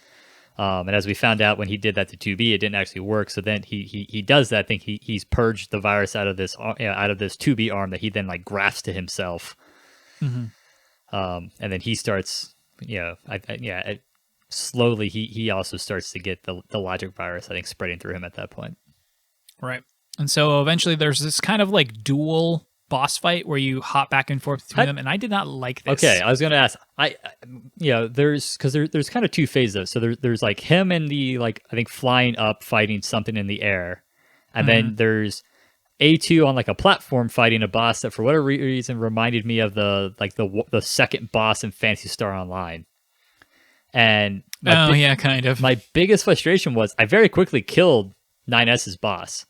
And as we found out when he did that to 2B, it didn't actually work. So then he does that. I think he's purged the virus out of this 2B arm that he then like grafts to himself. Mm-hmm. And then he starts, slowly he also starts to get the logic virus, I think, spreading through him at that point. Right. And so eventually there's this kind of like dual boss fight where you hop back and forth between them, and I did not like this. Okay, I was going to ask. There's kind of two phases. So there's like him and the I think flying up fighting something in the air, and then there's A2 on like a platform fighting a boss that for whatever reason reminded me of the second boss in Phantasy Star Online. And kind of. My biggest frustration was I very quickly killed 9S's boss.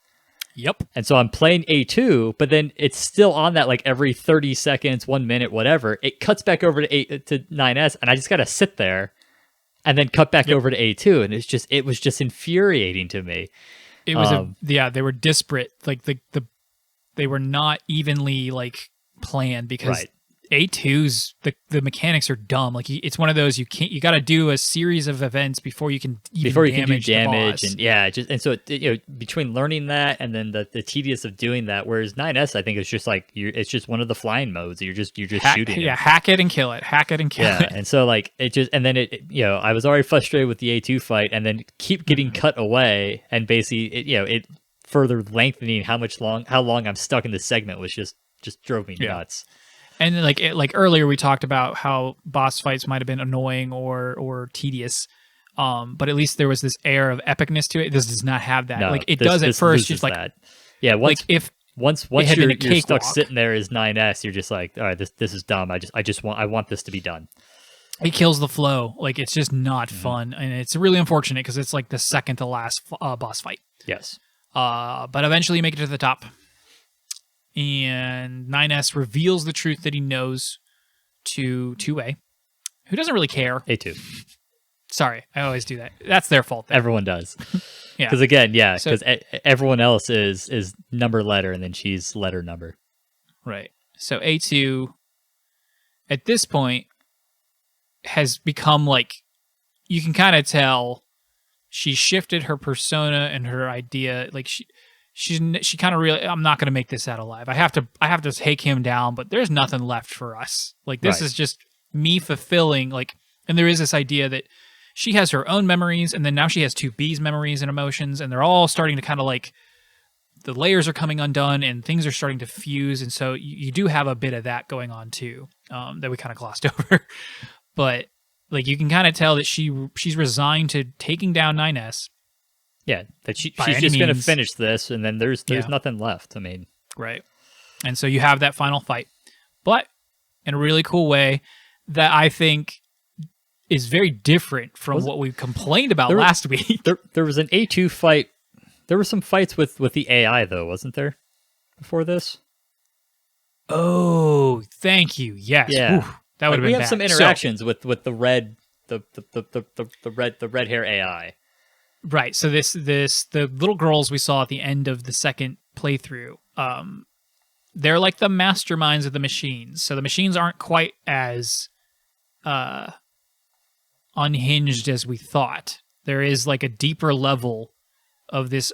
Yep. And so I'm playing A2, but then it's still on that like every 30 seconds, 1 minute, whatever. It cuts back over to 9S, and I just got to sit there and then cut back over to A2. And it was just infuriating to me. It was they were disparate. Like they were not evenly like planned because A2's the mechanics are dumb. Like it's one of those you got to do a series of events before you can do damage and so between learning that and then the tedious of doing that, whereas 9S I think is just like it's just one of the flying modes. You're just shooting. Yeah, hack it and kill it. Hack it and kill it. And so like I was already frustrated with the A2 fight, and then keep getting cut away, and basically it further lengthening how long I'm stuck in this segment was just drove me nuts. And like earlier, we talked about how boss fights might have been annoying or tedious, but at least there was this air of epicness to it. This does not have that. No, does at first, just like that. Yeah. Once you're stuck sitting there as 9S, you're just like, all right, this is dumb. I want this to be done. It kills the flow. Like it's just not fun, and it's really unfortunate because it's like the second to last boss fight. Yes. But eventually you make it to the top. And 9S reveals the truth that he knows to 2A, who doesn't really care. A2. Sorry, I always do that. That's their fault. Everyone does. Yeah. Because again, because everyone else is number letter, and then she's letter number. Right. So A2, at this point, has become like, you can kind of tell she shifted her persona and her idea. Like she kind of really, I'm not going to make this out alive. I have to take him down, but there's nothing left for us. Like this is just me fulfilling and there is this idea that she has her own memories, and then now she has 2B's memories and emotions, and they're all starting to kind of like, the layers are coming undone and things are starting to fuse. And so you do have a bit of that going on too, that we kind of glossed over, but like you can kind of tell that she's resigned to taking down 9S. Yeah, that she's just going to finish this, and then there's nothing left. I mean, right. And so you have that final fight, but in a really cool way that I think is very different from what we complained about last week. There was an A2 fight. There were some fights with the AI though, wasn't there? Before this. Oh, thank you. Yes. Yeah. Ooh, that would have been. We have bad. some interactions with the red hair AI. Right. So the little girls we saw at the end of the second playthrough, they're like the masterminds of the machines. So the machines aren't quite as unhinged as we thought. There is like a deeper level of this,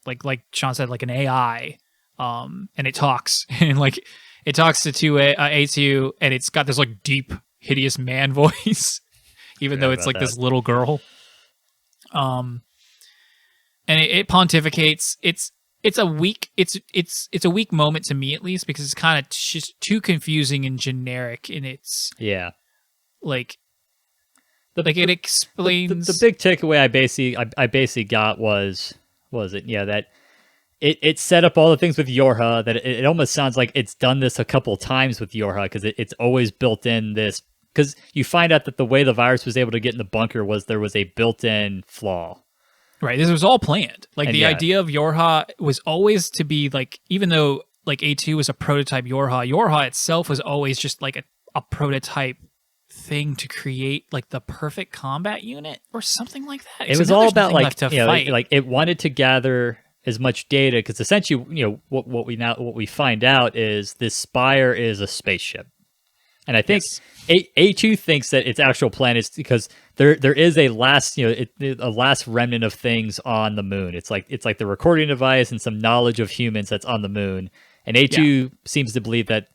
like Sean said, like an AI, and it talks and like it talks to A2, and it's got this like deep, hideous man voice, even though it's like this little girl. And it pontificates. it's a weak it's a weak moment to me, at least, because it's kind of just too confusing and generic in its like it explains the big takeaway I basically got was that it set up all the things with Yorha, that it almost sounds like it's done this a couple times with Yorha, because it's always built in this, because you find out that the way the virus was able to get in the bunker was there was a built-in flaw. Right, this was all planned. Like, And the idea of Yorha was always to be like, even though like A2 was a prototype Yorha itself was always just like a prototype thing to create like the perfect combat unit or something like that. It was all about like it wanted to gather as much data, because essentially, what we find out is this Spire is a spaceship, and I think A2 thinks that its actual plan is because there is a last a last remnant of things on the moon. It's like the recording device and some knowledge of humans that's on the moon, and A2 seems to believe that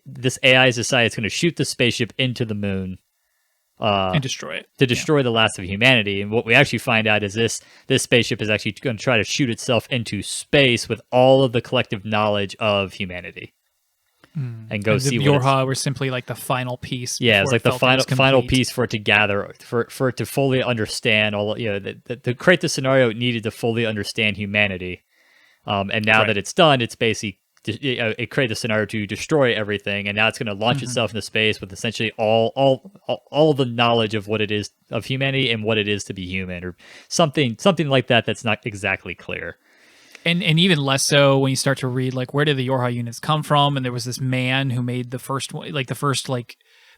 this AI has decided it's going to shoot the spaceship into the moon. And destroy it. To destroy the last of humanity. And what we actually find out is this spaceship is actually going to try to shoot itself into space with all of the collective knowledge of humanity. And go see what Yorha were simply like the final piece. Yeah, it's like the final piece for it to gather, for it to fully understand all, to create the scenario it needed to fully understand humanity. And now that it's done, it's basically it created a scenario to destroy everything, and now it's going to launch itself into space with essentially all the knowledge of what it is of humanity and what it is to be human, or something like that. That's not exactly clear. And even less so when you start to read, like, where did the Yorha units come from? And there was this man who made the first one,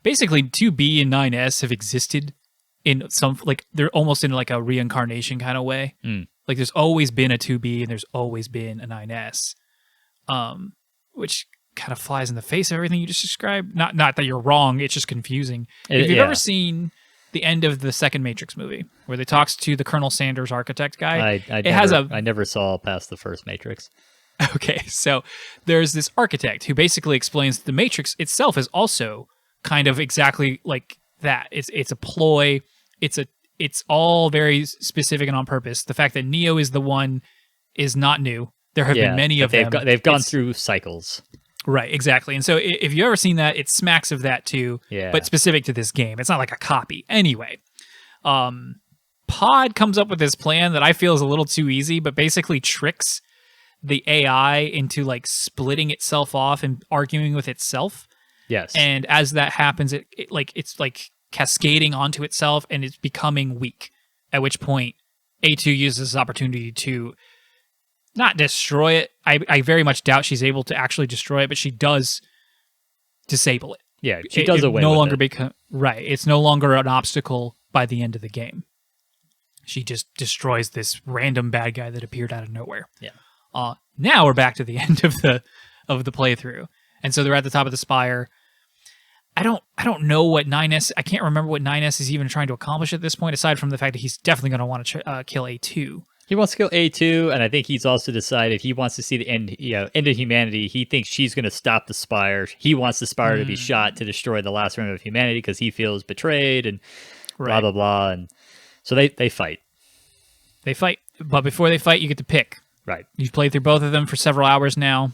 basically 2B and 9S have existed in some, like, they're almost in like a reincarnation kind of way. Like, there's always been a 2B and there's always been a 9S. Which kind of flies in the face of everything you just described. Not that you're wrong, it's just confusing. If you've ever seen the end of the second Matrix movie, where they talks to the Colonel Sanders architect guy, I never saw past the first Matrix. Okay, so there's this architect who basically explains the Matrix itself is also kind of exactly like that. It's a ploy. It's all very specific and on purpose. The fact that Neo is the one is not new. There have been many of them. They've gone through cycles. Right, exactly. And so if you've ever seen that, it smacks of that too, but specific to this game. It's not like a copy. Anyway, Pod comes up with this plan that I feel is a little too easy, but basically tricks the AI into like splitting itself off and arguing with itself. Yes. And as that happens, it's like cascading onto itself and it's becoming weak, at which point A2 uses this opportunity to not destroy it. I very much doubt she's able to actually destroy it, but she does disable it. Yeah, she does away no with longer it. Right. It's no longer an obstacle by the end of the game. She just destroys this random bad guy that appeared out of nowhere. Yeah. Now we're back to the end of the playthrough, and so they're at the top of the spire. I don't know what 9S. I can't remember what 9S is even trying to accomplish at this point, aside from the fact that he's definitely going to want to kill A2. He wants to kill A2, and I think he's also decided he wants to see the end of humanity. He thinks she's going to stop the Spire. He wants the Spire to be shot to destroy the last remnant of humanity because he feels betrayed and blah, blah, blah. And so they fight. They fight, but before they fight, you get to pick. Right. You've played through both of them for several hours now.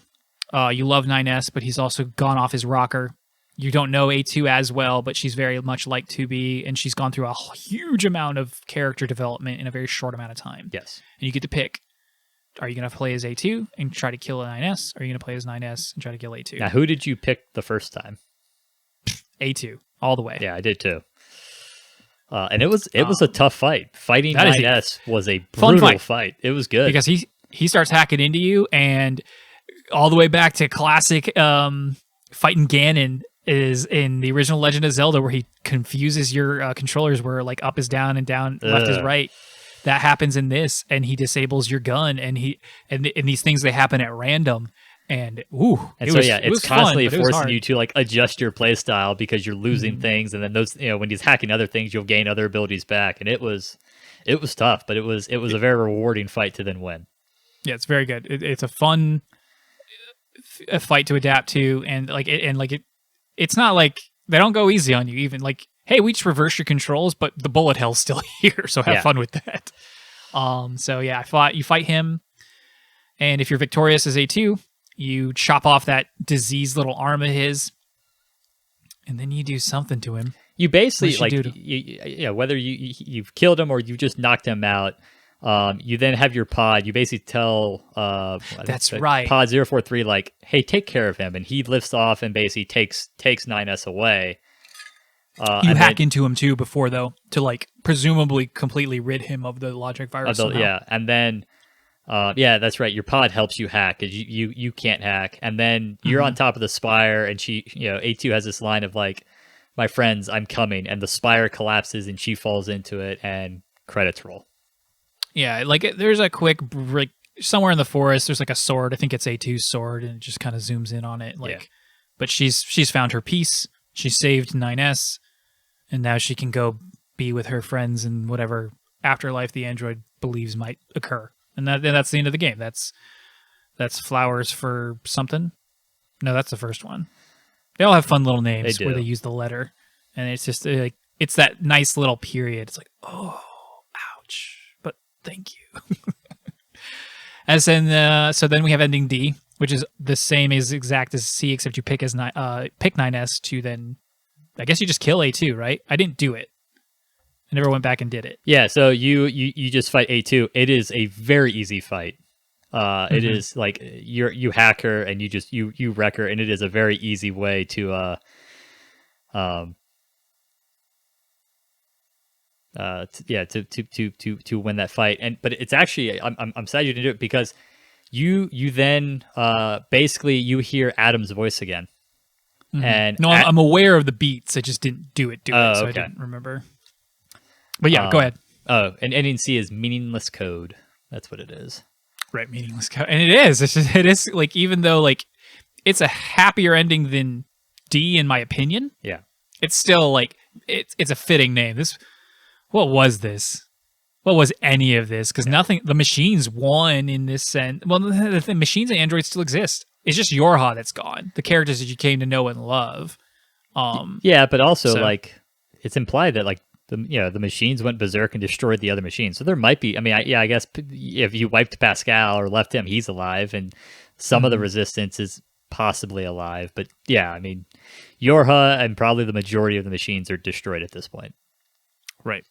You love 9S, but he's also gone off his rocker. You don't know A2 as well, but she's very much like 2B, and she's gone through a huge amount of character development in a very short amount of time. Yes. And you get to pick. Are you going to play as A2 and try to kill a 9S? Or are you going to play as 9S and try to kill A2? Now, who did you pick the first time? A2, all the way. Yeah, I did too. And it was a tough fight. Fighting 9S was a brutal fight. It was good. Because he starts hacking into you, and all the way back to classic fighting Ganon is in the original Legend of Zelda, where he confuses your controllers, where like up is down and down, left is right. That happens in this, and he disables your gun, and these things, they happen at random, and it's constantly forcing you to like adjust your play style because you're losing things, and then those when he's hacking other things, you'll gain other abilities back, and it was tough, but it was a very rewarding fight to then win. Yeah, it's very good. It's a fun fight to adapt to, and it's not like they don't go easy on you. Even like, hey, we just reverse your controls, but the bullet hell's still here, so have fun with that. So yeah, you fight him, And if you're victorious as A2, you chop off that diseased little arm of his, and then you do something to him. You basically What you like, do whether you've killed him or you just knocked him out. You then have your pod. You basically tell That's right. Pod 043 like, hey, take care of him, and he lifts off and basically takes 9S away. You hack into him too before though to like presumably completely rid him of the logic virus. And then that's right. Your pod helps you hack because you can't hack, and then you're on top of the spire, and she A2 has this line of like, my friends, I'm coming, and the spire collapses and she falls into it, and credits roll. Yeah, like there's a quick break somewhere in the forest. There's like a sword. I think it's A2's sword, and it just kind of zooms in on it. Like, but she's found her peace. She saved 9S, and now she can go be with her friends in whatever afterlife the android believes might occur. And that's the end of the game. That's flowers for something. No, that's the first one. They all have fun little names where they use the letter, and it's just like it's that nice little period. It's like, oh, ouch. Thank you. As in, so then we have ending D, which is the same as exact as C, except you pick 9S to then, I guess you just kill A2, right? I didn't do it. I never went back and did it. Yeah, so you just fight A2. It is a very easy fight. It is like you hack her and you wreck her, and it is a very easy way to to win that fight. But it's actually I'm sad you didn't do it because you then basically you hear Adam's voice again. And no, I'm aware of the beats. I just didn't do it. So okay. I didn't remember. But yeah, go ahead. Oh, and ending C is meaningless code. That's what it is. Right, meaningless code, and it is. It is like even though like it's a happier ending than D in my opinion. Yeah, it's still like it's a fitting name. What was this? What was any of this? Because nothing. The machines won in this sense. Well, the machines and androids still exist. It's just Yorha that's gone. The characters that you came to know and love. Yeah, but also like it's implied that like the machines went berserk and destroyed the other machines. So there might be. I mean, I guess if you wiped Pascal or left him, he's alive, and some of the resistance is possibly alive. But yeah, I mean, Yorha and probably the majority of the machines are destroyed at this point. Right.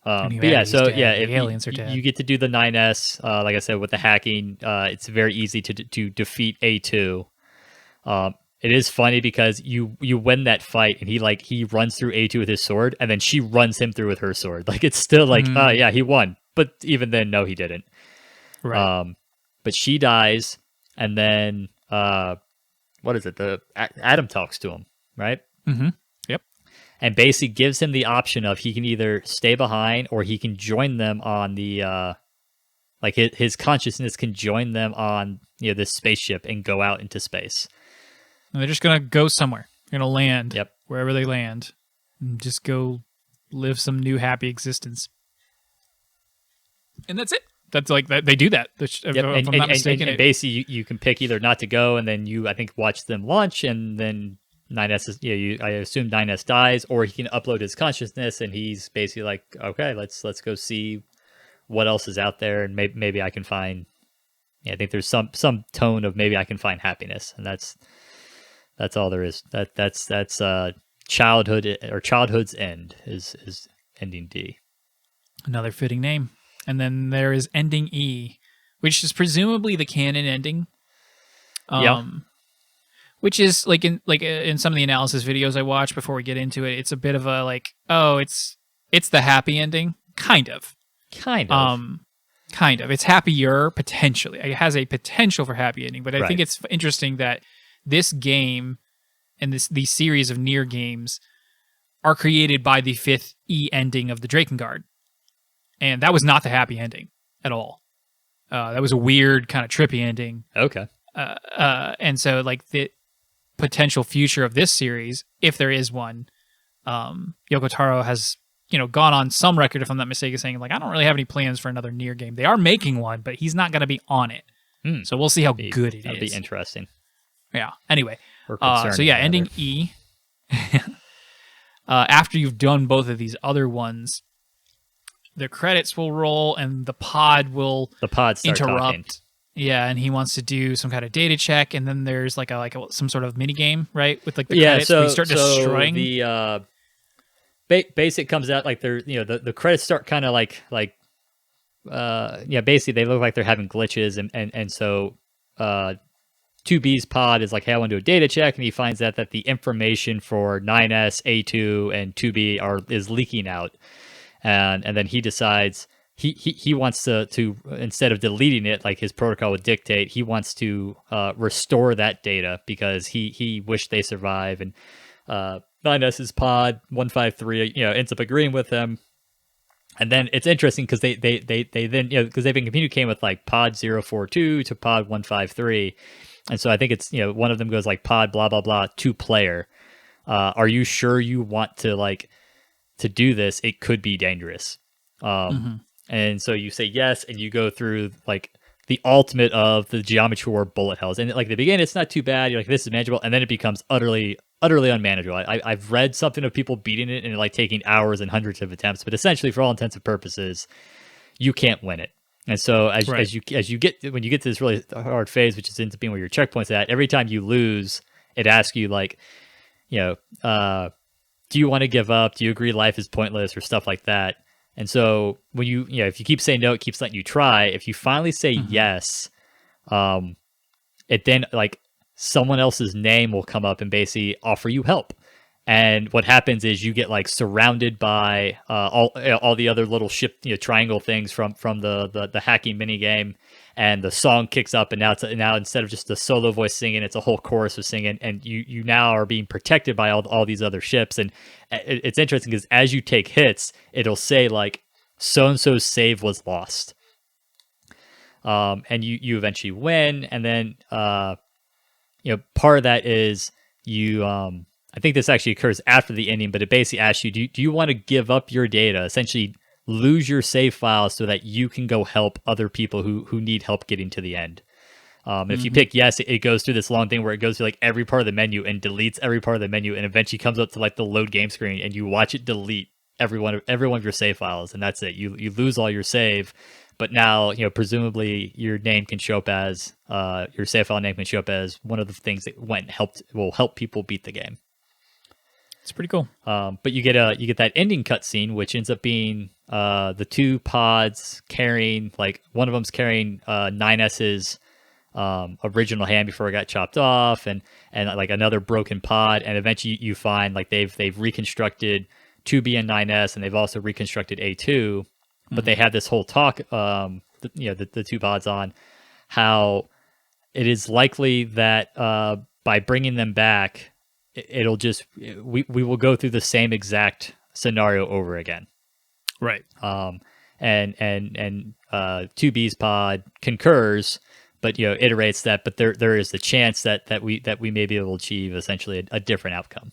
But yeah, so dead. yeah, the if aliens are dead. You get to do the 9S. Like I said, with the hacking, it's very easy to defeat A2. It is funny because you win that fight, and he runs through A2 with his sword, and then she runs him through with her sword. Like it's still like, yeah, he won, but even then, no, he didn't. Right. But she dies, and then what is it? Adam talks to him, right? Mm-hmm. Yep. And basically gives him the option of he can either stay behind or he can join them on the like his consciousness can join them on this spaceship and go out into space. And they're just gonna go somewhere. They're gonna land. Yep. Wherever they land, and just go live some new happy existence. And that's it. That's like that. They do that. If I'm not mistaken. And basically, you can pick either not to go, and then I think watch them launch, and then 9S is I assume 9S dies, or he can upload his consciousness, and he's basically like, okay, let's go see what else is out there, and maybe I can find. I think there's some tone of maybe I can find happiness, and that's all there is. That's childhood or childhood's end is ending D. Another fitting name. And then there is ending E, which is presumably the canon ending. Which is like in some of the analysis videos I watch before we get into it, it's a bit of a like, oh, it's the happy ending, kind of. It's happier potentially. It has a potential for happy ending, but I think it's interesting that this game and these series of Nier games are created by the fifth E ending of the Drakengard. And that was not the happy ending at all. That was a weird kind of trippy ending. Okay. And so like the potential future of this series, if there is one, Yoko Taro has, gone on some record, if I'm not mistaken, saying like, I don't really have any plans for another Nier game. They are making one, but he's not going to be on it. So we'll see how good it is. That'd be interesting. Yeah. Anyway. So yeah, ending E. After you've done both of these other ones, the credits will roll and the pod will interrupt. Yeah, and he wants to do some kind of data check, and then there's some sort of mini game, right? With like the Yeah, credits where you so start so destroying. the basic comes out like they're the credits start kind of yeah, basically they look like they're having glitches, and so 2B's pod is like, hey, I want to do a data check, and he finds out that the information for 9S, A2, and 2B is leaking out, and then he decides he wants to instead of deleting it like his protocol would dictate, he wants to restore that data because he wished they survive, and 9S's pod 153 ends up agreeing with him. And then it's interesting because they then because they've been communicating with like pod 042 to pod 153, and so I think it's one of them goes like pod blah blah blah to player. Are you sure you want to do this? It could be dangerous. And so you say yes, and you go through like the ultimate of the geometry war bullet hells. And like at the beginning, it's not too bad. You're like, this is manageable, and then it becomes utterly unmanageable. I've read something of people beating it and like taking hours and hundreds of attempts, but essentially, for all intents and purposes, you can't win it. And so as you get when you get to this really hard phase, which is ends up being where your checkpoint's at, every time you lose, it asks you like, do you want to give up? Do you agree life is pointless or stuff like that? And so when if you keep saying no, it keeps letting you try. If you finally say yes, it then like someone else's name will come up and basically offer you help. And what happens is you get like surrounded by all the other little ship triangle things from the hacking mini game, and the song kicks up, and now instead of just the solo voice singing, it's a whole chorus of singing, and you now are being protected by all these other ships. And it's interesting because as you take hits, it'll say like so and so's save was lost, and you eventually win, and then part of that is you I think this actually occurs after the ending, but it basically asks you, do you want to give up your data, essentially lose your save files so that you can go help other people who need help getting to the end? If you pick yes, it goes through this long thing where it goes through like every part of the menu and deletes every part of the menu, and eventually comes up to like the load game screen, and you watch it delete every one of your save files, and that's it. You lose all your save, but now presumably your name can show up as your save file name can show up as one of the things that will help people beat the game. It's pretty cool. But you get that ending cutscene, which ends up being the two pods carrying, like one of them's carrying 9S's original hand before it got chopped off, and like another broken pod, and eventually you find like they've reconstructed 2B and 9S, and they've also reconstructed A2, but they had this whole talk, the two pods on how it is likely that by bringing them back, it'll just we will go through the same exact scenario over again, right? And 2B's pod concurs, but iterates that, but there is the chance that we may be able to achieve essentially a different outcome,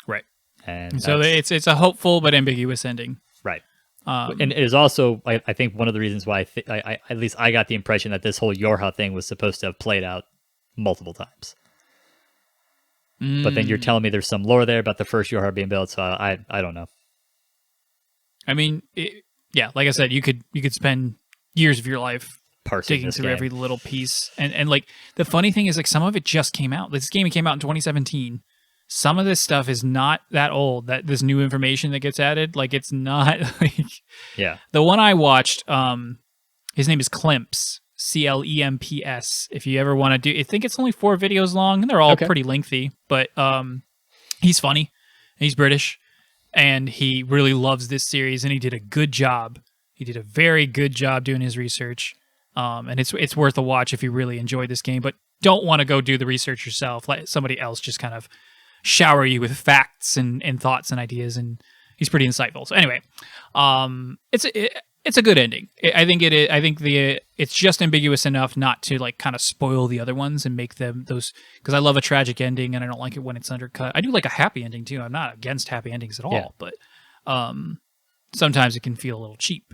right? And so it's a hopeful but ambiguous ending, right? And it is also I think one of the reasons why I at least I got the impression that this whole Yorha thing was supposed to have played out multiple times. But then you're telling me there's some lore there about the first Yorha being built, so I don't know. I mean, like I said, you could spend years of your life parsing digging through game. every little piece, and like the funny thing is, like some of it just came out. This game came out in 2017. Some of this stuff is not that old. That this new information that gets added, like it's not like The one I watched, his name is Clemps. CLEMPS. If you ever want to do, I think it's only 4 videos long, and they're all pretty lengthy. But he's funny, and he's British, and he really loves this series, and he did a good job. He did a very good job doing his research, and it's worth a watch if you really enjoy this game, but don't want to go do the research yourself. Let somebody else just kind of shower you with facts and thoughts and ideas, and he's pretty insightful. So anyway, it's a good ending. I think it is. I think it's just ambiguous enough not to like kind of spoil the other ones and make them those, because I love a tragic ending and I don't like it when it's undercut. I do like a happy ending too. I'm not against happy endings at all, but sometimes it can feel a little cheap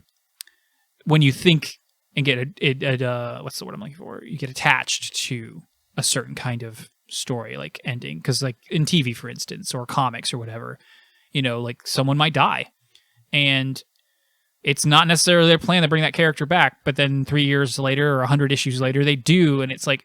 when you think and get what's the word I'm looking for? You get attached to a certain kind of story like ending, because like in TV, for instance, or comics or whatever, like someone might die, and it's not necessarily their plan to bring that character back, but then 3 years later or 100 issues later, they do, and it's like,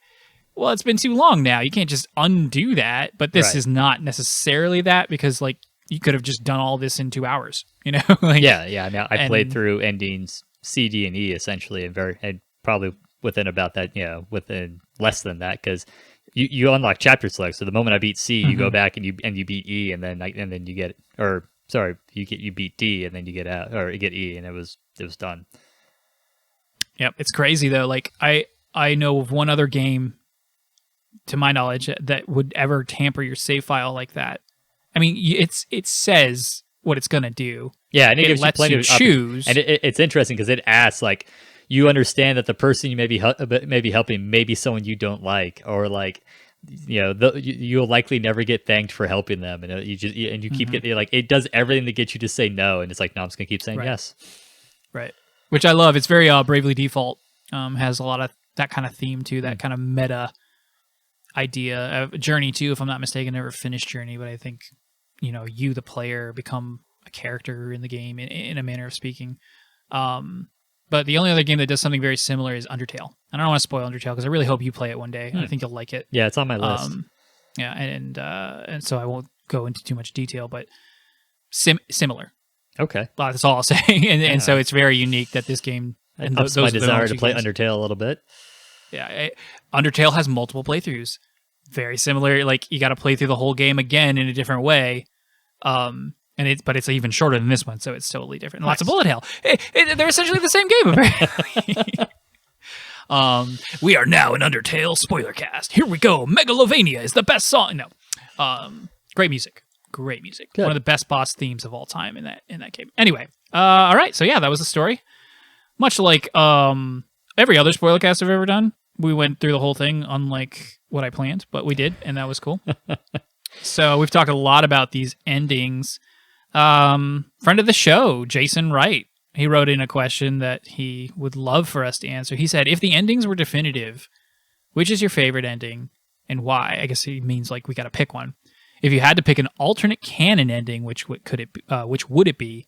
well, it's been too long now. You can't just undo that. But this is not necessarily that, because like you could have just done all this in 2 hours, you know? Like, yeah. I mean, I played through endings C, D, and E essentially, and probably within about that, within less than that, because you unlock chapter select. So the moment I beat C, you go back and you beat E, and then you get, or sorry, you beat D, and then you get out, or you get E, and it was done. Yep, it's crazy though. Like I know of one other game, to my knowledge, that would ever tamper your save file like that. I mean, it says what it's gonna do. Yeah, and it gives lets you plenty you of choose. And it's interesting because it asks, like, you understand that the person you may be helping may be someone you don't like, or like, you'll likely never get thanked for helping them, and you keep getting, like, it does everything to get you to say no, and it's like, no, I'm just gonna keep saying yes. Right, which I love. It's very Bravely Default. Has a lot of that kind of theme too, that kind of meta idea. Journey too, if I'm not mistaken. Never finished Journey, but I think you, the player, become a character in the game in a manner of speaking. But the only other game that does something very similar is Undertale. I don't want to spoil Undertale because I really hope you play it one day. I think you'll like it. Yeah, it's on my list. Yeah, and so I won't go into too much detail, but similar. Okay, that's all I'll say. And so it's very unique that this game. And ups my desire to play Undertale a little bit. Yeah, Undertale has multiple playthroughs. Very similar. Like, you got to play through the whole game again in a different way. But it's even shorter than this one, so it's totally different. Nice. Lots of bullet hell. They're essentially the same game, apparently. We are now in Undertale Spoilercast. Here we go. Megalovania is the best song. No. Great music. Great music. Good. One of the best boss themes of all time in that game. Anyway, all right. So yeah, that was the story. Much like every other Spoilercast I've ever done, we went through the whole thing, unlike what I planned, but we did, and that was cool. So we've talked a lot about these endings. Friend of the show, Jason Wright, he wrote in a question that he would love for us to answer. He said, if the endings were definitive, which is your favorite ending and why? I guess he means like we got to pick one. If you had to pick an alternate canon ending, which would it be?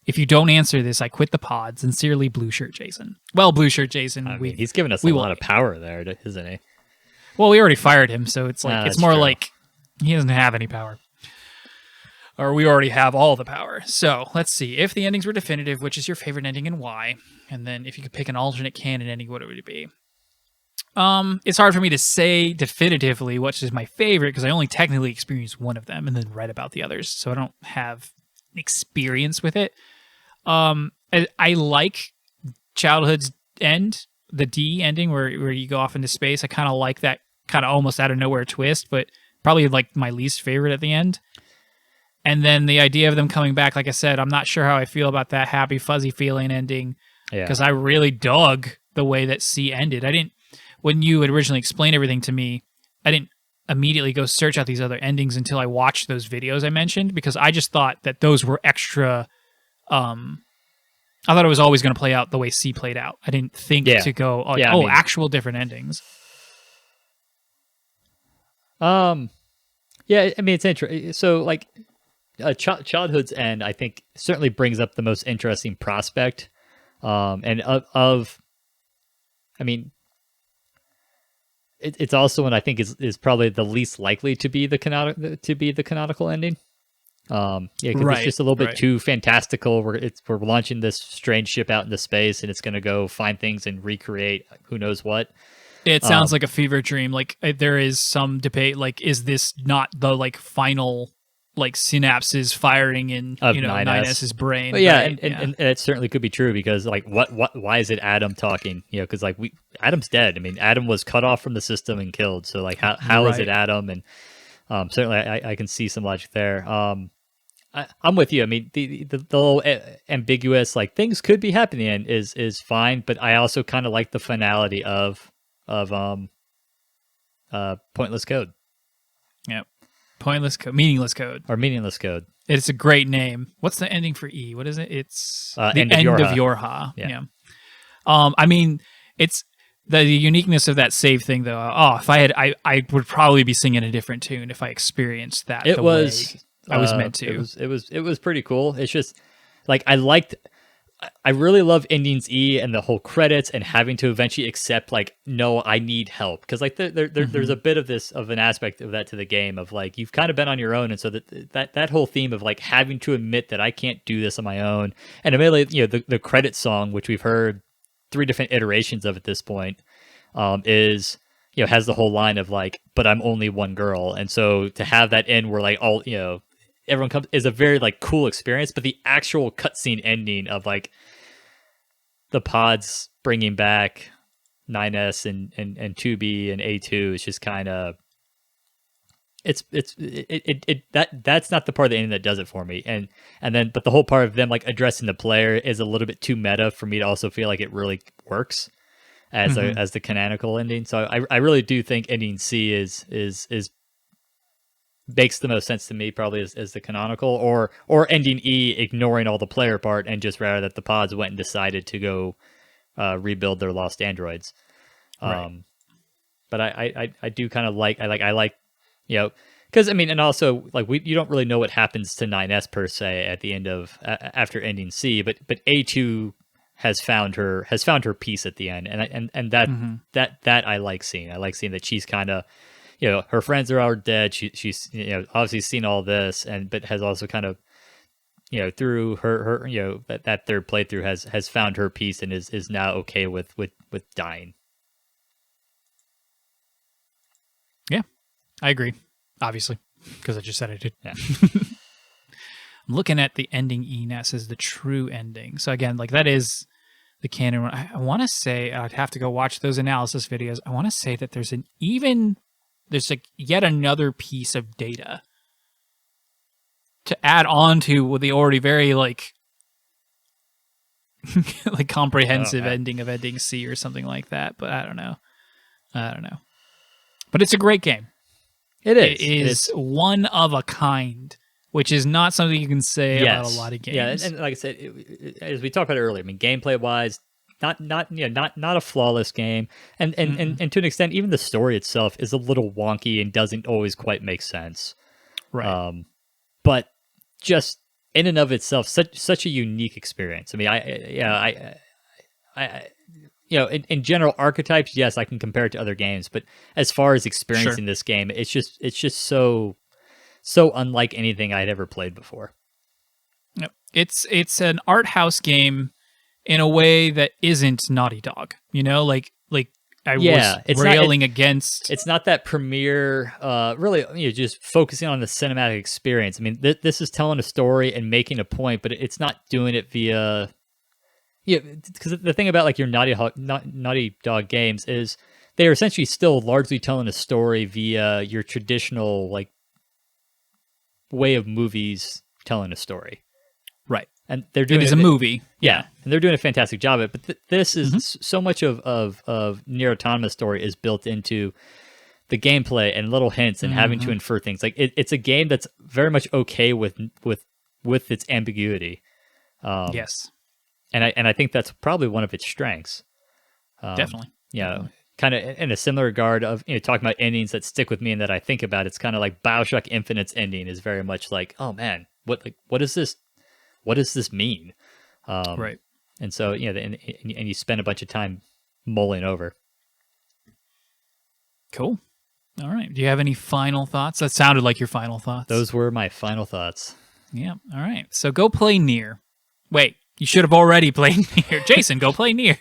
If you don't answer this, I quit the pod. Sincerely, Blue Shirt Jason. Well, Blue Shirt Jason, he's given us a lot of power there, isn't he? Well, we already fired him, so it's like it's more true. Like he doesn't have any power. Or we already have all the power. So let's see. If the endings were definitive, which is your favorite ending and why? And then if you could pick an alternate canon ending, what would it be? It's hard for me to say definitively which is my favorite because I only technically experienced one of them and then read about the others, so I don't have experience with it. I like Childhood's End, the D ending where you go off into space. I kind of like that kind of almost out of nowhere twist, but probably like my least favorite at the end. And then the idea of them coming back, like I said, I'm not sure how I feel about that happy, fuzzy feeling ending because I really dug the way that C ended. When you had originally explained everything to me, I didn't immediately go search out these other endings until I watched those videos I mentioned because I just thought that those were extra. I thought it was always going to play out the way C played out. I didn't think to go, actual different endings. Yeah, I mean, it's interesting. So, like, Childhood's End, I think, certainly brings up the most interesting prospect. And I mean, it's also one I think is probably the least likely to be the canonical ending. Because it's just a little bit too fantastical. We're launching this strange ship out into space, and it's going to go find things and recreate who knows what. It sounds like a fever dream. Like there is some debate. Like, is this not the like final like synapses firing in 9S's brain? But yeah, right? And it certainly could be true because like why is it Adam talking? Because like Adam's dead. I mean, Adam was cut off from the system and killed. So like how is it Adam? And certainly I can see some logic there. I'm with you. I mean, the little ambiguous like things could be happening is fine, but I also kind of like the finality of Pointless Code. Yep. Pointless Code, Meaningless Code. Or Meaningless Code. It's a great name. What's the ending for E? What is it? It's the end of Yorha. Yeah. I mean, it's the uniqueness of that save thing, though. Oh, if I had, I would probably be singing a different tune if I experienced that. I was meant to. It was pretty cool. It's just like I liked I really love Endings E and the whole credits and having to eventually accept like, no, I need help, because like there's a bit of this of an aspect of that to the game of like you've kind of been on your own, and so that whole theme of like having to admit that I can't do this on my own, and immediately the credit song, which we've heard 3 different iterations of at this point, is has the whole line of like, but I'm only one girl, and so to have that end where like all everyone comes is a very like cool experience, but the actual cutscene ending of like the pods bringing back 9S and 2B and A2 is just kind of that's not the part of the ending that does it for me, and then but the whole part of them like addressing the player is a little bit too meta for me to also feel like it really works as as the canonical ending. So I really do think ending C is makes the most sense to me probably as the canonical, or ending E ignoring all the player part and just rather that the pods went and decided to go rebuild their lost androids. Right. But I do kind of like because I mean, and also like you don't really know what happens to 9S per se at the end of after ending C, but A2 has found her peace at the end, and that I like seeing. I like seeing that she's kind of her friends are all dead. She's obviously seen all this, but has also kind of through her that third playthrough has found her peace and is now okay with dying. Yeah, I agree. Obviously, because I just said I did. Yeah. I'm looking at the ending ENES as the true ending. So again, like that is the canon one. I want to say I'd have to go watch those analysis videos. I want to say that there's like yet another piece of data to add on to the already very like like comprehensive ending of ending C or something like that. But I don't know. But it's a great game. It is. It is one of a kind, which is not something you can say about a lot of games. Yeah, and like I said, as we talked about earlier, I mean, gameplay wise, not a flawless game, and to an extent, even the story itself is a little wonky and doesn't always quite make sense. Right. But just in and of itself, such a unique experience. I mean, in general archetypes, yes, I can compare it to other games, but as far as experiencing this game, it's just so unlike anything I'd ever played before. Yep. It's an art house game in a way that isn't Naughty Dog. Like I was railing against. It's not that premiere, really, just focusing on the cinematic experience. I mean, this is telling a story and making a point, but it's not doing it via. Yeah, because the thing about like your Naughty Dog games is they are essentially still largely telling a story via your traditional like way of movies telling a story. Right. And they're doing it is a movie. Yeah, and they're doing a fantastic job of it. But this is so much of Nier Autonoma's story is built into the gameplay and little hints and having to infer things. Like it's a game that's very much okay with its ambiguity. Yes. And I think that's probably one of its strengths. Definitely. Kind of in a similar regard of talking about endings that stick with me and that I think about. It's kind of like BioShock Infinite's ending is very much like, oh man, what is this? What does this mean? Right. And so and you spend a bunch of time mulling over. Cool. All right. Do you have any final thoughts? That sounded like your final thoughts. Those were my final thoughts. Yeah. All right. So go play Nier. Wait, you should have already played Nier. Jason, go play Nier.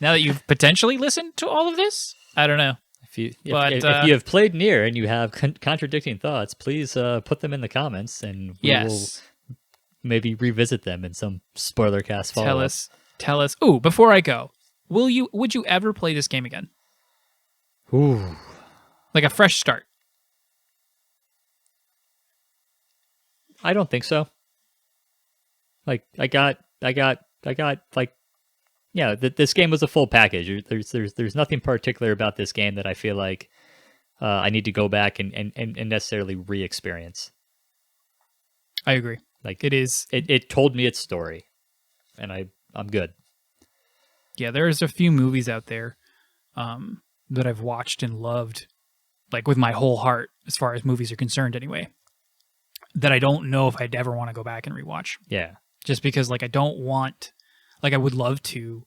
Now that you've potentially listened to all of this, I don't know. If you have played Nier and you have contradicting thoughts, please put them in the comments, and we will maybe revisit them in some Spoilercast follow-up. Tell us. Ooh, before I go, would you ever play this game again? Ooh, like a fresh start? I don't think so. Like I got like. Yeah, this game was a full package. There's nothing particular about this game that I feel like I need to go back and necessarily re-experience. I agree. Like it told me its story, and I'm good. Yeah, there's a few movies out there that I've watched and loved, like with my whole heart, as far as movies are concerned, anyway. That I don't know if I'd ever want to go back and rewatch. Yeah. just because like I don't want, like I would love to,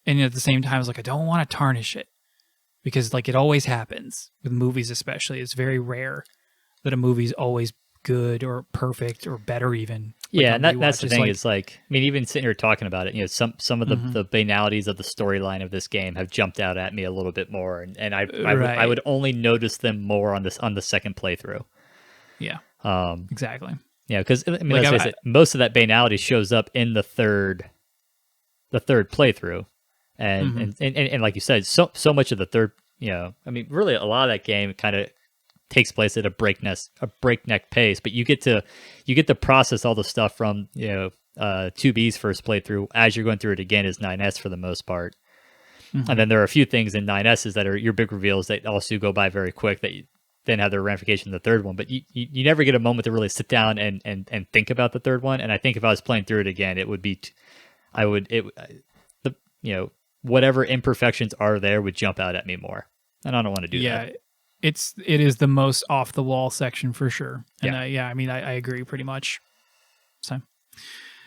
and at the same time, it's like I don't want to tarnish it because like it always happens with movies, especially. It's very rare that a movie's always good or perfect or better even. Like, Yeah, on and that's the rewatches, thing. like, Is like, I mean, even sitting here talking about it, some of the banalities of the storyline of this game have jumped out at me a little bit more, and I would right. only notice them more on the second playthrough. Yeah, Um, exactly. yeah, because I mean, Like let's face it, most of that banality shows up in the third playthrough, and Mhm. and like you said, so much of the third, I mean, really a lot of that game kind of takes place at a breakneck pace, but you get to process all the stuff from 2B's first playthrough as you're going through it again as 9S for the most part. And then there are a few things in 9S's that are your big reveals that also go by very quick that you then have their ramification in the third one, but you never get a moment to really sit down and think about the third one. And I think if I was playing through it again, it would be I would it the whatever imperfections are there would jump out at me more, and I don't want to do Yeah, that. it is the most off the wall section for sure. And Yeah. yeah, I mean, I agree pretty much. So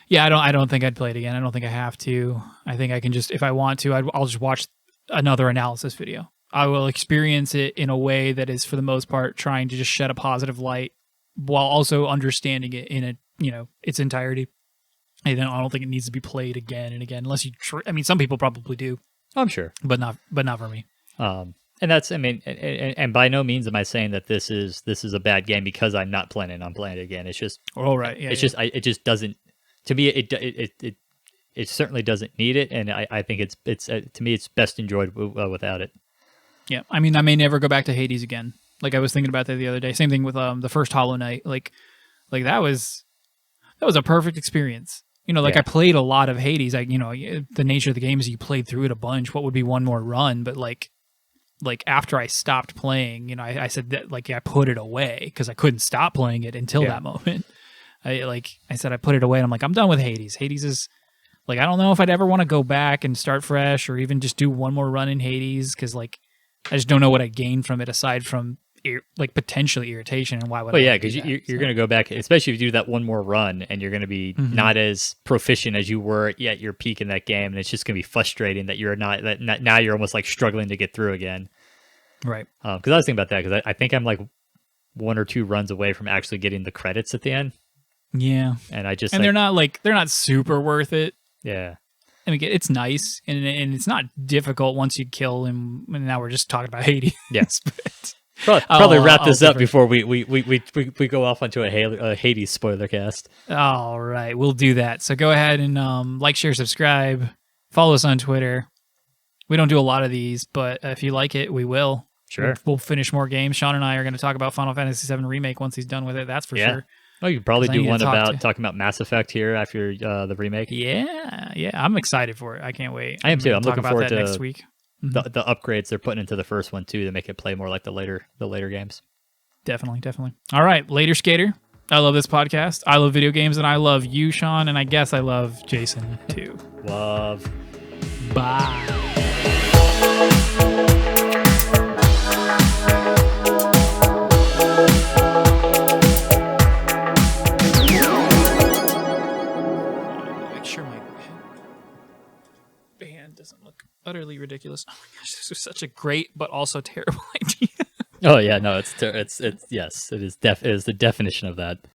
yeah, I don't think I'd play it again. I don't think I have to. I think I can just, if I want to, I'll just watch another analysis video. I will experience it in a way that is, for the most part, trying to just shed a positive light while also understanding it in its entirety. And then I don't think it needs to be played again and again, unless you. I mean, some people probably do, I'm sure. but not for me. And that's, I mean, and by no means am I saying that this is a bad game because I'm not planning on playing it again. It's just, All right, yeah, it's yeah. just, it just doesn't. To me, it certainly doesn't need it, and I think it's to me it's best enjoyed without it. Yeah, I mean, I may never go back to Hades again. Like I was thinking about that the other day. Same thing with the first Hollow Knight. Like that was a perfect experience. Like Yeah. I played a lot of Hades. The nature of the game is you played through it a bunch. What would be one more run? But like after I stopped playing, I said that like I put it away because I couldn't stop playing it until Yeah. that moment. I said I put it away, and I'm like, I'm done with Hades. Hades is like, I don't know if I'd ever want to go back and start fresh or even just do one more run in Hades because like I just don't know what I gained from it aside from like potentially irritation, and why would Well, I yeah, wanna do because that? you're So, going to go back, especially if you do that one more run, and you're going to be not as proficient as you were at your peak in that game, and it's just going to be frustrating that you're not that now you're almost like struggling to get through again. right. Because I was thinking about that because I think I'm like one or two runs away from actually getting the credits at the end, Yeah. and I just And they're not super worth it. yeah. I mean, it's nice and it's not difficult once you kill him. And now we're just talking about Hades. Yeah. But Probably wrap I'll this up differ. before we go off onto a Hades spoiler cast. All right, we'll do that. So go ahead and like, share, subscribe, follow us on Twitter. We don't do a lot of these, but if you like it, we will. Sure. We'll finish more games. Sean and I are going to talk about Final Fantasy VII Remake once he's done with it. That's for Yeah. sure. Oh, you could probably 'Cause I do need to one talk about to- talking about Mass Effect here after the remake. Yeah, I'm excited for it. I can't wait. I am too. gonna I'm talk looking about forward that to next week. the upgrades they're putting into the first one too to make it play more like the later games. Definitely. All right, later, skater. I love this podcast. I love video games, and I love you, Sean, and I guess I love Jason too. Love. Bye. Make sure my band doesn't look utterly ridiculous. Oh my gosh, this was such a great but also terrible idea. Oh yeah, no, it's yes, it is. It is the definition of that.